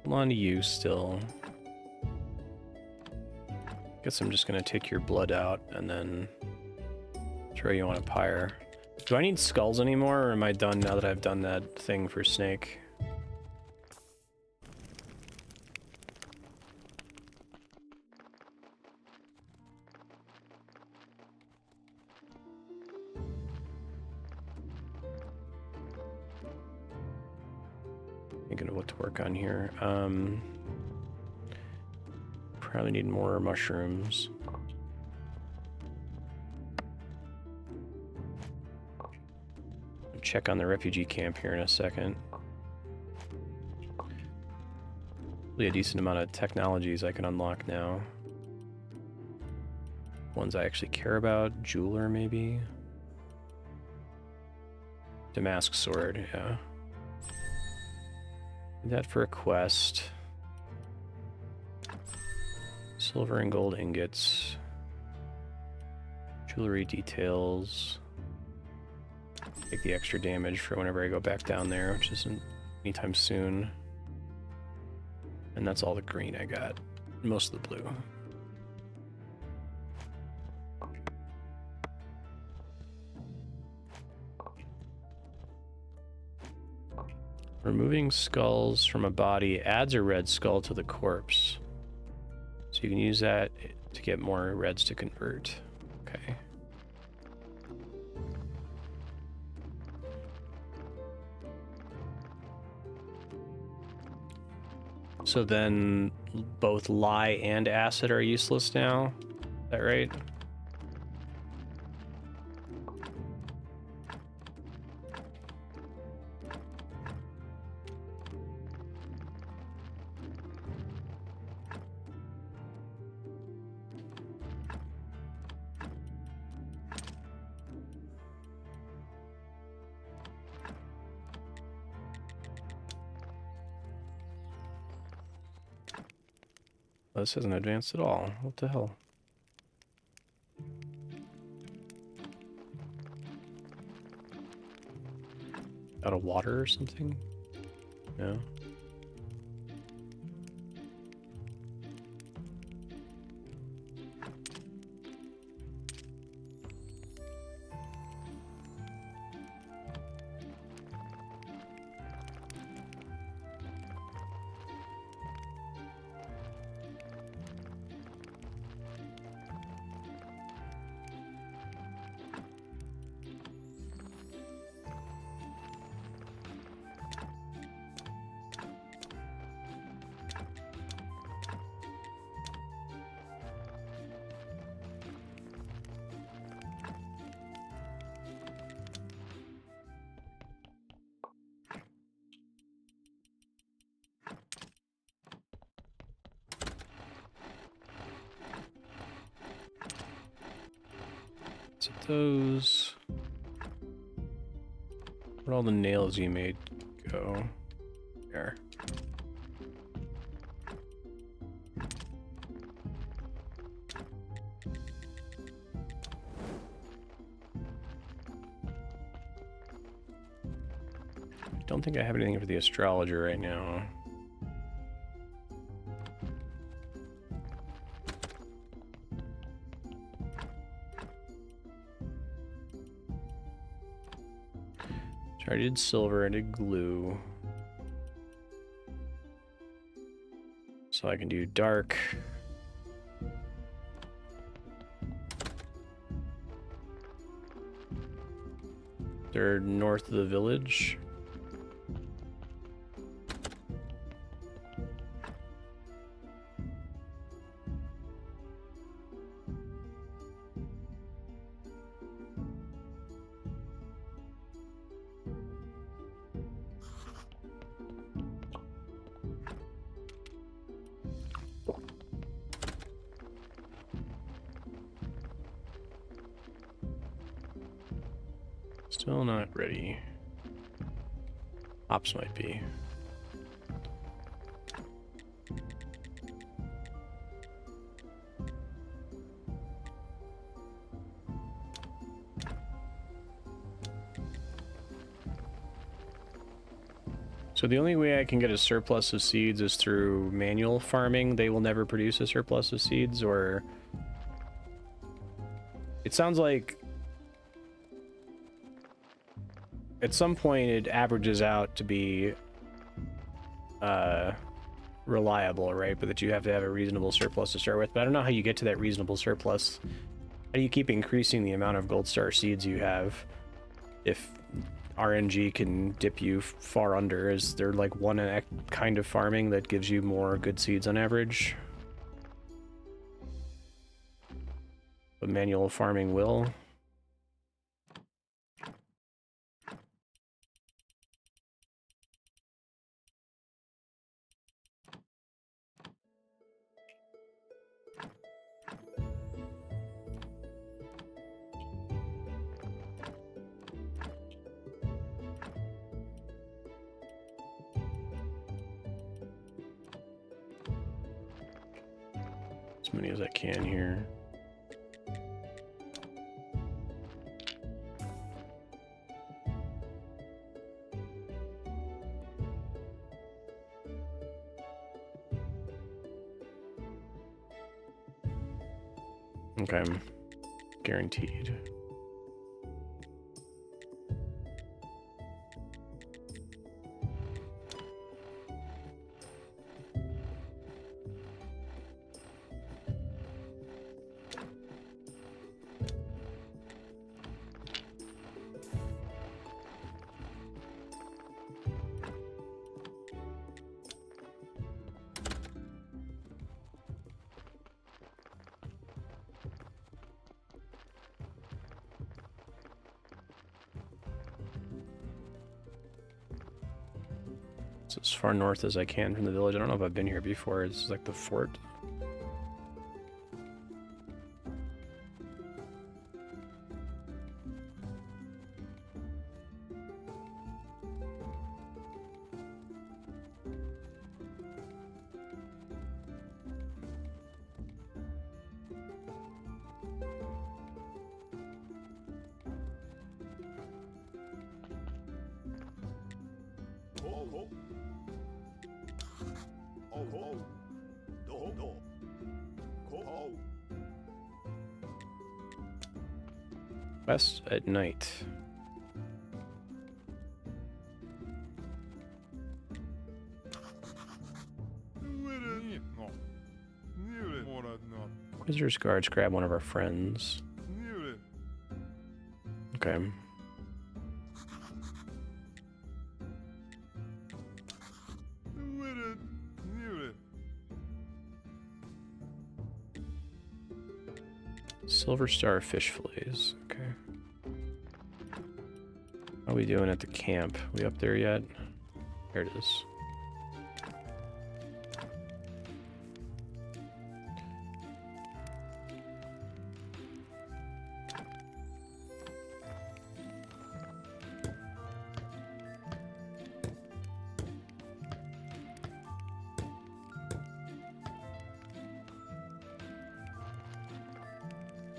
Hold on to you still. Guess I'm just gonna take your blood out and then throw you on a pyre. Do I need skulls anymore, or am I done now that I've done that thing for Snake? Thinking of what to work on here. Probably need more mushrooms. Check on the refugee camp here in a second. Really a decent amount of technologies I can unlock now. Ones I actually care about. Jeweler, maybe? Damask sword, yeah. That for a quest. Silver and gold ingots. Jewelry details. Take the extra damage for whenever I go back down there, which isn't anytime soon. And that's all the green I got. Most of the blue. Removing skulls from a body adds a red skull to the corpse. So you can use that to get more reds to convert. Okay. So then both lye and acid are useless now? Is that right? Oh, this hasn't advanced at all. What the hell? Out of water or something? No. So those... Where'd all the nails you made go? There. don't think I have anything for the astrologer right now. So I did silver, I did glue. So I can do dark. They're north of the village. Still not ready. Ops might be. So the only way I can get a surplus of seeds is through manual farming. They will never produce a surplus of seeds, or... It sounds like at some point it averages out to be reliable, right? But that you have to have a reasonable surplus to start with. But I don't know how you get to that reasonable surplus. How do you keep increasing the amount of gold star seeds you have if RNG can dip you far under? Is there like one kind of farming that gives you more good seeds on average? But manual farming will. As many as I can here. Okay, guaranteed. So as far north as I can from the village. I don't know if I've been here before. It's like the fort. West at night. Wizard's guards grab one of our friends. Okay. Silver Star fish fillets. Okay. How are we doing at the camp? We up there yet? There it is.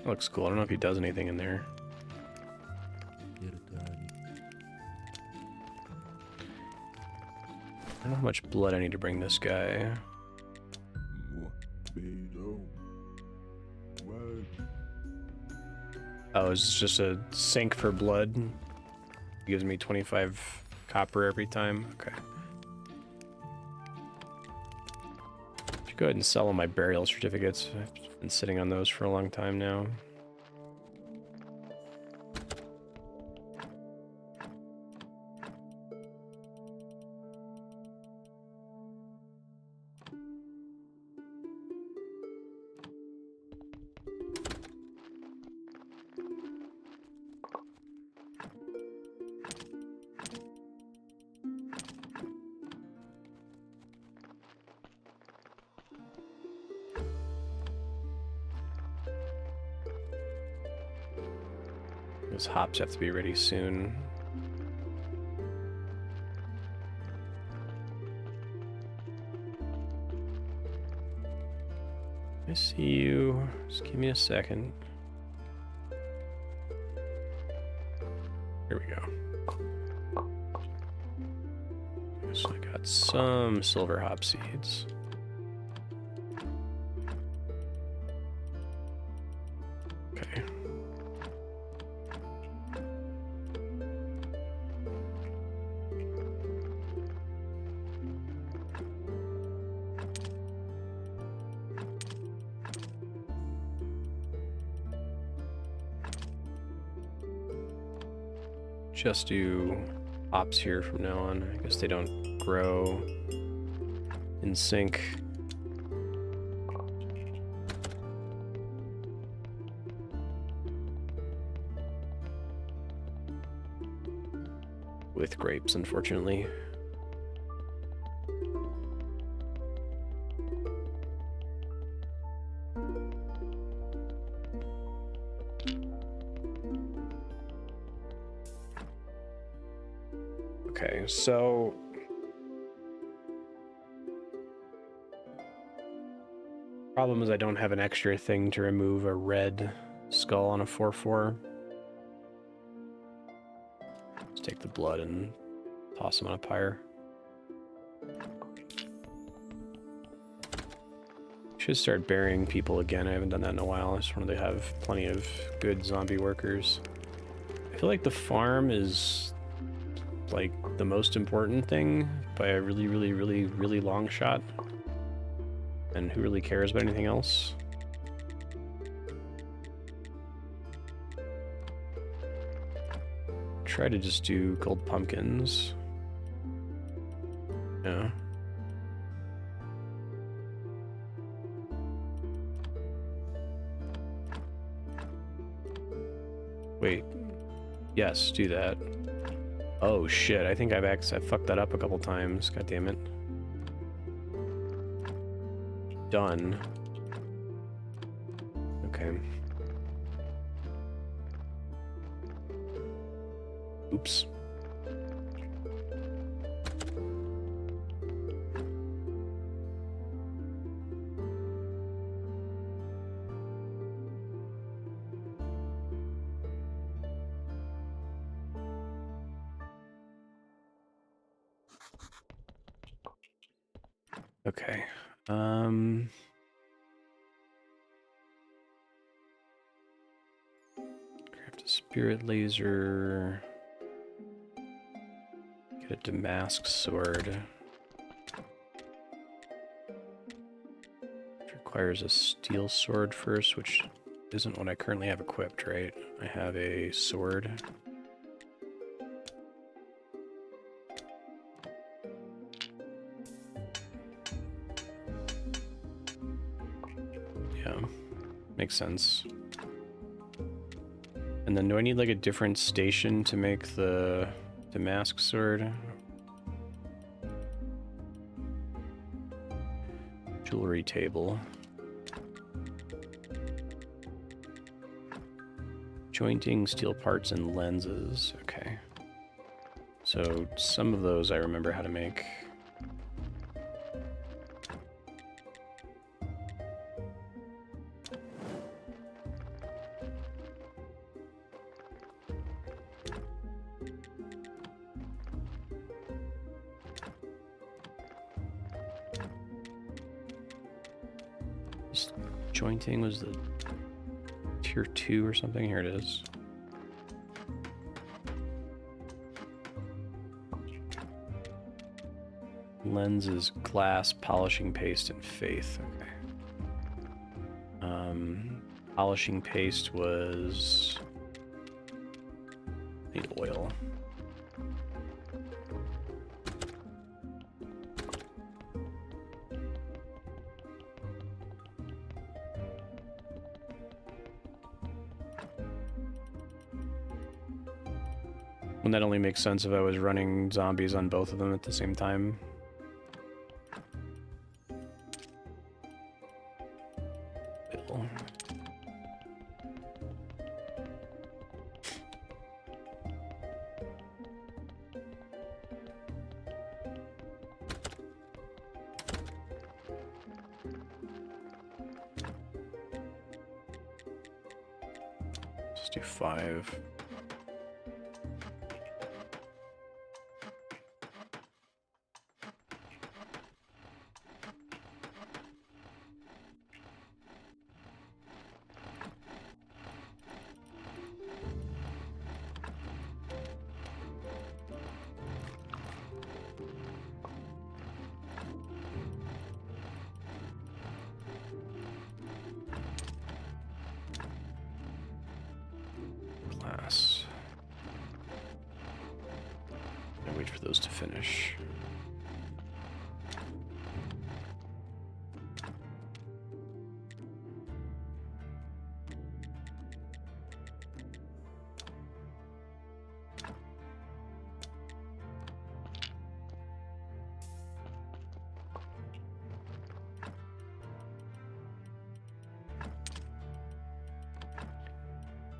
Looks cool. I don't know if he does anything in there. I don't know how much blood I need to bring this guy. Oh, it's just a sink for blood. It gives me 25 copper every time. Okay. Should go ahead and sell all my burial certificates. I've been sitting on those for a long time now. Those hops have to be ready soon. I see you. Just give me a second. Here we go. So I got some silver hop seeds. Okay. Just do hops here from now on. I guess they don't grow in sync. With grapes, unfortunately. Okay, so problem is I don't have an extra thing to remove a red skull on a 4/4. Let's take the blood and toss them on a pyre. Should start burying people again. I haven't done that in a while. I just wanted to have plenty of good zombie workers. I feel like the farm is like the most important thing by a really long shot. And who really cares about anything else? Try to just do gold pumpkins. Yeah. Wait. Yes, do that. Oh shit, I think I fucked that up a couple times. God damn it. Done. Okay. Oops. Okay. Craft a spirit laser. Get a damask sword. Which requires a steel sword first, which isn't what I currently have equipped, right? I have a sword. Yeah, makes sense. And then do I need like a different station to make the damask sword? Jewelry table. Jointing steel parts and lenses. Okay. So some of those I remember how to make. Jointing was the tier 2 or something. Here it is. Lenses, glass, polishing paste, and faith. Okay. Polishing paste was... need oil. And that only makes sense if I was running zombies on both of them at the same time. Let's do 5. Glass. I wait for those to finish.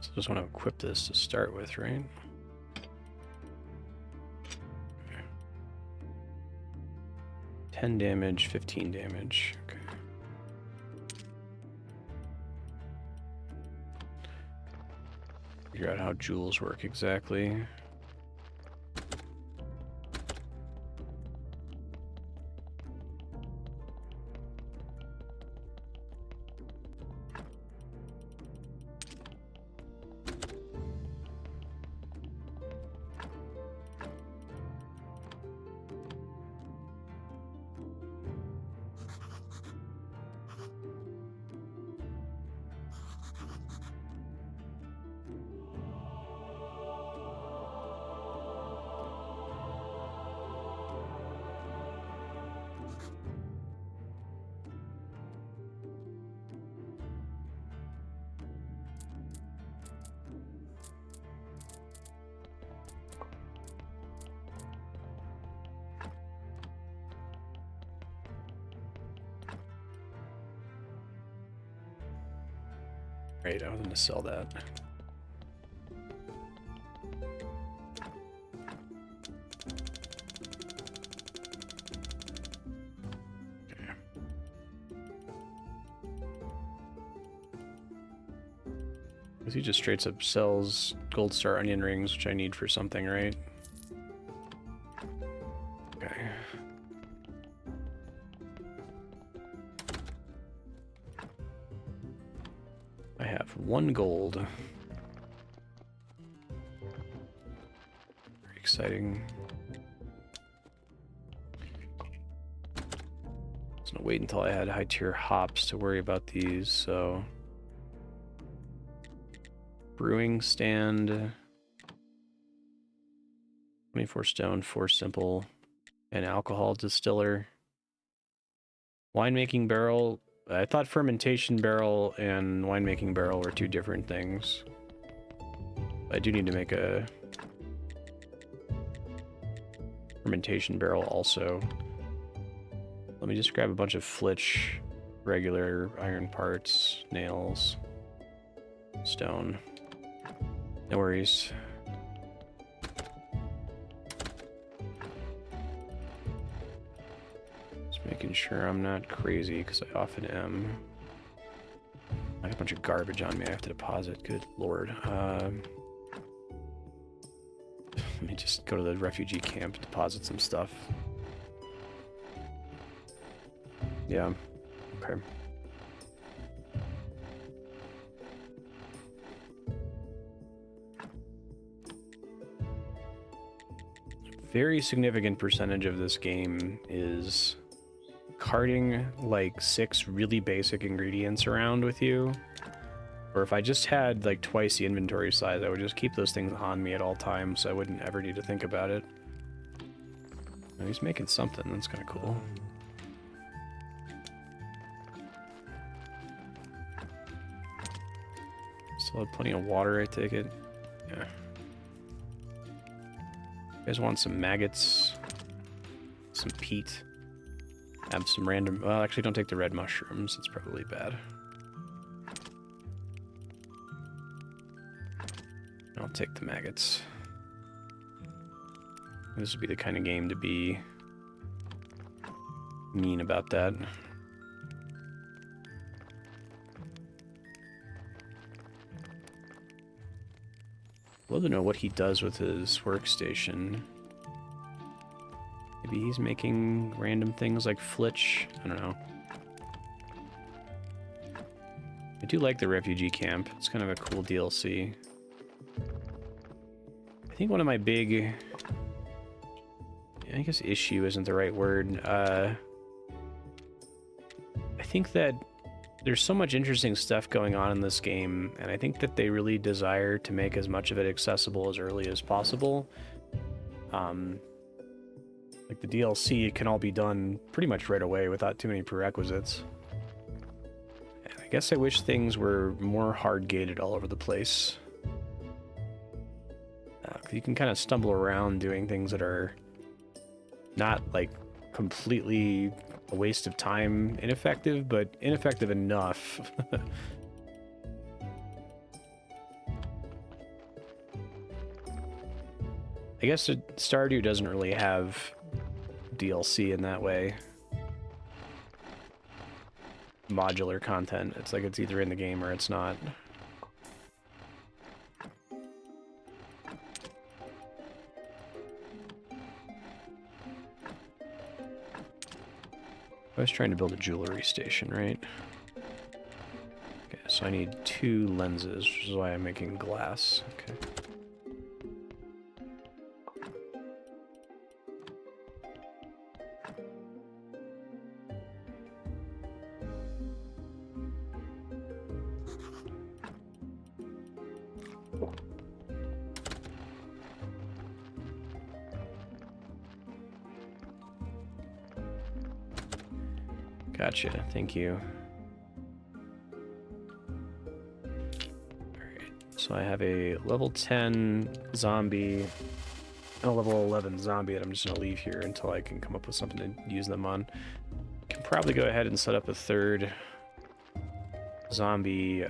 So just want to equip this to start with, right? Okay. 10 damage, 15 damage. Okay. Figure out how jewels work exactly. Right, I was gonna sell that. Okay. Because he just straight up sells gold star onion rings, which I need for something, right? Okay. I have 1 gold. Very exciting. I was gonna wait until I had high tier hops to worry about these, so. Brewing stand. 24 stone, 4 simple, and alcohol distiller. Winemaking barrel. I thought fermentation barrel and winemaking barrel were 2 different things. I do need to make a fermentation barrel also. Let me just grab a bunch of flitch, regular iron parts, nails, stone. No worries. Making sure I'm not crazy, because I often am. I have a bunch of garbage on me I have to deposit. Good lord. Let me just go to the refugee camp, deposit some stuff. Yeah. Okay. very significant percentage of this game is carting like 6 really basic ingredients around with you. Or if I just had like twice the inventory size, I would just keep those things on me at all times, so I wouldn't ever need to think about it. Oh, he's making something, that's kind of cool. Still have plenty of water, I take it. Yeah. You guys want some maggots? Some peat? Have some random... Well, actually, don't take the red mushrooms. It's probably bad. I'll take the maggots. This would be the kind of game to be mean about that. I'd love to know what he does with his workstation. Maybe he's making random things like flitch. I don't know. I do like the refugee camp. It's kind of a cool DLC. I think one of my big... I guess issue isn't the right word. I think that there's so much interesting stuff going on in this game, and I think that they really desire to make as much of it accessible as early as possible. Like the DLC, it can all be done pretty much right away without too many prerequisites. And I guess I wish things were more hard-gated all over the place. 'Cause you can kind of stumble around doing things that are not, like, completely a waste of time ineffective, but ineffective enough. I guess Stardew doesn't really have DLC in that way. Modular content. It's like it's either in the game or it's not. I was trying to build a jewelry station, right? Okay, so I need 2 lenses, which is why I'm making glass. Okay. Gotcha, thank you. Alright, so I have a level 10 zombie and a level 11 zombie that I'm just gonna leave here until I can come up with something to use them on. I can probably go ahead and set up a 3rd zombie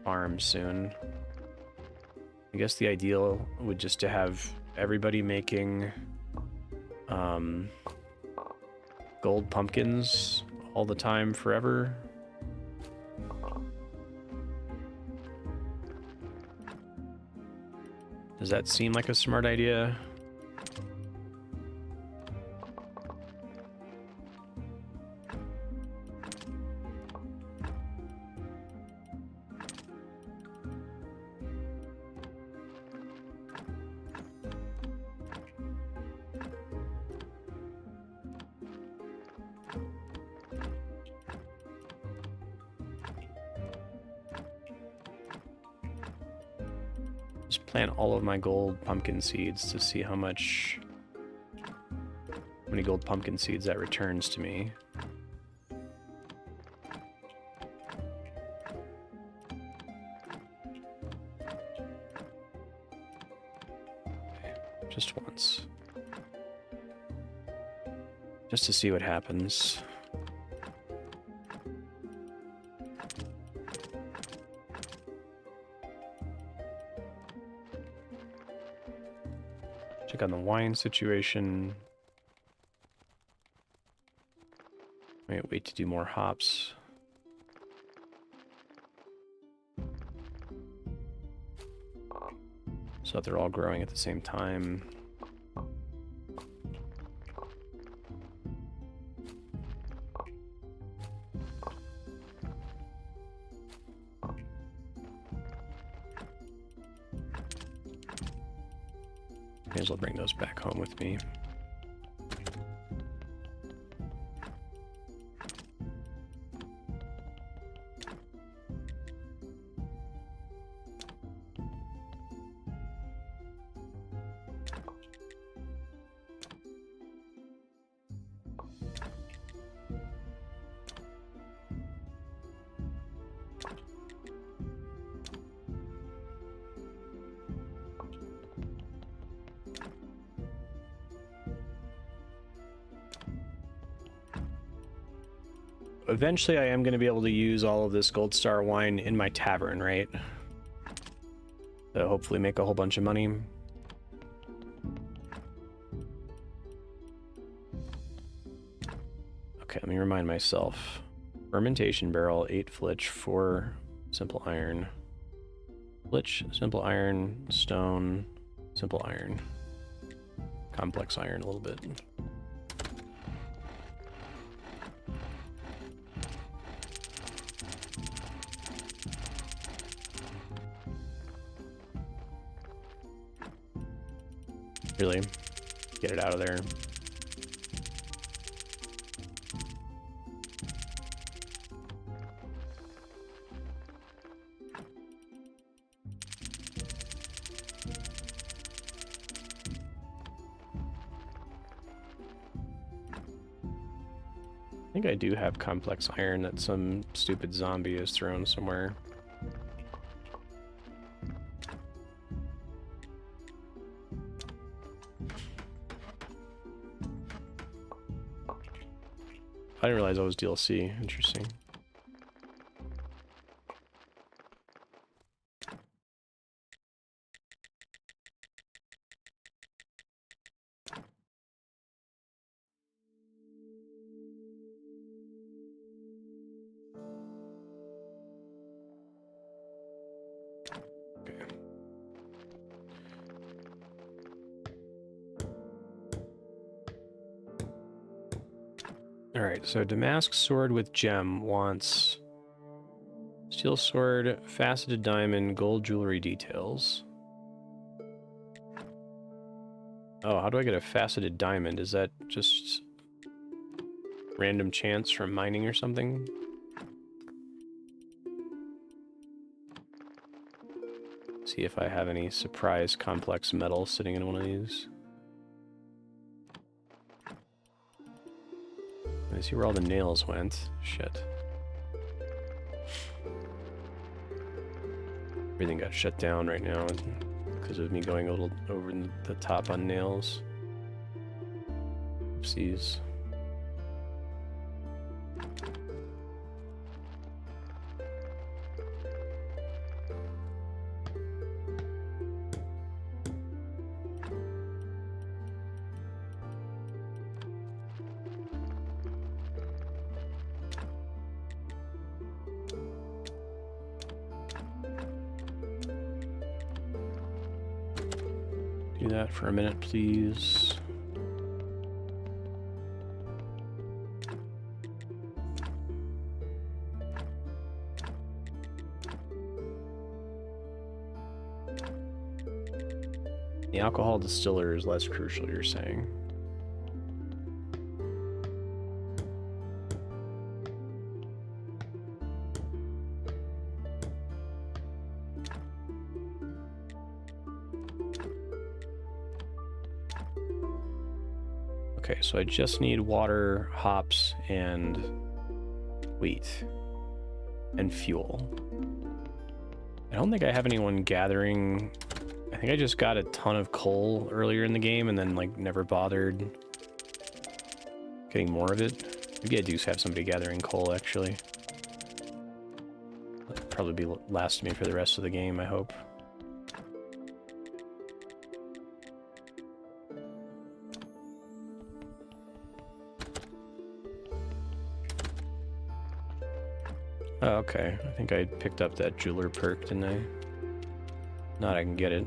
farm soon. I guess the ideal would just to have everybody making gold pumpkins all the time forever. Does that seem like a smart idea? Plant all of my gold pumpkin seeds to see how many gold pumpkin seeds that returns to me. Okay, just once. Just to see what happens. Check on the wine situation. Wait to do more hops. So that they're all growing at the same time. May as well bring those back home with me. Eventually, I am going to be able to use all of this Gold Star wine in my tavern, right? So hopefully make a whole bunch of money. Okay, let me remind myself. Fermentation barrel, 8 flitch, 4 simple iron. Flitch, simple iron, stone, simple iron. Complex iron a little bit. Really, get it out of there. I think I do have complex iron that some stupid zombie has thrown somewhere. I didn't realize that was DLC. Interesting. Alright, so Damask Sword with Gem wants Steel Sword, Faceted Diamond, Gold Jewelry Details. Oh, how do I get a Faceted Diamond? Is that just random chance from mining or something? See if I have any surprise complex metal sitting in one of these. I see where all the nails went. Shit. Everything got shut down right now because of me going a little over the top on nails. Oopsies. Do that for a minute, please. The alcohol distiller is less crucial, you're saying? Okay, so I just need water, hops, and wheat. And fuel. I don't think I have anyone gathering. I think I just got a ton of coal earlier in the game and then, like, never bothered getting more of it. Maybe I do have somebody gathering coal, actually. That'll probably last me for the rest of the game, I hope. Oh, okay. I think I picked up that jeweler perk, didn't I? Not I can get it.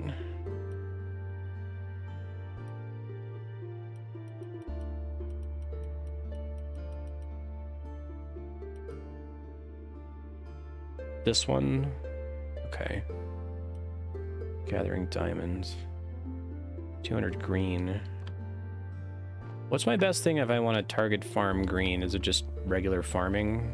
This one? Okay. Gathering diamonds. 200 green. What's my best thing if I want to target farm green? Is it just regular farming?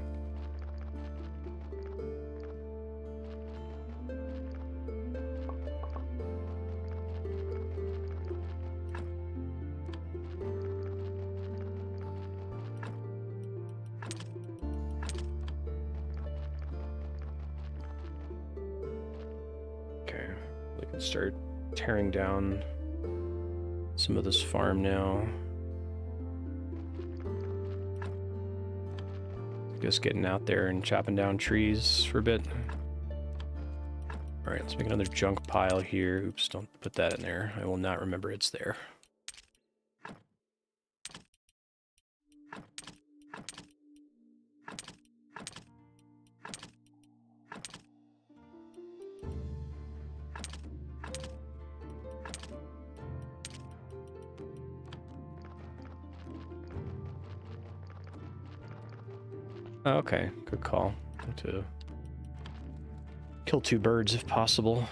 Okay, we can start tearing down some of this farm now. Just getting out there and chopping down trees for a bit. All right, let's make another junk pile here. Oops, don't put that in there. I will not remember it's there. Okay, good call. To kill two birds if possible.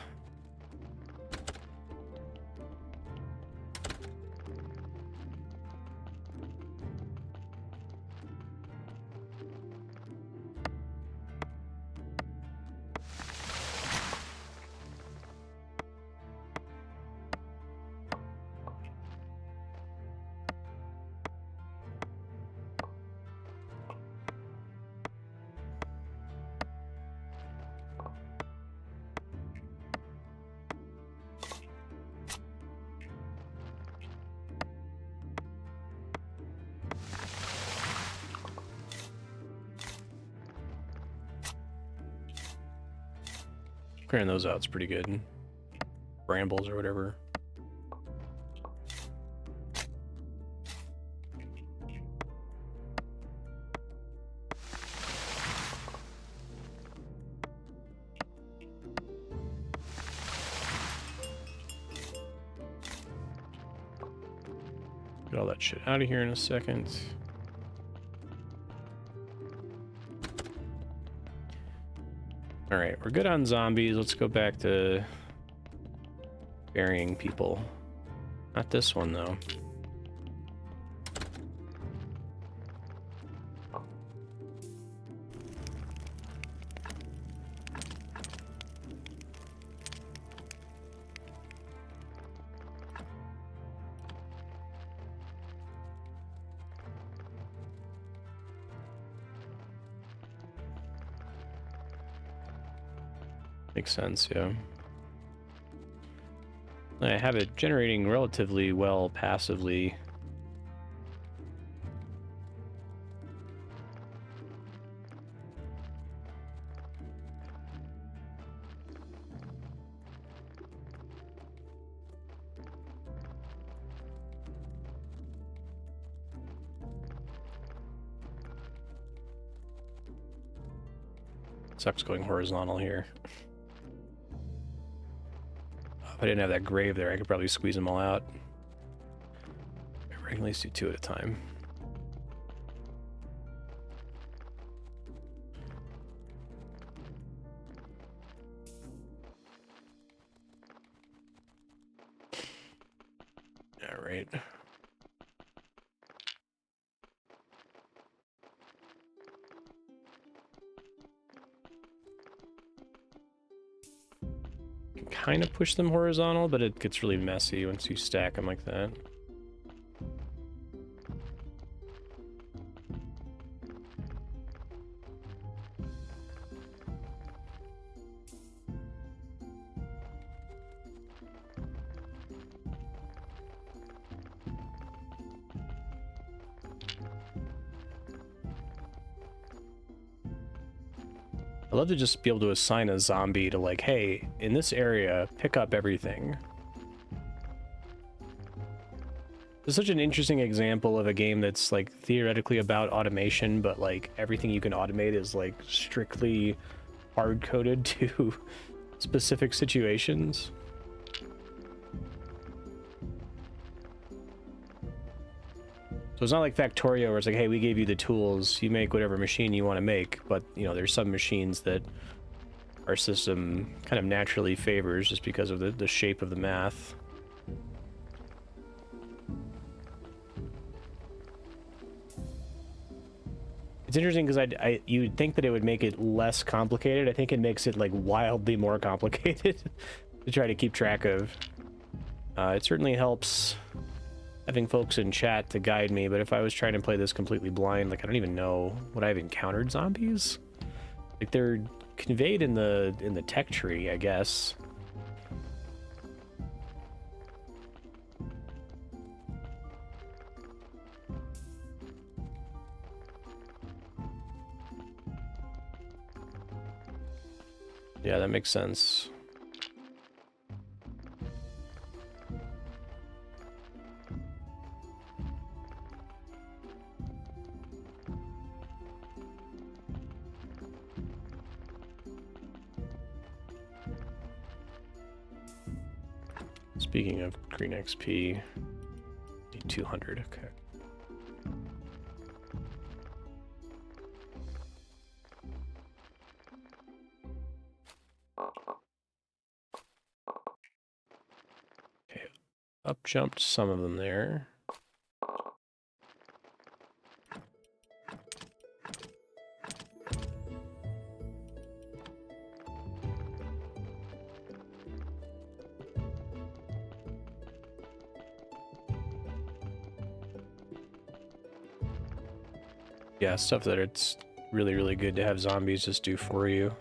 Clearing those out's pretty good. Brambles or whatever. Get all that shit out of here in a second. Alright, we're good on zombies. Let's go back to burying people. Not this one, though. Makes sense, yeah. I have it generating relatively well passively. Sucks going horizontal here. If I didn't have that grave there, I could probably squeeze them all out. I can at least do two at a time. All right. Kind of push them horizontal, but it gets really messy once you stack them like that. I'd love to just be able to assign a zombie to, like, hey, in this area, pick up everything. It's such an interesting example of a game that's, like, theoretically about automation, but, like, everything you can automate is, like, strictly hard-coded to specific situations. So it's not like Factorio where it's like, hey, we gave you the tools, you make whatever machine you want to make, but, you know, there's some machines that our system kind of naturally favors just because of the shape of the math. It's interesting because you'd think that it would make it less complicated. I think it makes it like wildly more complicated to try to keep track of. It certainly helps having folks in chat to guide me, but if I was trying to play this completely blind, like I don't even know, would I have encountered zombies? Like they're conveyed in the tech tree, I guess. Yeah, that makes sense. Speaking of green XP, need 200, okay. Okay, up jumped some of them there. Yeah, stuff that it's really, really good to have zombies just do for you.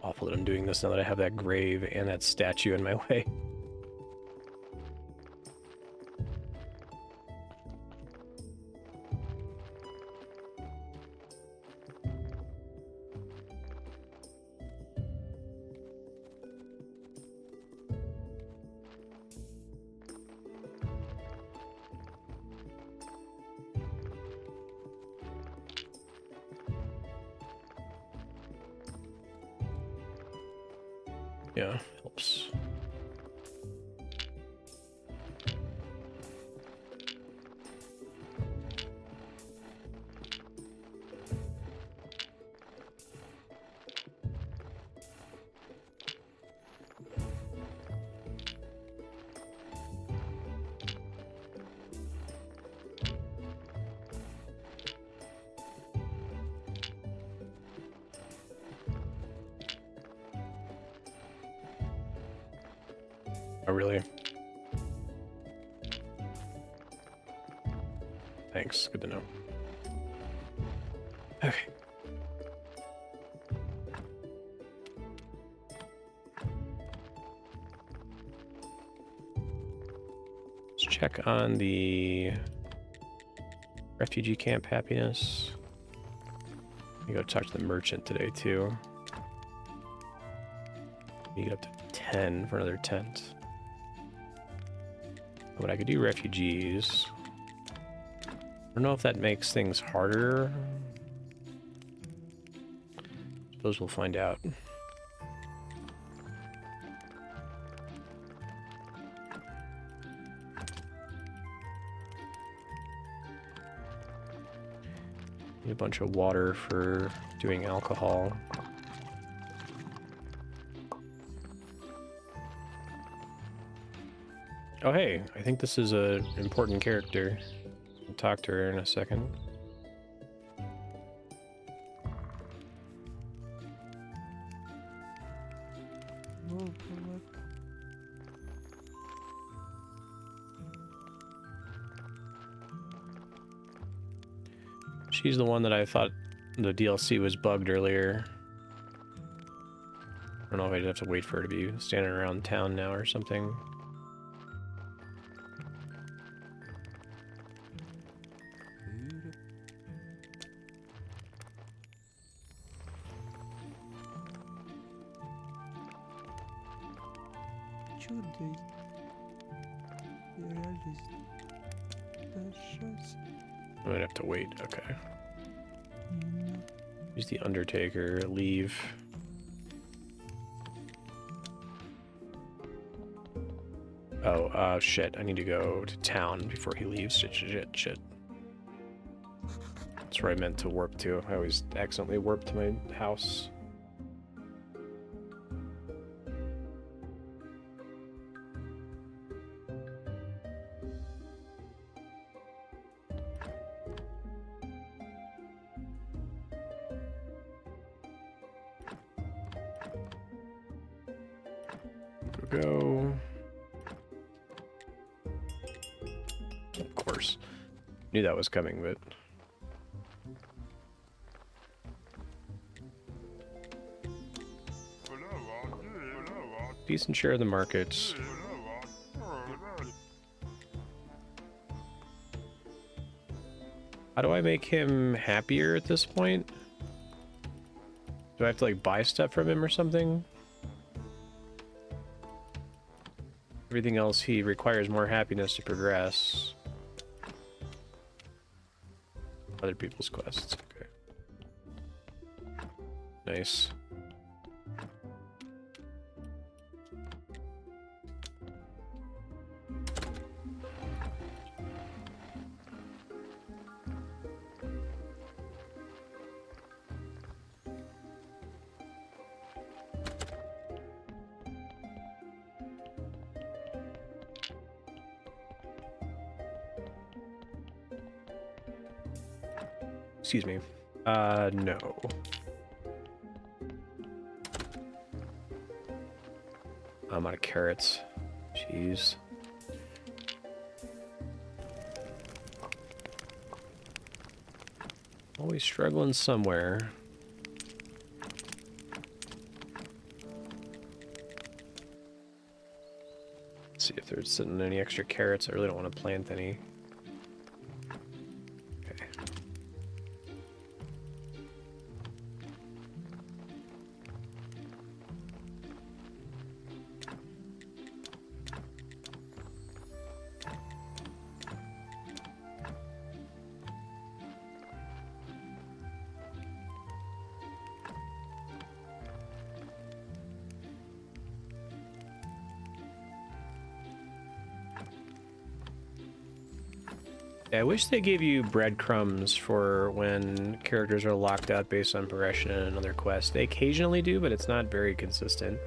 Awful that I'm doing this now that I have that grave and that statue in my way. Yeah, helps. Oh, really? Thanks, good to know. Okay. Let's check on the refugee camp happiness. You go talk to the merchant today too. You get up to 10 for another tent. But I could do refugees. I don't know if that makes things harder. Suppose we'll find out. Need a bunch of water for doing alcohol. Oh hey, I think this is an important character. I'll talk to her in a second. She's the one that I thought the DLC was bugged earlier. I don't know if I'd have to wait for her to be standing around town now or something. I might have to wait, okay. Use the Undertaker, leave. Oh, shit, I need to go to town before he leaves. Shit. That's where I meant to warp to. I always accidentally warp to my house. go. Of course. Knew that was coming, but... Decent share of the markets. How do I make him happier at this point? Do I have to like buy stuff from him or something? Everything else he requires more happiness to progress. Other people's quests, okay. Nice. Excuse me. No. I'm out of carrots. Jeez. Always struggling somewhere. Let's see if there's sitting any extra carrots. I really don't want to plant any. Okay. Yeah, I wish they gave you breadcrumbs for when characters are locked out based on progression in another quest. They occasionally do, but it's not very consistent.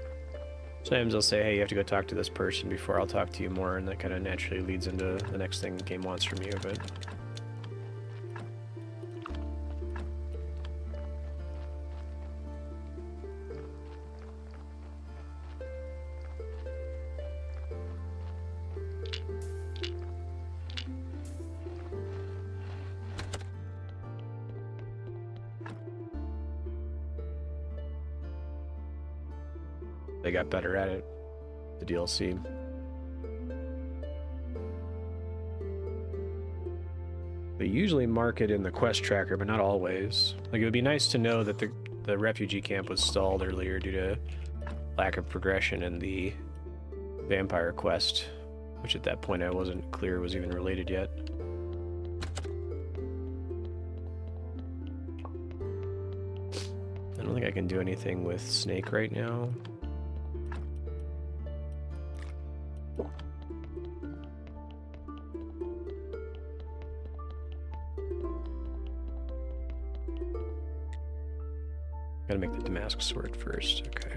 Sometimes they'll say, hey, you have to go talk to this person before I'll talk to you more, and that kind of naturally leads into the next thing the game wants from you, but... They got better at it, the DLC. They usually mark it in the quest tracker, but not always. Like, it would be nice to know that the refugee camp was stalled earlier due to lack of progression in the vampire quest, which at that point I wasn't clear was even related yet. I don't think I can do anything with Snake right now. Gotta make the Damascus sword first, okay.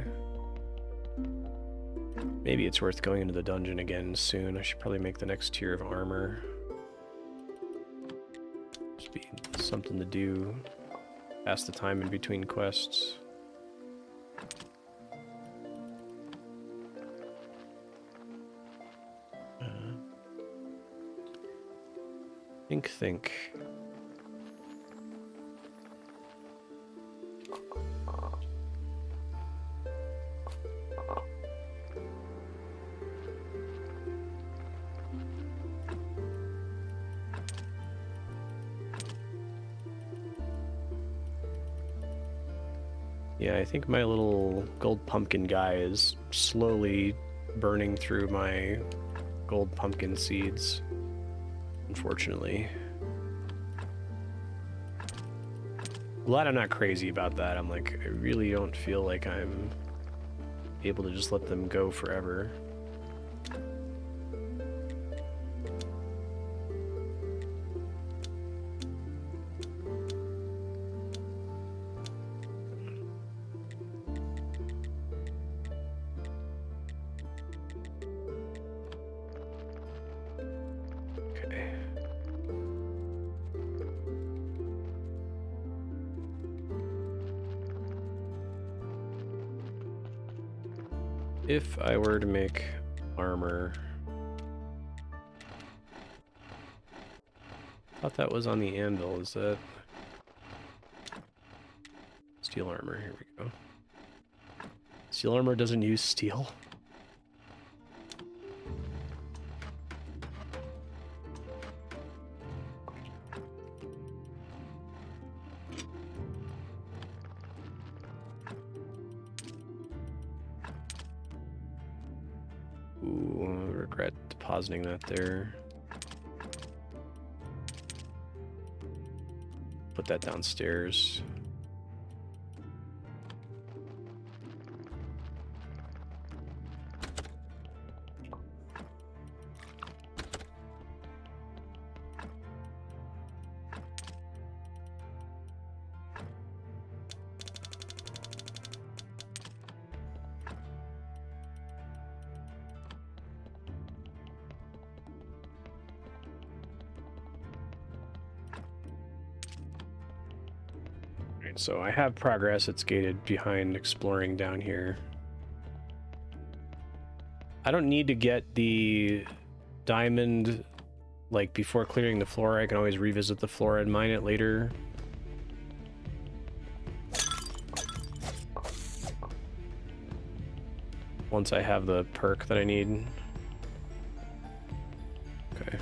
Maybe it's worth going into the dungeon again soon. I should probably make the next tier of armor. Just be something to do. Pass the time in between quests. Think. Yeah, I think my little gold pumpkin guy is slowly burning through my gold pumpkin seeds, unfortunately. Glad I'm not crazy about that. I'm like, I really don't feel like I'm able to just let them go forever. If I were to make armor... I thought that was on the anvil, is that... Steel armor, here we go. Steel armor doesn't use steel. Ooh, I regret depositing that there. Put that downstairs. So I have progress. It's gated behind exploring down here. I don't need to get the diamond like before clearing the floor. I can always revisit the floor and mine it later. Once I have the perk that I need. Okay.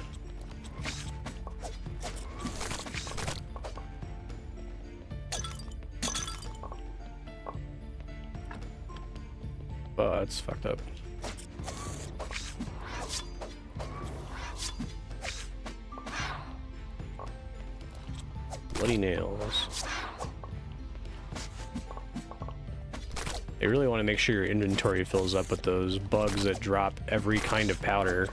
Oh, that's fucked up. Bloody nails. You really want to make sure your inventory fills up with those bugs that drop every kind of powder.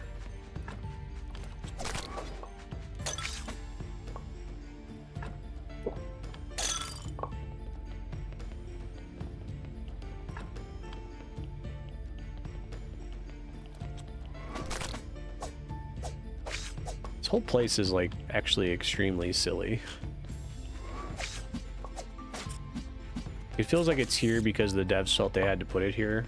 This whole place is like actually extremely silly. It feels like it's here because the devs felt they had to put it here.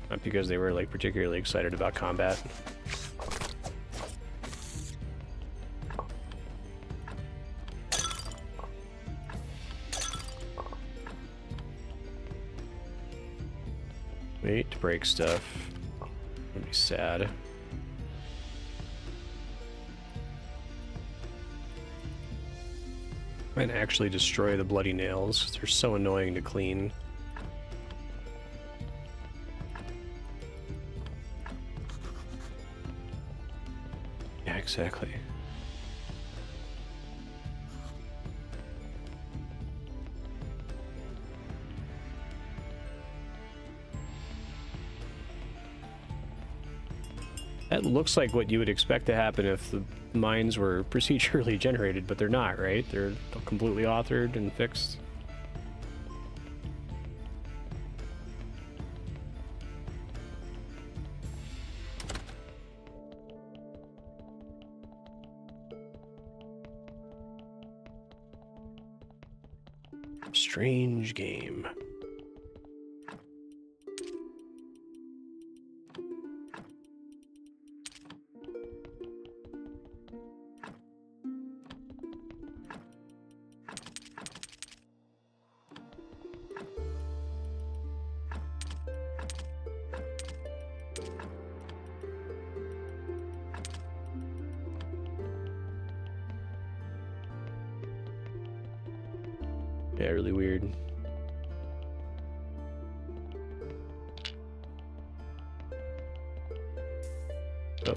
Not because they were like particularly excited about combat. Wait to break stuff. That'd be sad. Might actually destroy the bloody nails. They're so annoying to clean. Yeah, exactly. That looks like what you would expect to happen if the mines were procedurally generated, but they're not, right? They're completely authored and fixed. Strange game. Yeah, really weird. Oh.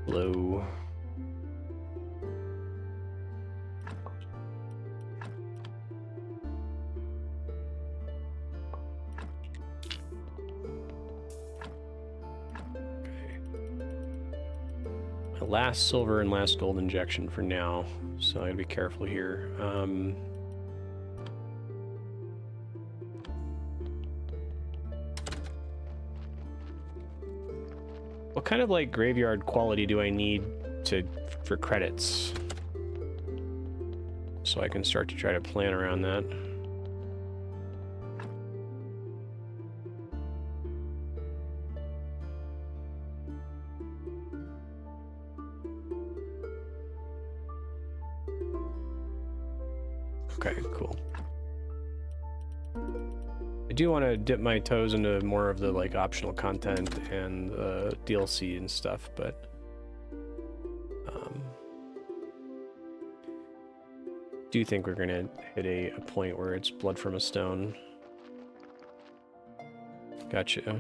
Hello. My last silver and last gold injection for now, so I gotta be careful here. What kind of like graveyard quality do I need for credits? So I can start to try to plan around that. Okay, cool. I do want to dip my toes into more of the like optional content and DLC and stuff, but do think we're gonna hit a point where it's blood from a stone. Gotcha.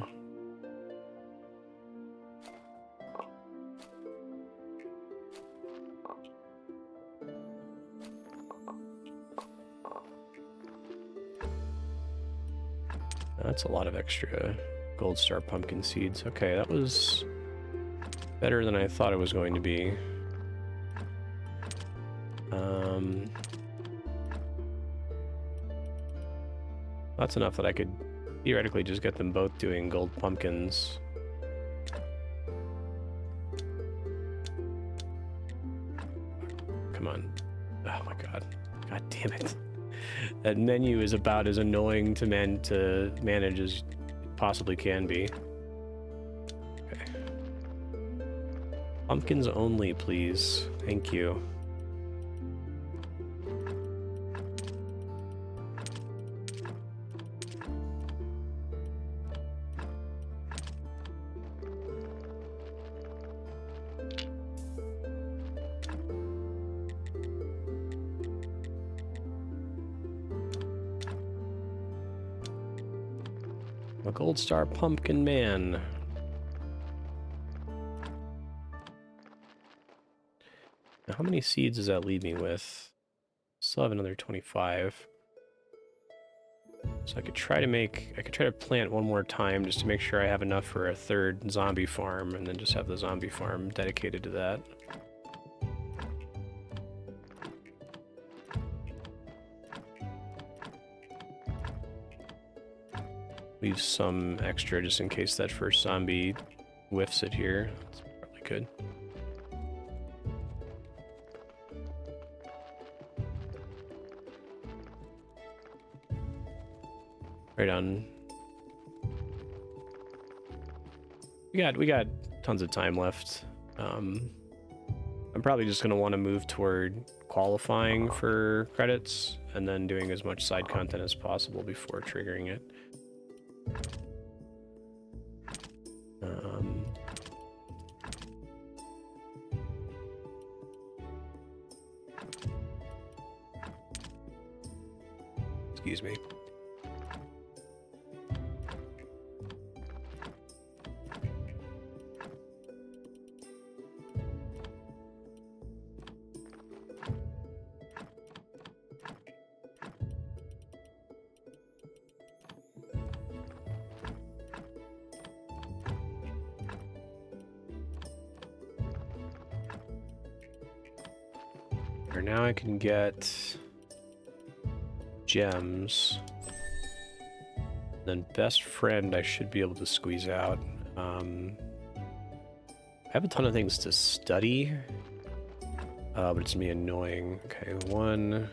That's a lot of extra gold star pumpkin seeds. Okay, that was better than I thought it was going to be. That's enough that I could theoretically just get them both doing gold pumpkins. Come on. Oh my god. God damn it. That menu is about as annoying to manage as it possibly can be. Okay. Pumpkins only, please. Thank you. A gold star pumpkin man. Now, how many seeds does that leave me with? Still have another 25. So I could try to plant one more time just to make sure I have enough for a third zombie farm, and then just have the zombie farm dedicated to that. Leave some extra just in case that first zombie whiffs it here. That's probably good. Right on. We got tons of time left. I'm probably just gonna want to move toward qualifying for credits and then doing as much side content as possible before triggering it. Excuse me. Now I can get gems. Then best friend I should be able to squeeze out. I have a ton of things to study, but it's me annoying. Okay, one.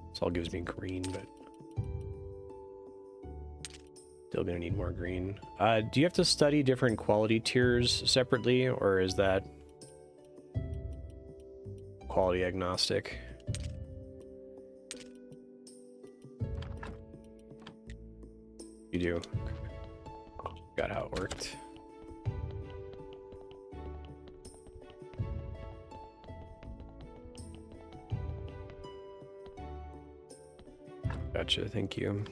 This all gives me green, but still gonna need more green. Do you have to study different quality tiers separately, or is that quality agnostic? You do. Got how it worked. Gotcha, thank you.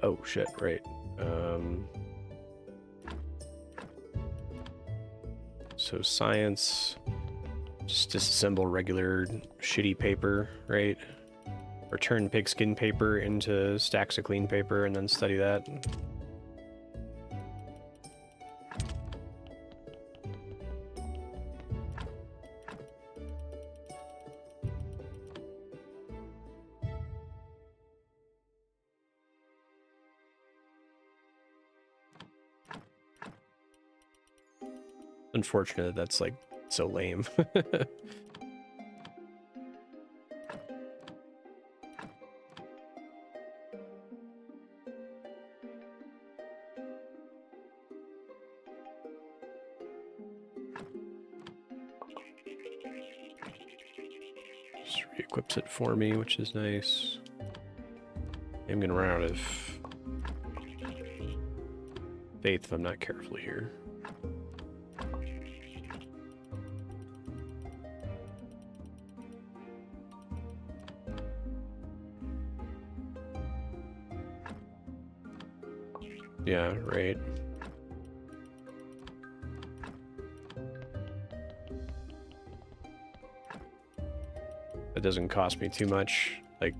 Oh shit, right. So science, just disassemble regular shitty paper, right? Or turn pigskin paper into stacks of clean paper and then study that. Unfortunate that's like so lame. Just re-equips it for me, which is nice. I'm gonna run out of faith if I'm not careful here. Yeah, right. That doesn't cost me too much. Like,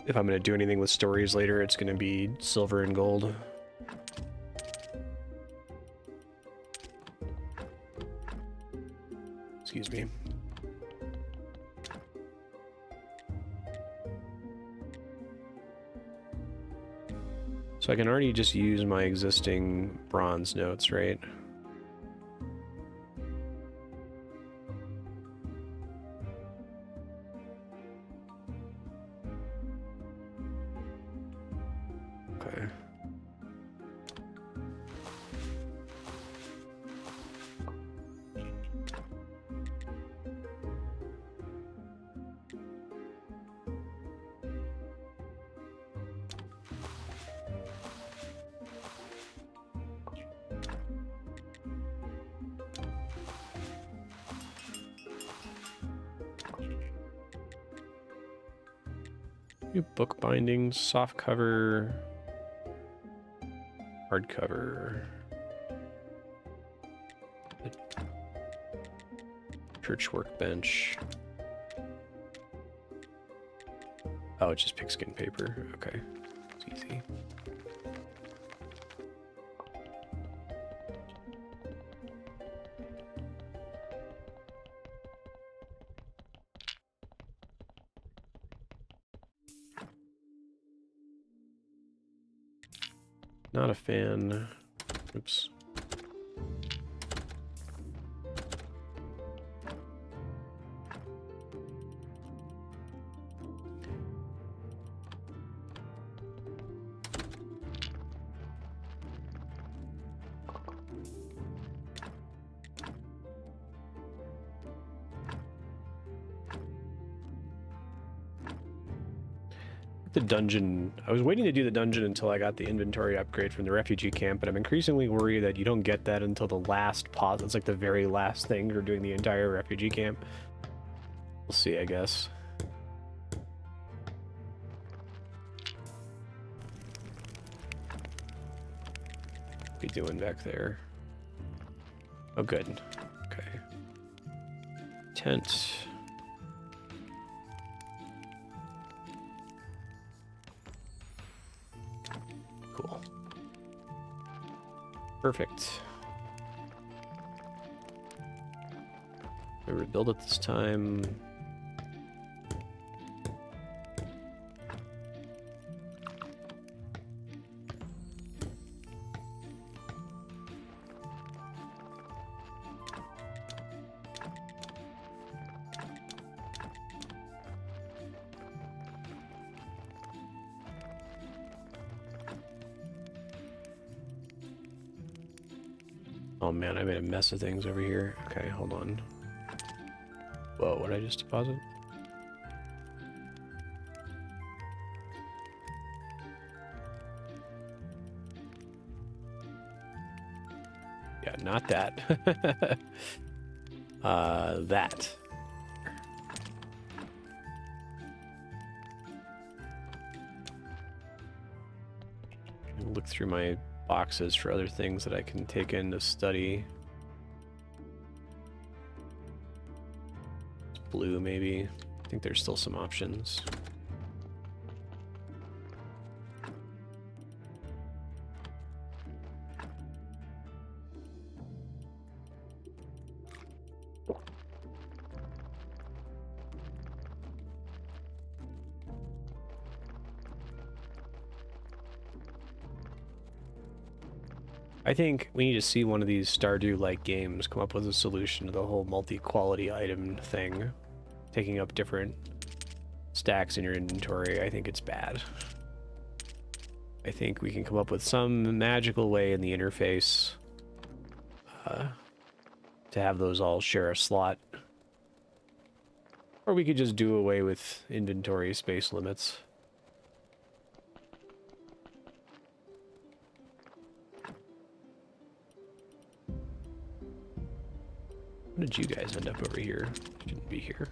if I'm going to do anything with stories later, it's going to be silver and gold. Excuse me. So I can already just use my existing bronze notes, right? Okay. Book bindings, soft cover, hardcover, church workbench. Oh, it's just pigskin paper. Okay, it's easy. Not a fan. Oops. The dungeon. I was waiting to do the dungeon until I got the inventory upgrade from the refugee camp, but I'm increasingly worried that you don't get that until the last pause. It's like the very last thing you're doing the entire refugee camp. We'll see, I guess. What are you doing back there? Oh, good. Okay. Tent. Cool. Perfect. We rebuild it this time. Oh man, I made a mess of things over here. Okay, hold on. Whoa, what did I just deposit? Yeah, not that. That. Look through my boxes for other things that I can take in to study. Blue, maybe. I think there's still some options. I think we need to see one of these Stardew-like games come up with a solution to the whole multi-quality item thing. Taking up different stacks in your inventory, I think it's bad. I think we can come up with some magical way in the interface to have those all share a slot. Or we could just do away with inventory space limits. How did you guys end up over here? Shouldn't be here.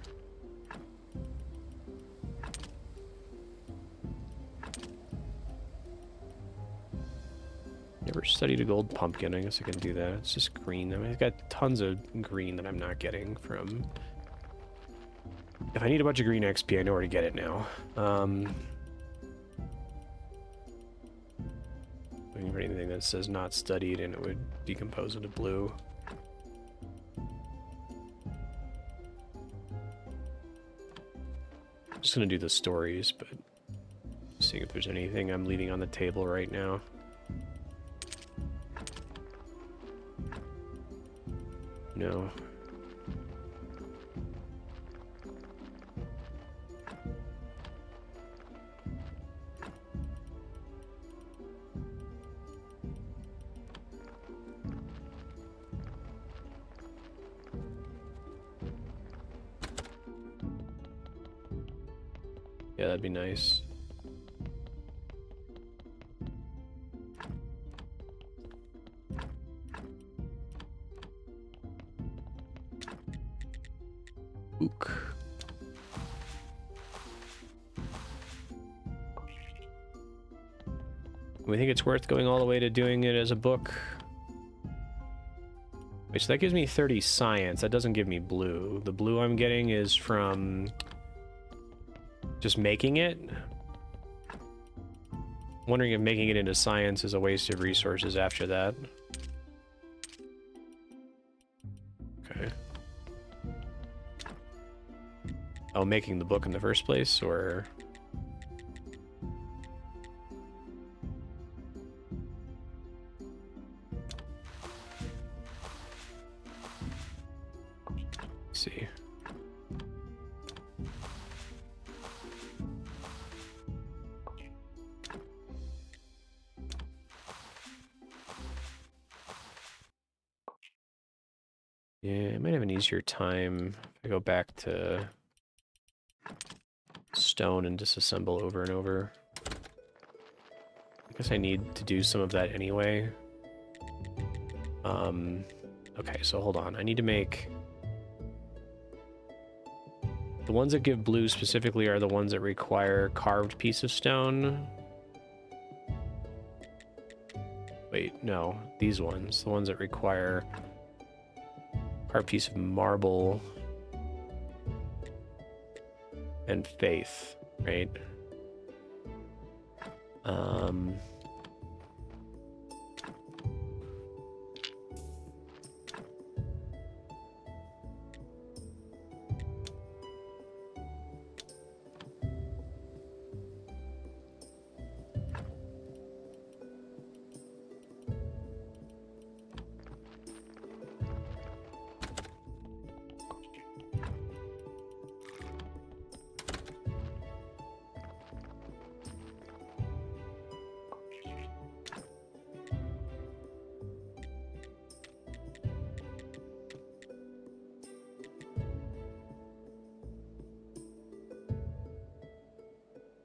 Never studied a gold pumpkin. I guess I can do that. It's just green. I mean, I've got tons of green that I'm not getting from... If I need a bunch of green XP, I know where to get it now. Looking for anything that says not studied and it would decompose into blue. Just gonna do the stories, but seeing if there's anything I'm leaving on the table right now. No. Yeah, that'd be nice. Ook. We think it's worth going all the way to doing it as a book. Wait, so that gives me 30 science. That doesn't give me blue. The blue I'm getting is from just making it. Wondering if making it into science is a waste of resources after that. Okay. Oh, making the book in the first place, or... Let's see. Yeah, I might have an easier time if I go back to stone and disassemble over and over. I guess I need to do some of that anyway. Okay, so hold on. I need to make... The ones that give blue specifically are the ones that require carved piece of stone. Wait, no. These ones. The ones that require carved piece of marble and faith, right?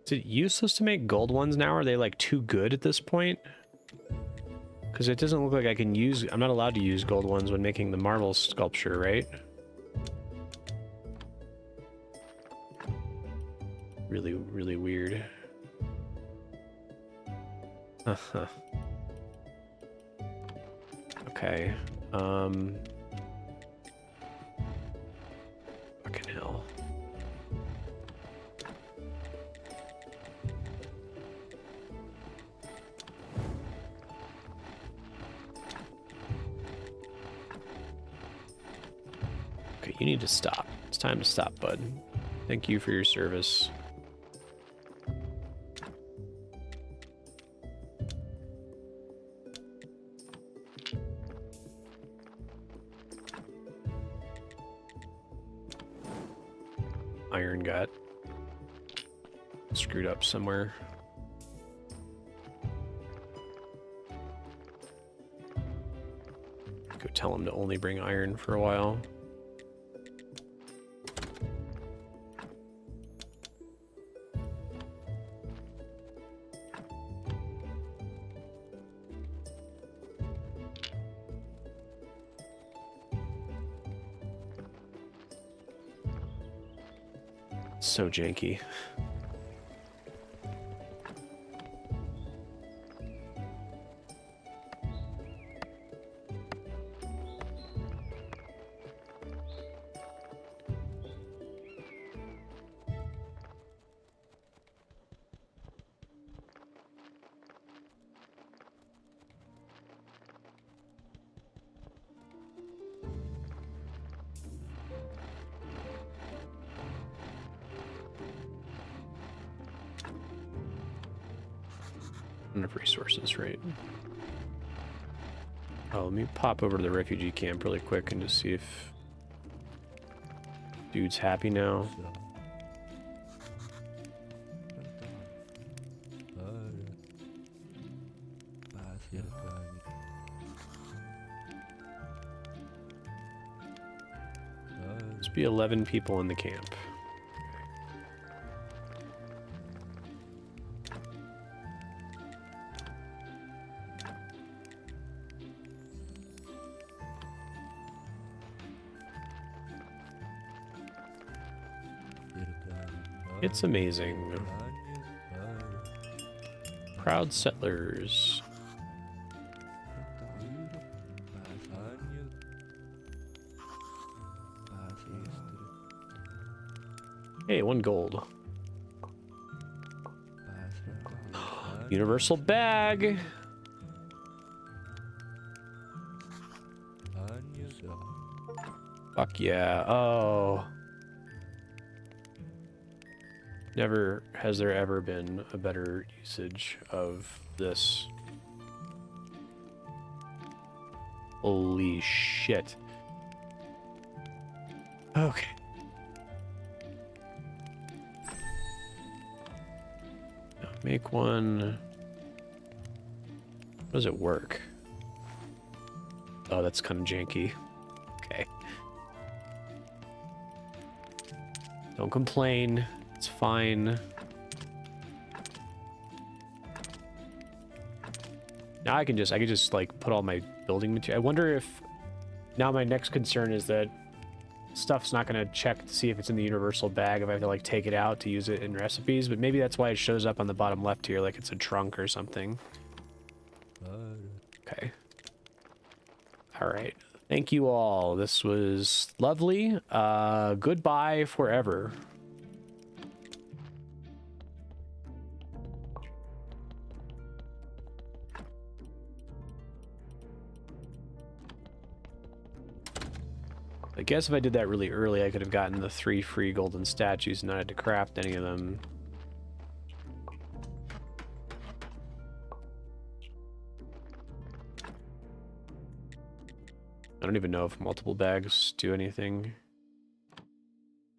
Is it useless to make gold ones now? Are they like too good at this point? Because it doesn't look like I can use... I'm not allowed to use gold ones when making the marble sculpture, right? Really, really weird. Uh-huh. Okay. Fucking hell. Okay, you need to stop. It's time to stop, bud. Thank you for your service. Iron got screwed up somewhere. Go tell him to only bring iron for a while. So janky. Enough resources, right? Oh, let me pop over to the refugee camp really quick and just see if dude's happy now. Must be 11 people in the camp. It's amazing. Proud settlers. Hey, 1 gold. Universal bag. Fuck yeah. Oh. Never has there ever been a better usage of this. Holy shit. Okay. Now make one. How does it work? Oh, that's kind of janky. Okay. Don't complain. It's fine. Now I can just like put all my building material. I wonder if now my next concern is that stuff's not going to check to see if it's in the universal bag if I have to like take it out to use it in recipes, but maybe that's why it shows up on the bottom left here like it's a trunk or something. Okay. All right. Thank you all. This was lovely. Goodbye forever. I guess if I did that really early, I could have gotten the 3 free golden statues and not had to craft any of them. I don't even know if multiple bags do anything.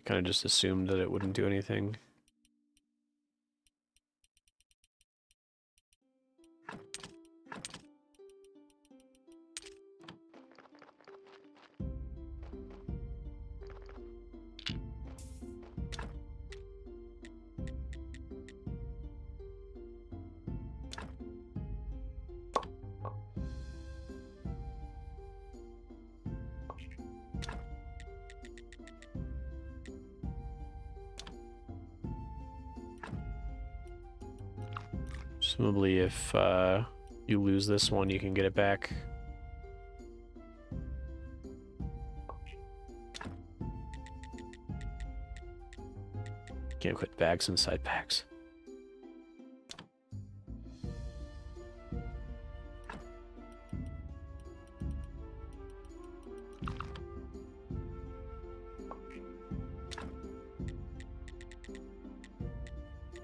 Kind of just assumed that it wouldn't do anything. Presumably if you lose this one, you can get it back. Can't put bags inside bags.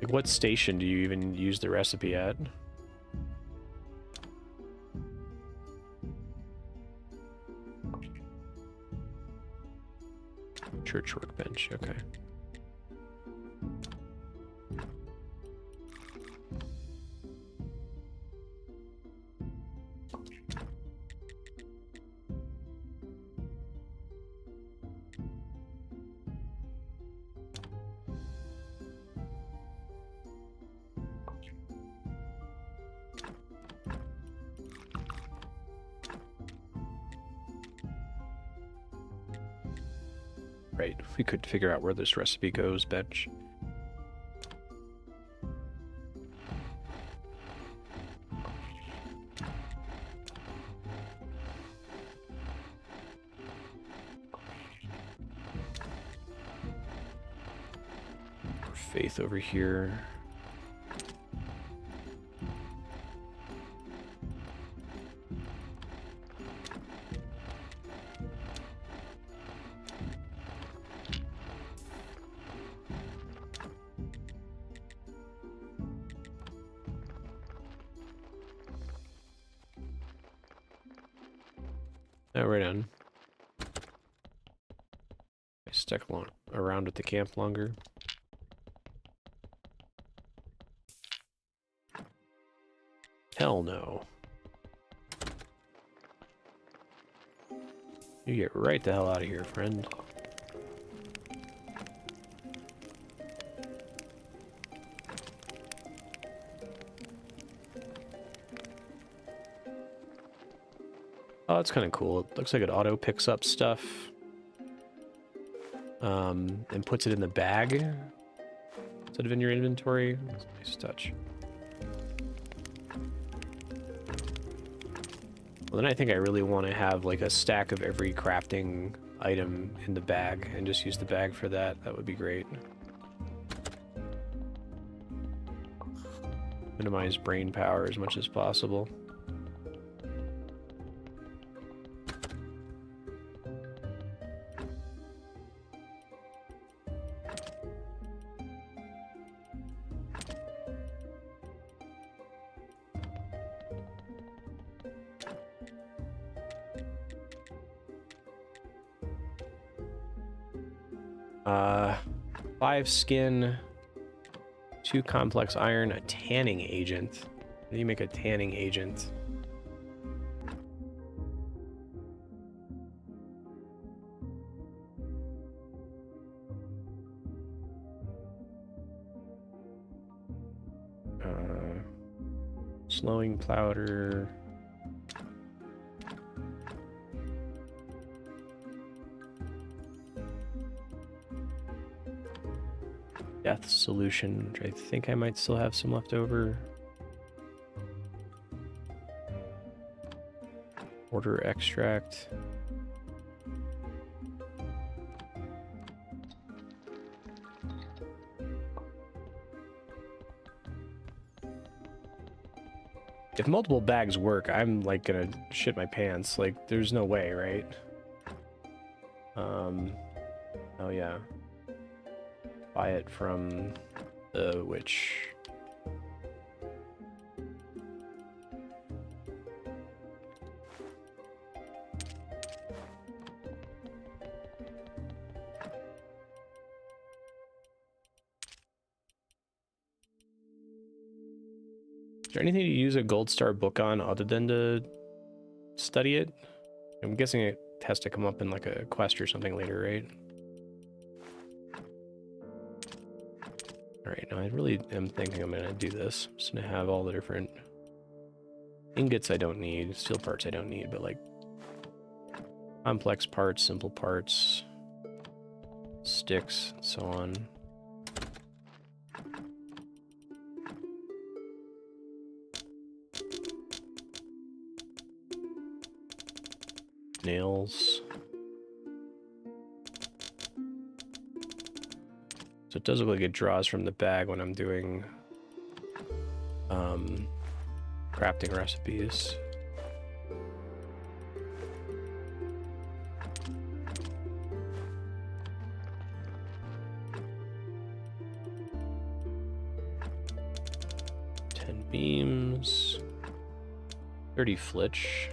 Like, what station do you even use the recipe at? Church workbench, okay. Right. right. We could figure out where this recipe goes, bench. Faith over here. Oh, right on. I stuck around at the camp longer. Hell no. You get right the hell out of here, friend. Oh, that's kind of cool. It looks like it auto picks up stuff. And puts it in the bag instead of in your inventory. That's a nice touch. Well, then I think I really want to have like a stack of every crafting item in the bag and just use the bag for that. That would be great. Minimize brain power as much as possible. Uh, 5 skin, 2 complex iron, a tanning agent. How do you make a tanning agent? Slowing powder. Death solution, which I think I might still have some left over. Order extract. If multiple bags work, I'm like gonna shit my pants. Like, there's no way, right? Oh yeah. Buy it from the witch. Is there anything to use a gold star book on other than to study it? I'm guessing it has to come up in like a quest or something later, right? Alright, now I really am thinking I'm gonna do this. I'm just gonna have all the different ingots I don't need, steel parts I don't need, but like complex parts, simple parts, sticks, and so on. Nails. So it does look like it draws from the bag when I'm doing crafting recipes. Beams, 30 flitch.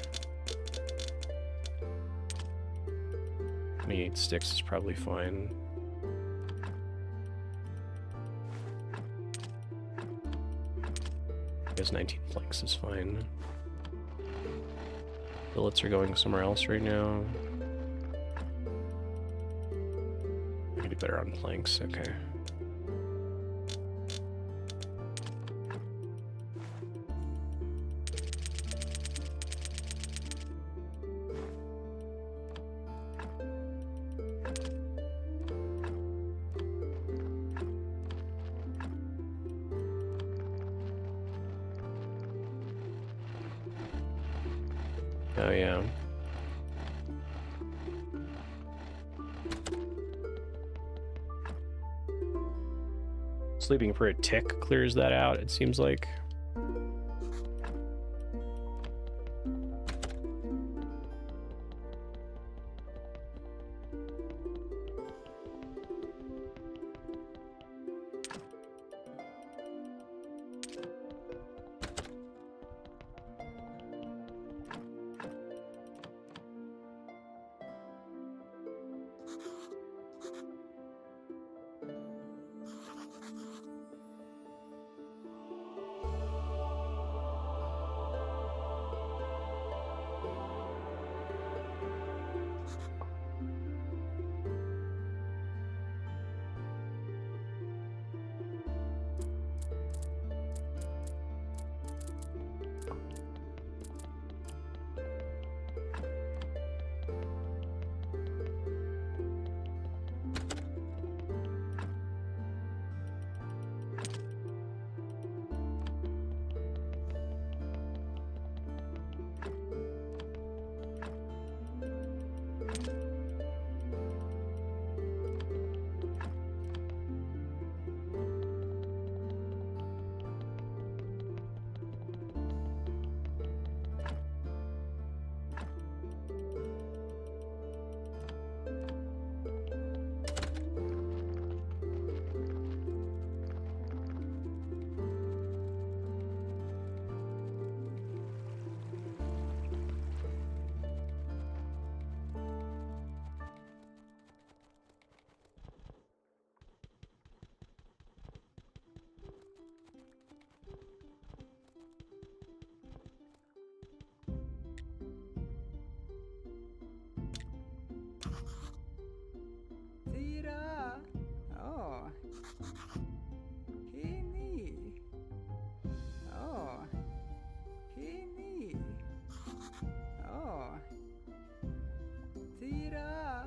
28 sticks is probably fine. I guess 19 planks is fine. Billets are going somewhere else right now. I could do better on planks, okay. Oh yeah. Sleeping for a tick clears that out, it seems like. Tira. Oh. Hini. Oh. Hini. Oh. Tira.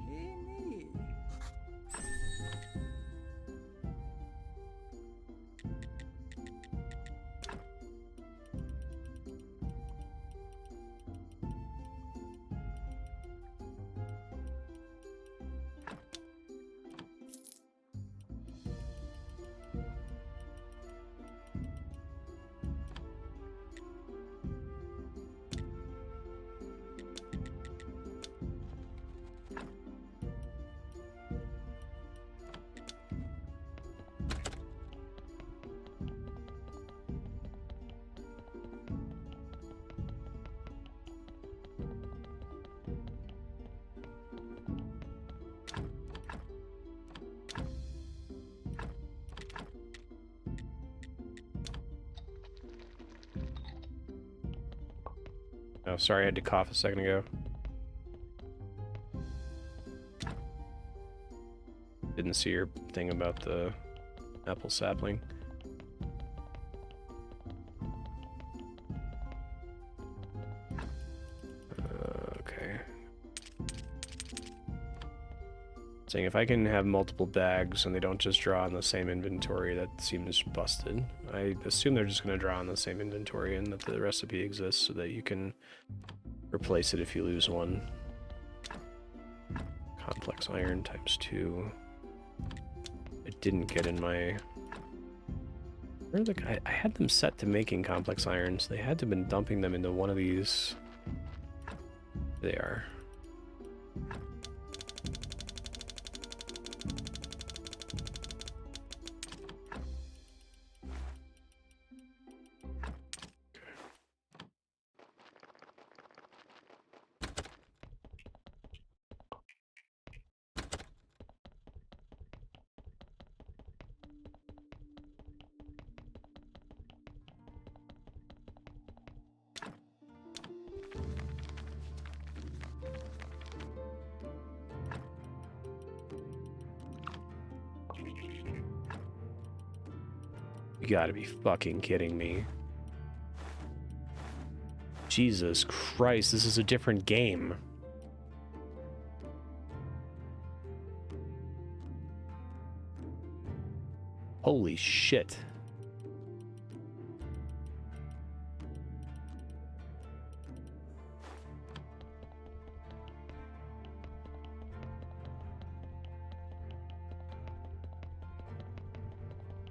Hini. Oh, sorry, I had to cough a second ago. Didn't see your thing about the apple sapling. Okay. Saying if I can have multiple bags and they don't just draw on the same inventory, that seems busted. I assume they're just going to draw on the same inventory and that the recipe exists so that you can replace it if you lose one. Complex iron times 2. I didn't get in my... I had them set to making complex irons. They had to have been dumping them into one of these. They are. You gotta be fucking kidding me. Jesus Christ, this is a different game. Holy shit.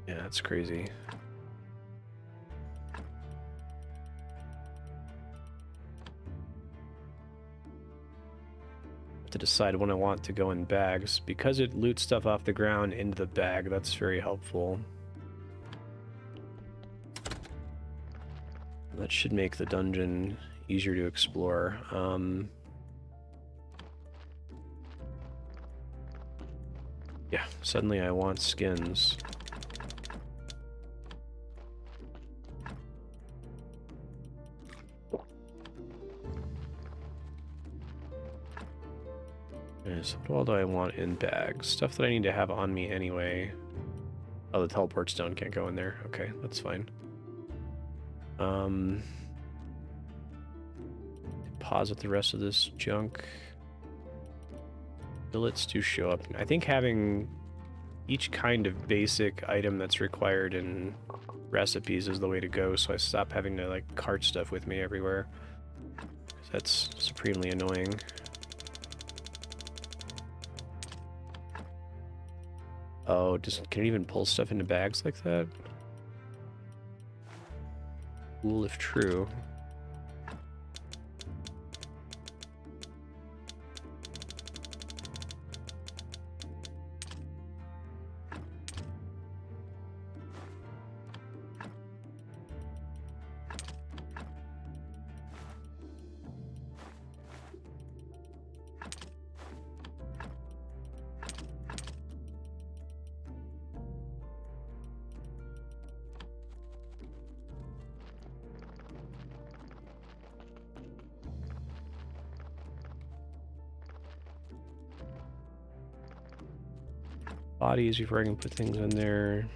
Yeah, that's crazy. To decide when I want to go in bags. Because it loots stuff off the ground into the bag, that's very helpful. That should make the dungeon easier to explore. Yeah, suddenly I want skins. Okay, so what all do I want in bags? Stuff that I need to have on me anyway. Oh, the teleport stone can't go in there. Okay, that's fine. Deposit the rest of this junk. Billets do show up. I think having each kind of basic item that's required in recipes is the way to go, so I stop having to like cart stuff with me everywhere. That's supremely annoying. Oh, can it even pull stuff into bags like that? Cool if true. Bodies before I can put things in there.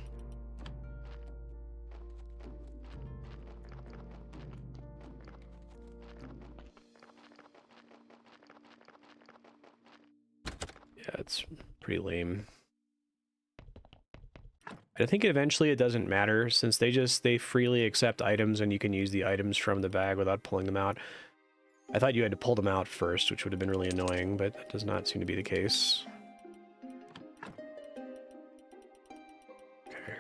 Yeah, it's pretty lame. I think eventually it doesn't matter since they freely accept items and you can use the items from the bag without pulling them out. I thought you had to pull them out first, which would have been really annoying, but that does not seem to be the case. Okay.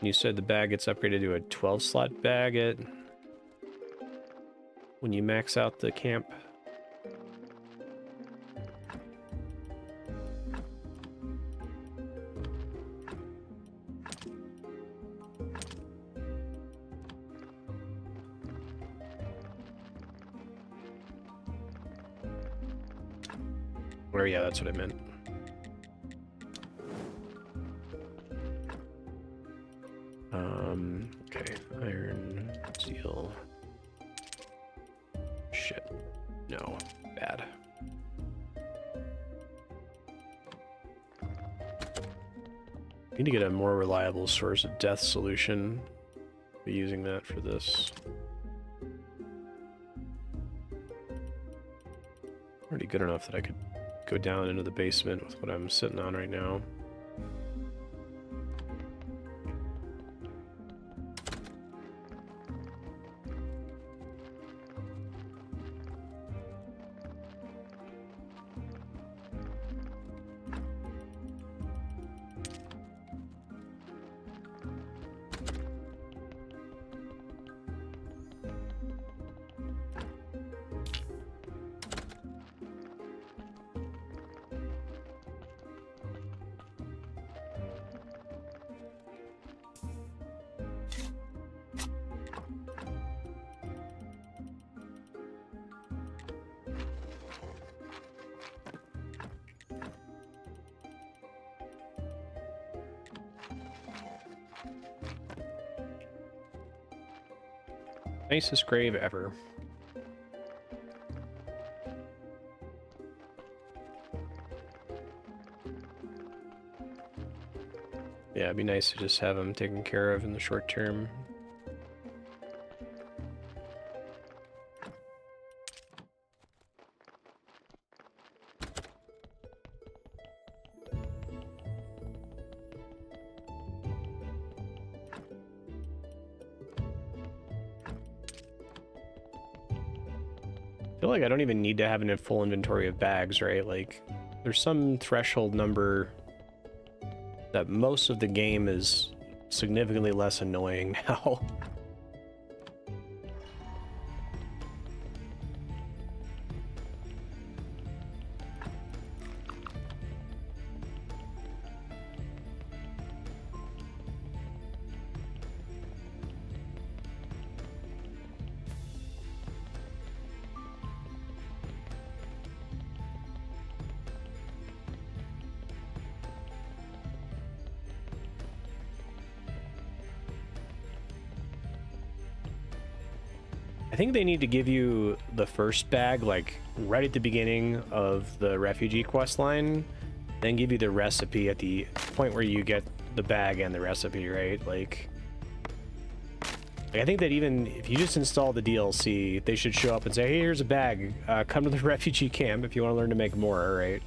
You said the bag gets upgraded to a 12-slot bag when you max out the camp. Or yeah, that's what I meant. Okay, iron, steel. Shit. No, bad. Need to get a more reliable source of death solution. Be using that for this. Already good enough that I could go down into the basement with what I'm sitting on right now. Nicest grave ever. Yeah, it'd be nice to just have them taken care of in the short term. I feel like I don't even need to have a full inventory of bags, right? Like, there's some threshold number that most of the game is significantly less annoying now. I think they need to give you the first bag like right at the beginning of the refugee quest line, then give you the recipe at the point where you get the bag and the recipe, right? Like I think that even if you just install the DLC, they should show up and say, hey, here's a bag, come to the refugee camp if you want to learn to make more, right?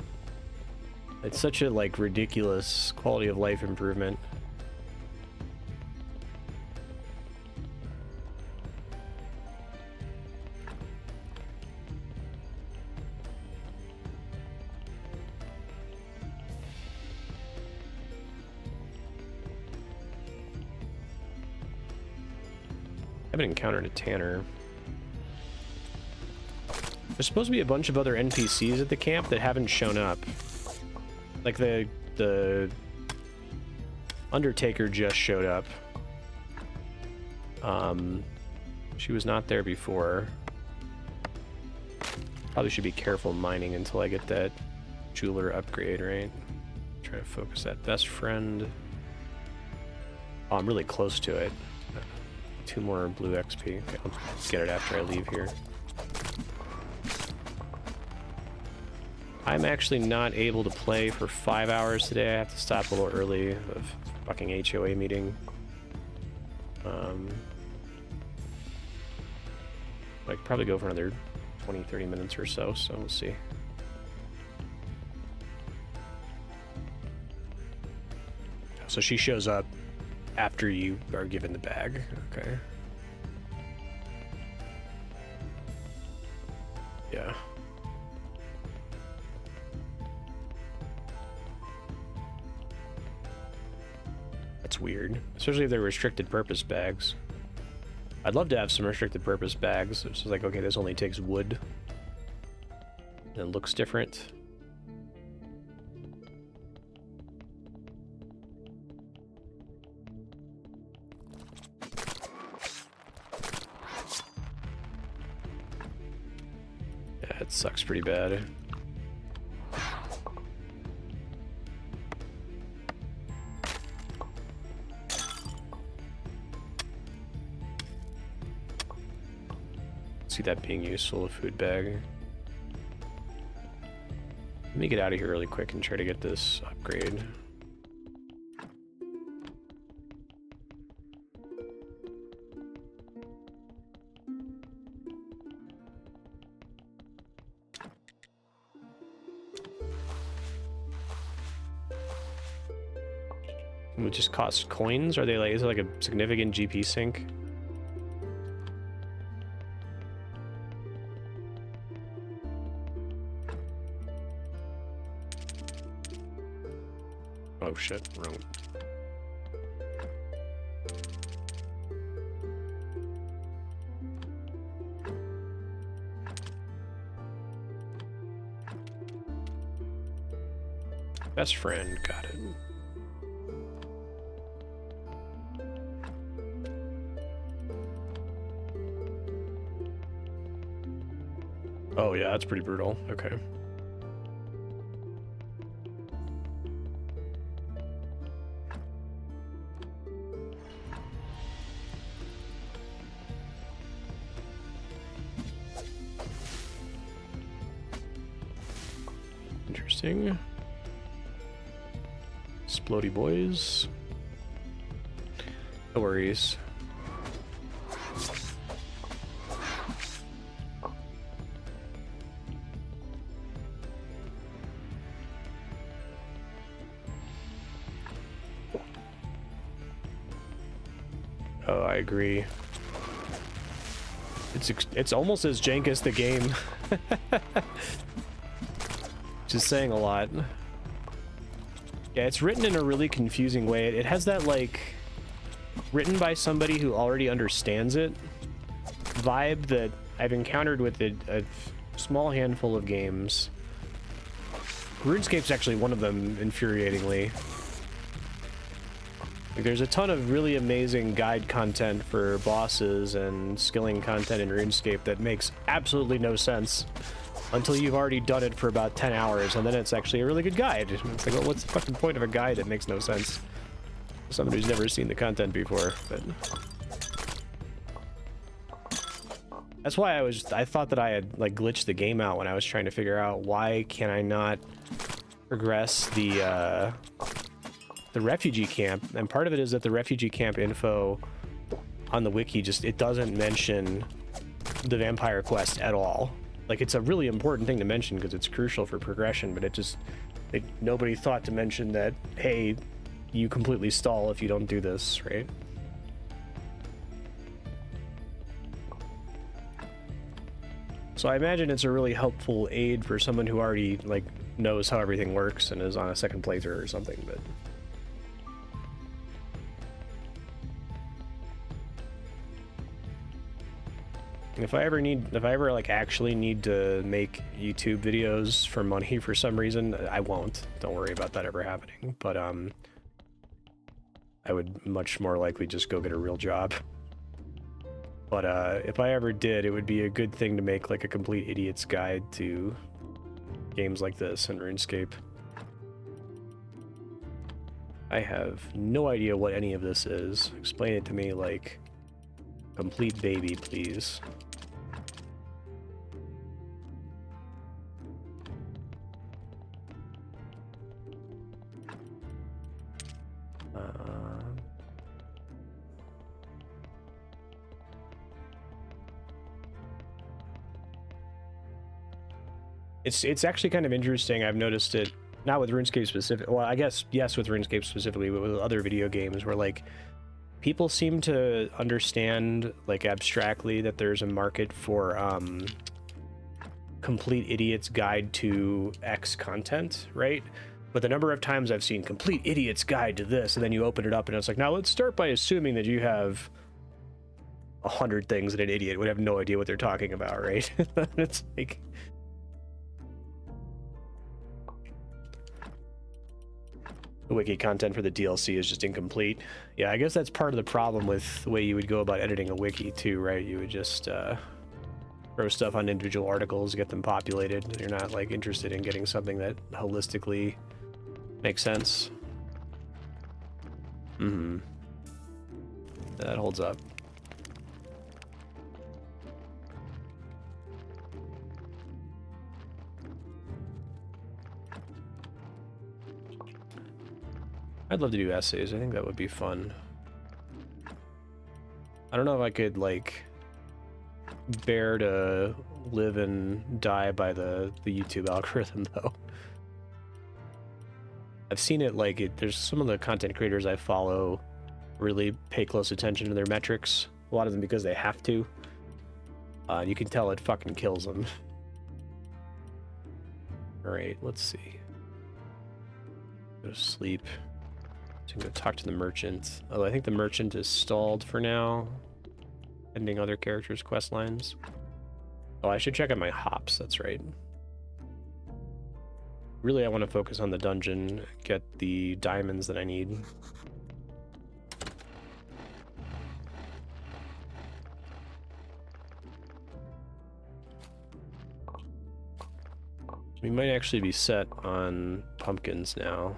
It's such a like ridiculous quality of life improvement. I haven't encountered a tanner. There's supposed to be a bunch of other NPCs at the camp that haven't shown up. Like the Undertaker just showed up. She was not there before. Probably should be careful mining until I get that jeweler upgrade, right? Try to focus that best friend. Oh, I'm really close to it. 2 more blue XP. Okay, I'll get it after I leave here. I'm actually not able to play for 5 hours today. I have to stop a little early. The fucking HOA meeting. Like probably go for another 20-30 minutes or so, so we'll see. So she shows up after you are given the bag. Okay. Yeah. That's weird. Especially if they're restricted purpose bags. I'd love to have some restricted purpose bags. It's just like, okay, this only takes wood. And it looks different. Yeah, it sucks pretty bad. See that being useful, a food bag. Let me get out of here really quick and try to get this upgrade. It just costs coins? Are they like, is it like a significant GP sink? Oh shit, wrong. Best friend, got it. Oh yeah, that's pretty brutal. Okay. Interesting. Splody boys. No worries. Oh, I agree. It's almost as jank as the game. Just saying a lot. Yeah, it's written in a really confusing way. It has that, like, written by somebody who already understands it vibe that I've encountered with a small handful of games. RuneScape's actually one of them, infuriatingly. Like, there's a ton of really amazing guide content for bosses and skilling content in RuneScape that makes absolutely no sense until you've already done it for about 10 hours, and then it's actually a really good guide. It's like, well, what's the fucking point of a guide that makes no sense? Someone who's never seen the content before, but... That's why I thought that I had, like, glitched the game out when I was trying to figure out why can I not progress the refugee camp. And part of it is that the refugee camp info on the wiki just, it doesn't mention the vampire quest at all. Like, it's a really important thing to mention because it's crucial for progression, but it just, nobody thought to mention that, hey, you completely stall if you don't do this, right? So I imagine it's a really helpful aid for someone who already, like, knows how everything works and is on a second playthrough or something, but... If I ever like actually need to make YouTube videos for money for some reason, I won't. Don't worry about that ever happening. But I would much more likely just go get a real job. But if I ever did, it would be a good thing to make like a complete idiot's guide to games like this in RuneScape. I have no idea what any of this is. Explain it to me like complete baby, please. It's actually kind of interesting. I've noticed it, not with RuneScape specific. Well, I guess yes, with RuneScape specifically, but with other video games where like people seem to understand like abstractly that there's a market for complete idiot's guide to X content, right? But the number of times I've seen complete idiot's guide to this, and then you open it up and it's like, now let's start by assuming that you have 100 things that an idiot would have no idea what they're talking about, right? It's like, the wiki content for the DLC is just incomplete. Yeah, I guess that's part of the problem with the way you would go about editing a wiki too, right? You would just throw stuff on individual articles, get them populated. You're not like interested in getting something that holistically makes sense. Mm-hmm. That holds up. I'd love to do essays. I think that would be fun. I don't know if I could, like, bear to live and die by the YouTube algorithm, though. I've seen it, like, there's some of the content creators I follow really pay close attention to their metrics. A lot of them because they have to. You can tell it fucking kills them. Alright, let's see. Go to sleep. So I'm going to talk to the merchant. Oh, I think the merchant is stalled for now. Ending other characters' quest lines. Oh, I should check out my hops, that's right. Really, I want to focus on the dungeon, get the diamonds that I need. We might actually be set on pumpkins now.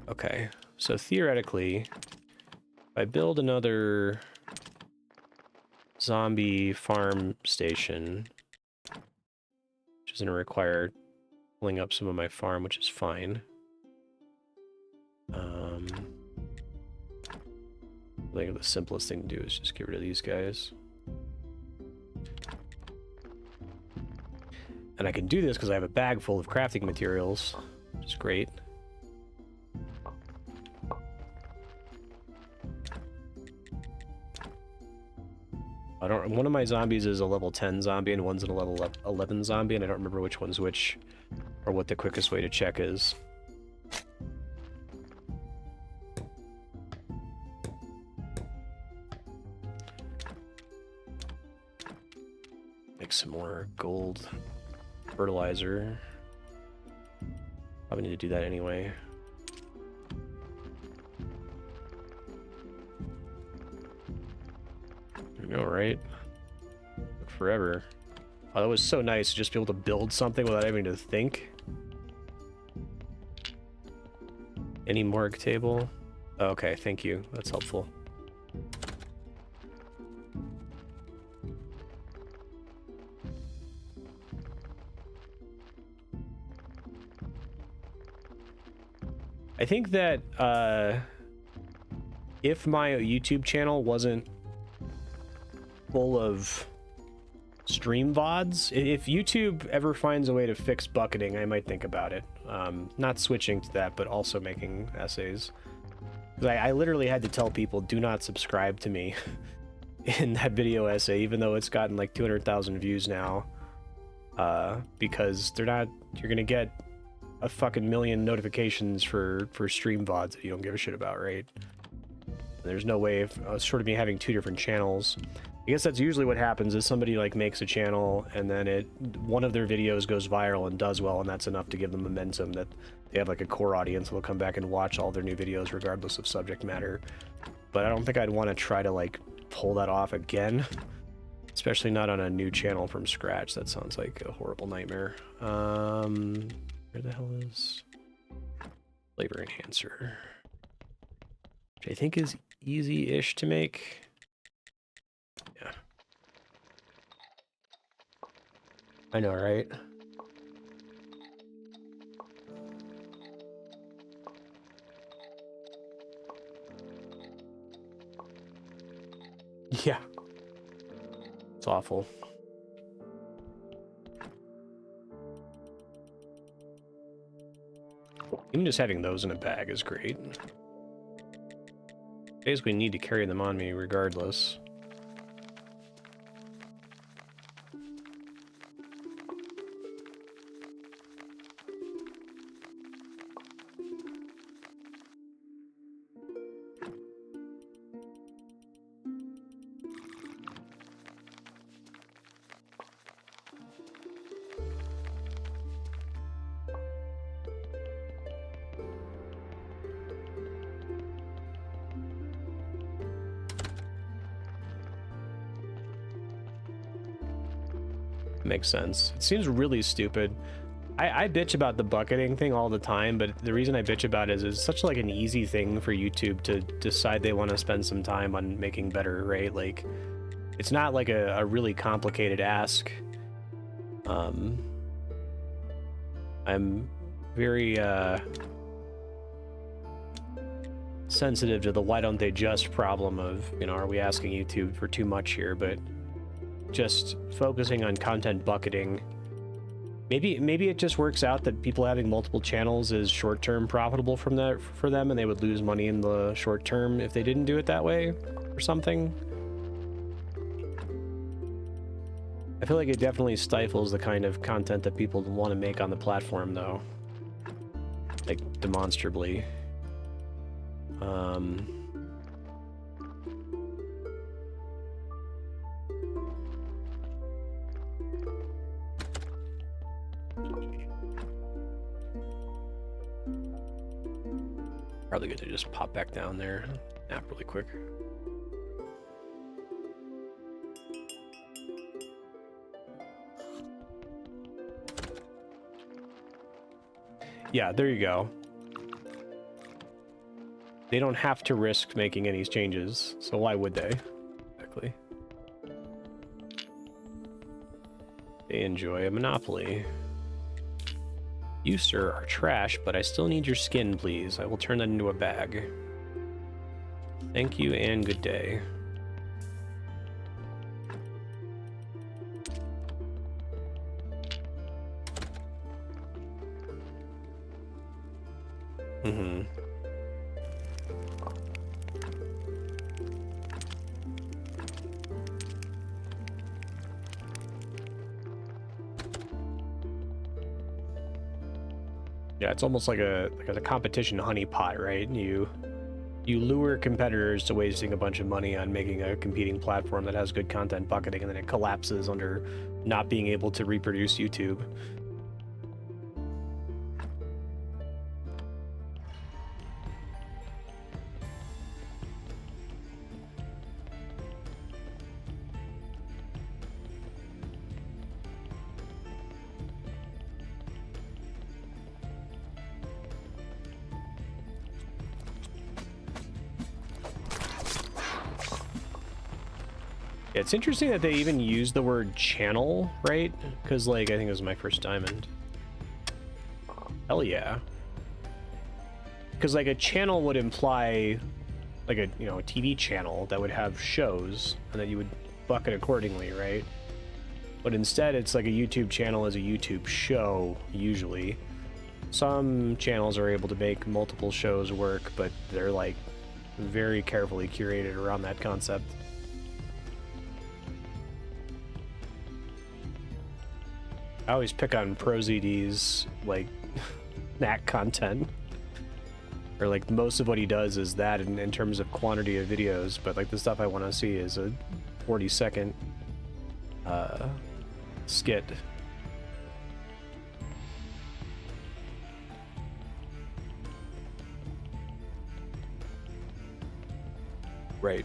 Okay, so theoretically, if I build another zombie farm station, which is going to require pulling up some of my farm, which is fine. I think the simplest thing to do is just get rid of these guys. And I can do this because I have a bag full of crafting materials, which is great. One of my zombies is a level 10 zombie and one's a level 11 zombie, and I don't remember which one's which, or what the quickest way to check is. Make some more gold fertilizer. Probably need to do that anyway. There we go, right? Took forever. Oh, that was so nice to just be able to build something without having to think. Any morgue table? Okay, thank you. That's helpful. I think that if my YouTube channel wasn't full of stream VODs, if YouTube ever finds a way to fix bucketing, I might think about it. Not switching to that, but also making essays. Because I literally had to tell people, do not subscribe to me in that video essay, even though it's gotten like 200,000 views now. Because they're not, you're gonna get a fucking million notifications for stream VODs that you don't give a shit about, right? There's no way of sort of me having two different channels. I guess that's usually what happens is somebody like makes a channel and then one of their videos goes viral and does well, and that's enough to give them momentum that they have like a core audience that'll come back and watch all their new videos regardless of subject matter. But I don't think I'd want to try to like pull that off again, especially not on a new channel from scratch. That sounds like a horrible nightmare. Where the hell is flavor enhancer? Which I think is easy-ish to make. Yeah. I know, right? Yeah. It's awful. Even just having those in a bag is great. Basically need to carry them on me regardless. Makes sense. It seems really stupid. I bitch about the bucketing thing all the time, but the reason I bitch about it is it's such like an easy thing for YouTube to decide they want to spend some time on making better, right? Like, it's not like a really complicated ask. I'm very sensitive to the why don't they just problem of, you know, are we asking YouTube for too much here? But just focusing on content bucketing, maybe it just works out that people having multiple channels is short-term profitable from that for them, and they would lose money in the short term if they didn't do it that way or something. I feel like it definitely stifles the kind of content that people want to make on the platform, though, like demonstrably. Probably good to just pop back down there, nap really quick. Yeah, there you go. They don't have to risk making any changes, so why would they? Exactly. They enjoy a monopoly. You, sir, are trash, but I still need your skin, please. I will turn that into a bag. Thank you and good day. Mm-hmm. Yeah, it's almost like a competition honeypot, right? You lure competitors to wasting a bunch of money on making a competing platform that has good content bucketing, and then it collapses under not being able to reproduce YouTube. It's interesting that they even use the word channel, right? Because, like, I think it was my first diamond. Hell yeah. Because, like, a channel would imply, like, a, you know, a TV channel that would have shows, and then you would bucket accordingly, right? But instead, it's like a YouTube channel is a YouTube show, usually. Some channels are able to make multiple shows work, but they're, like, very carefully curated around that concept. I always pick on ProZD's, like, knack content. Or, like, most of what he does is that in terms of quantity of videos, but, like, the stuff I want to see is a 40-second skit. Right.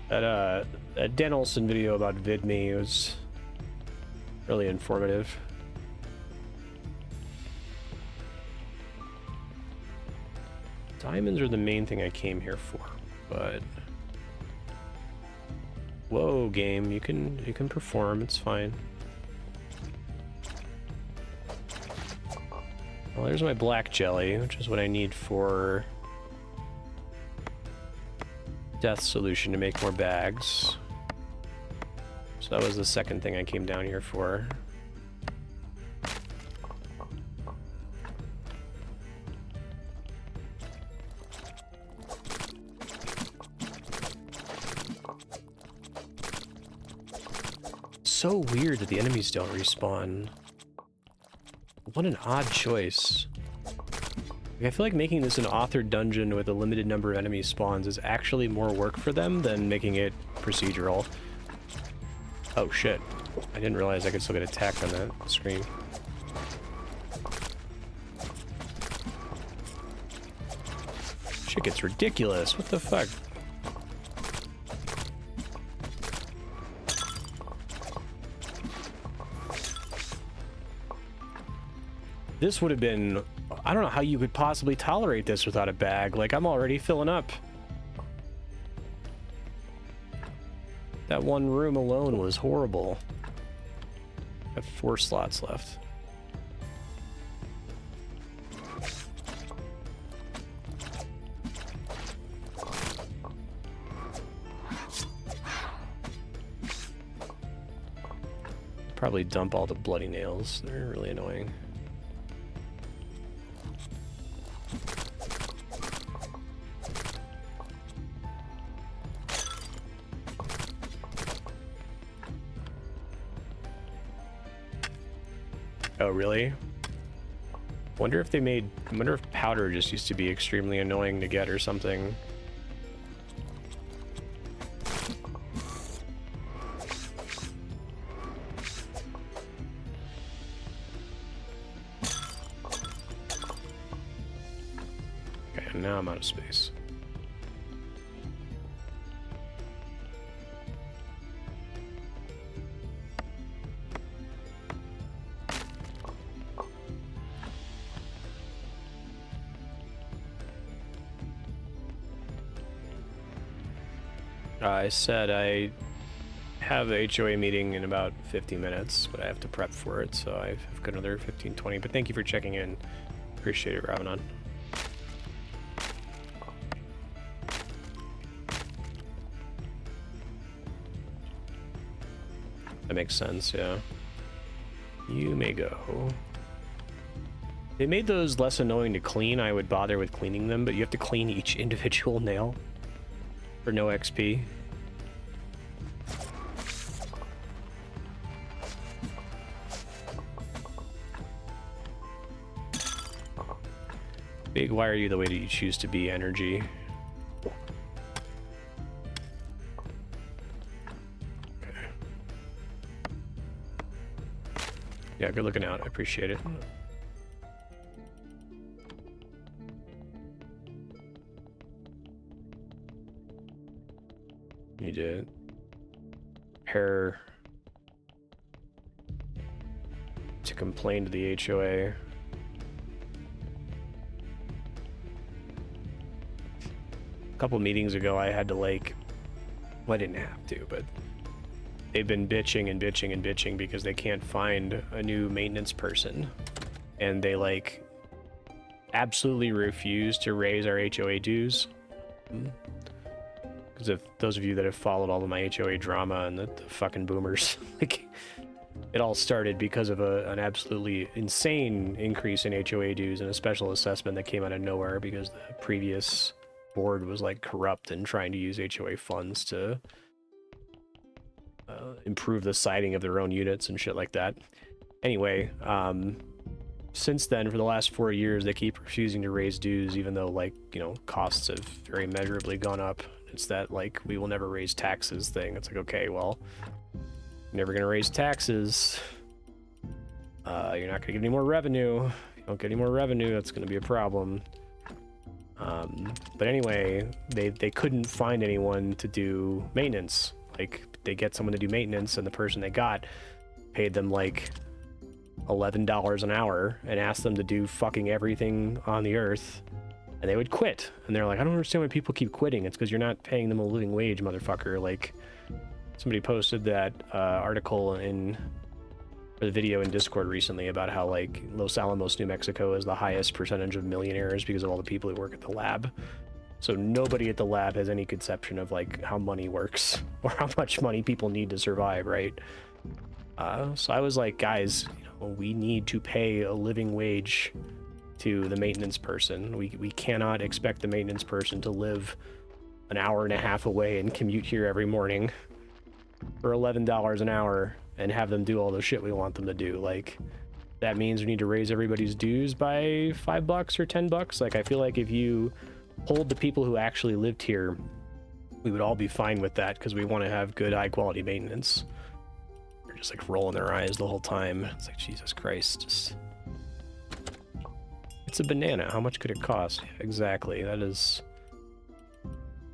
That Dan Olson video about VidMe was really informative. Diamonds are the main thing I came here for, but whoa, game, you can perform, it's fine. Well, there's my black jelly, which is what I need for death solution to make more bags. So that was the second thing I came down here for. So weird that the enemies don't respawn. What an odd choice. I feel like making this an authored dungeon with a limited number of enemy spawns is actually more work for them than making it procedural. Oh shit. I didn't realize I could still get attacked on that screen. Shit gets ridiculous. What the fuck? This would have been... I don't know how you could possibly tolerate this without a bag. Like, I'm already filling up. That one room alone was horrible. I have 4 slots left. Probably dump all the bloody nails. They're really annoying. Oh, really? Wonder if powder just used to be extremely annoying to get or something. Okay, now I'm out of space. I said I have the HOA meeting in about 50 minutes, but I have to prep for it, so I've got another 15-20. But thank you for checking in. Appreciate it, Ravanon. That makes sense, yeah. You may go. They made those less annoying to clean. I would bother with cleaning them, but you have to clean each individual nail for no XP. Big, why are you the way that you choose to be, energy? Okay. Yeah, good looking out. I appreciate it. Need to pair to complain to the HOA. A couple meetings ago, I had to like, well, I didn't have to, but they've been bitching and bitching and bitching because they can't find a new maintenance person. And they like absolutely refuse to raise our HOA dues. Because if those of you that have followed all of my HOA drama and the fucking boomers, like, it all started because of an absolutely insane increase in HOA dues and a special assessment that came out of nowhere because the previous board was like corrupt and trying to use HOA funds to improve the siding of their own units and shit like that. Anyway, since then, for the last 4 years, they keep refusing to raise dues, even though, like, you know, costs have very measurably gone up. It's that, like, we will never raise taxes thing. It's like, okay, well, you're never gonna raise taxes. You're not gonna get any more revenue. If you don't get any more revenue, that's gonna be a problem. But anyway, they couldn't find anyone to do maintenance. Like, they get someone to do maintenance, and the person they got paid them, like, $11 an hour and asked them to do fucking everything on the earth, and they would quit. And they're like, I don't understand why people keep quitting. It's because you're not paying them a living wage, motherfucker. Like, somebody posted that article or the video in Discord recently about how, like, Los Alamos, New Mexico is the highest percentage of millionaires because of all the people who work at the lab. So nobody at the lab has any conception of, like, how money works or how much money people need to survive, right? So I was like, guys, you know, we need to pay a living wage to the maintenance person. We cannot expect the maintenance person to live an hour and a half away and commute here every morning for $11 an hour and have them do all the shit we want them to do. Like, that means we need to raise everybody's dues by $5 or $10. Like, I feel like if you polled the people who actually lived here, we would all be fine with that because we want to have good, high quality maintenance. They're just like rolling their eyes the whole time. It's like, Jesus Christ, just... It's a banana. How much could it cost? Yeah, exactly. That is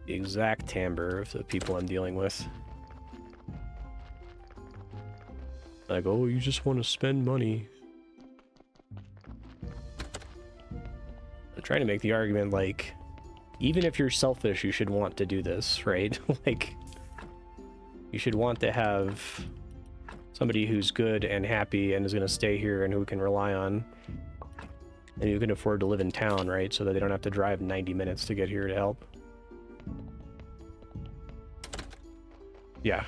the exact timbre of the people I'm dealing with. Like, oh, you just want to spend money. I'm trying to make the argument, like, even if you're selfish, you should want to do this, right? Like, you should want to have somebody who's good and happy and is going to stay here and who can rely on and who can afford to live in town, right? So that they don't have to drive 90 minutes to get here to help. Yeah,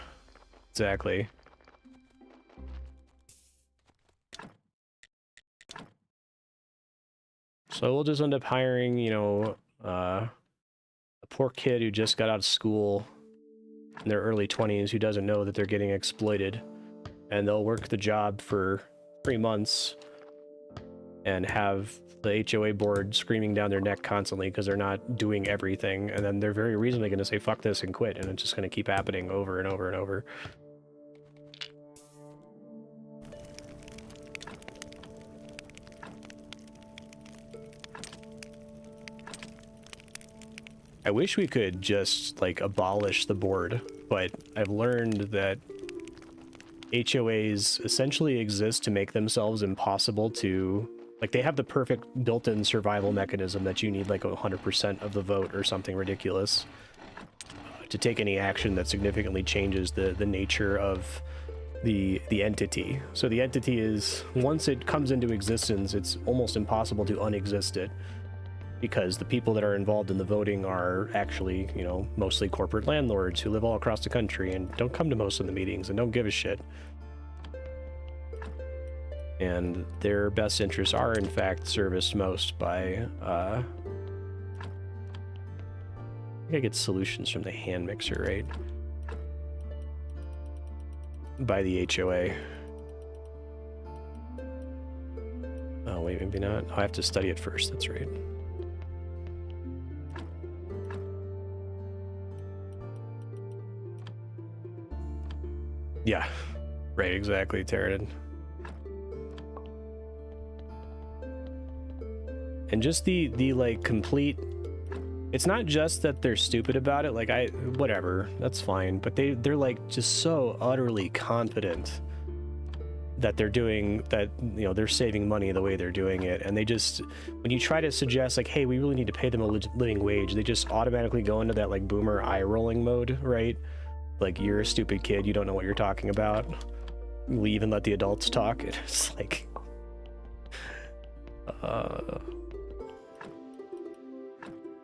exactly. So we'll just end up hiring, you know, a poor kid who just got out of school in their early 20s who doesn't know that they're getting exploited. And they'll work the job for 3 months and have the HOA board screaming down their neck constantly because they're not doing everything. And then they're very reasonably going to say, fuck this and quit. And it's just going to keep happening over and over and over. I wish we could just, like, abolish the board, but I've learned that HOAs essentially exist to make themselves impossible to... Like, they have the perfect built-in survival mechanism that you need, like, 100% of the vote or something ridiculous to take any action that significantly changes the nature of the entity. So the entity is, once it comes into existence, it's almost impossible to unexist it, because the people that are involved in the voting are actually, you know, mostly corporate landlords who live all across the country and don't come to most of the meetings and don't give a shit. And their best interests are, in fact, serviced most by, I think I get solutions from the hand mixer, right? By the HOA. Oh, wait, maybe not. I have to study it first, that's right. Yeah, right, exactly, Terran. And just the like complete, it's not just that they're stupid about it, like whatever, that's fine, but they're like just so utterly confident that they're doing that, you know, they're saving money the way they're doing it, and they just, when you try to suggest like, hey, we really need to pay them a living wage, they just automatically go into that like boomer eye rolling mode, right? Like, you're a stupid kid, you don't know what you're talking about, we even let the adults talk. It's like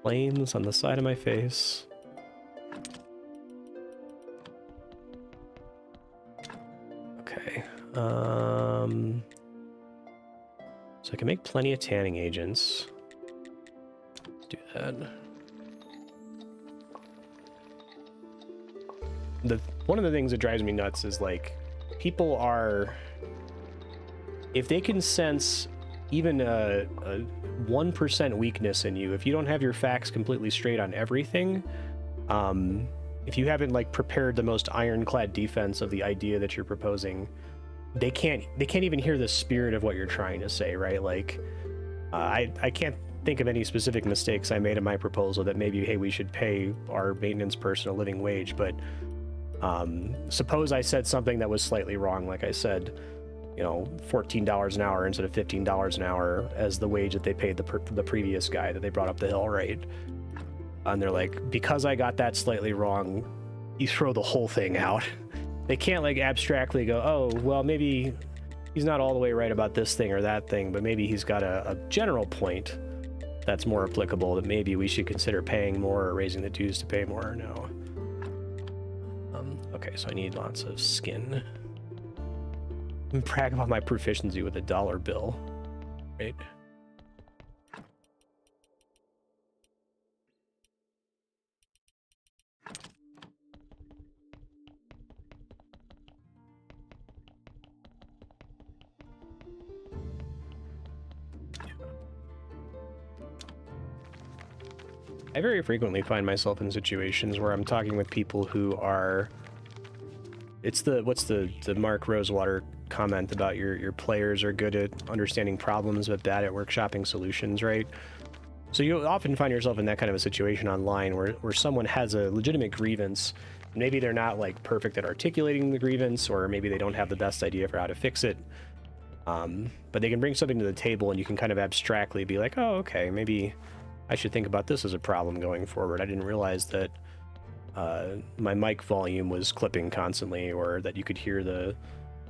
flames on the side of my face. Okay. So I can make plenty of tanning agents. Let's do that. One of the things that drives me nuts is like, people are, if they can sense even a 1% weakness in you, if you don't have your facts completely straight on everything, if you haven't like prepared the most ironclad defense of the idea that you're proposing, they can't even hear the spirit of what you're trying to say, right? Like, I can't think of any specific mistakes I made in my proposal that maybe, hey, we should pay our maintenance person a living wage, but suppose I said something that was slightly wrong, like I said, you know, $14 an hour instead of $15 an hour as the wage that they paid the previous guy that they brought up the hill, right? And they're like, because I got that slightly wrong, you throw the whole thing out. They can't like abstractly go, oh, well, maybe he's not all the way right about this thing or that thing, but maybe he's got a general point that's more applicable, that maybe we should consider paying more or raising the dues to pay more. No. Okay, so I need lots of skin. I'm bragging about my proficiency with a dollar bill, right? I very frequently find myself in situations where I'm talking with people who are, it's what's the Mark Rosewater comment about your players are good at understanding problems but bad at workshopping solutions, right? So you often find yourself in that kind of a situation online where someone has a legitimate grievance. Maybe they're not like perfect at articulating the grievance, or maybe they don't have the best idea for how to fix it. But they can bring something to the table and you can kind of abstractly be like, oh, okay, maybe I should think about this as a problem going forward. I didn't realize that my mic volume was clipping constantly, or that you could hear the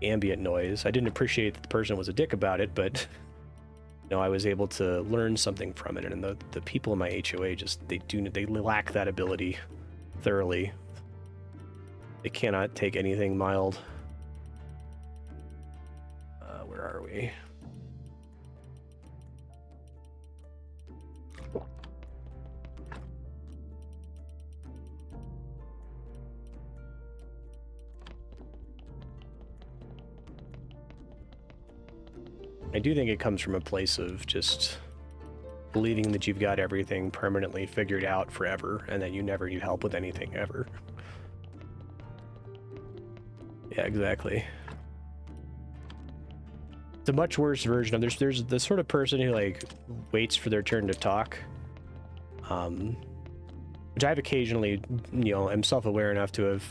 ambient noise. I didn't appreciate that the person was a dick about it, but you know, I was able to learn something from it. And the people in my HOA just, they lack that ability thoroughly. They cannot take anything mild. Where are we? I do think it comes from a place of just believing that you've got everything permanently figured out forever and that you never need help with anything ever. Yeah, exactly. It's a much worse version of there's the sort of person who like waits for their turn to talk, which I've occasionally, you know, am self-aware enough to have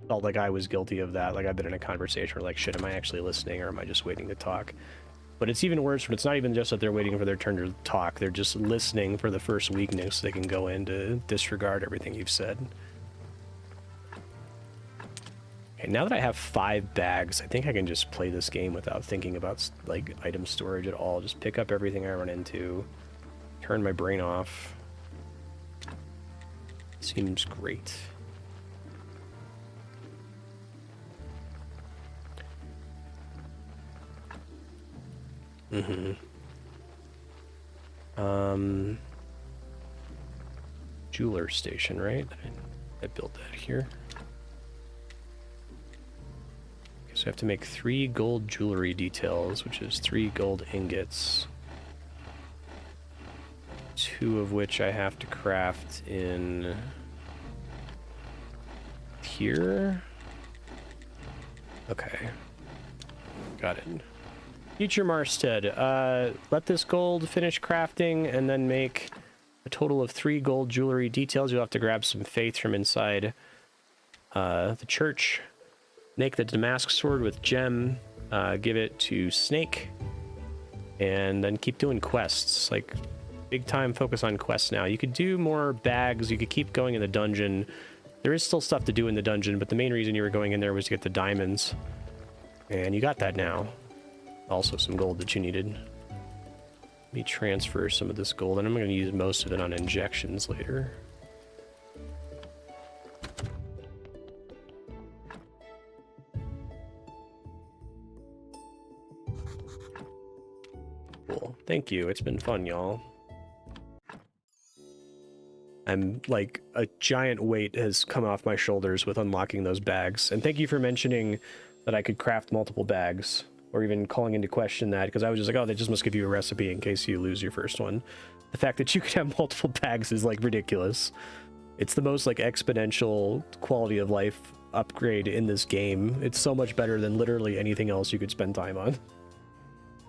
felt like I was guilty of that. Like, I've been in a conversation where like, shit, am I actually listening or am I just waiting to talk? But it's even worse when it's not even just that they're waiting for their turn to talk, they're just listening for the first weakness they can go in to disregard everything you've said. Okay, now that I have 5 bags, I think I can just play this game without thinking about like item storage at all. Just pick up everything I run into, turn my brain off. Seems great. Jeweler station, right? I built that here. Okay, so I have to make 3 gold jewelry details, which is 3 gold ingots. 2 of which I have to craft in here. Okay. Got it. Future Marstead. Let this gold finish crafting and then make a total of 3 gold jewelry details. You'll have to grab some faith from inside the church. Make the damask sword with gem. Give it to Snake. And then keep doing quests. Like, big time focus on quests now. You could do more bags. You could keep going in the dungeon. There is still stuff to do in the dungeon, but the main reason you were going in there was to get the diamonds. And you got that now. Also some gold that you needed. Let me transfer some of this gold, and I'm going to use most of it on injections later. Cool. Thank you. It's been fun, y'all. I'm like, a giant weight has come off my shoulders with unlocking those bags. And thank you for mentioning that I could craft multiple bags, or even calling into question that, because I was just like, oh, they just must give you a recipe in case you lose your first one. The fact that you could have multiple bags is like ridiculous. It's the most like exponential quality of life upgrade in this game. It's so much better than literally anything else you could spend time on.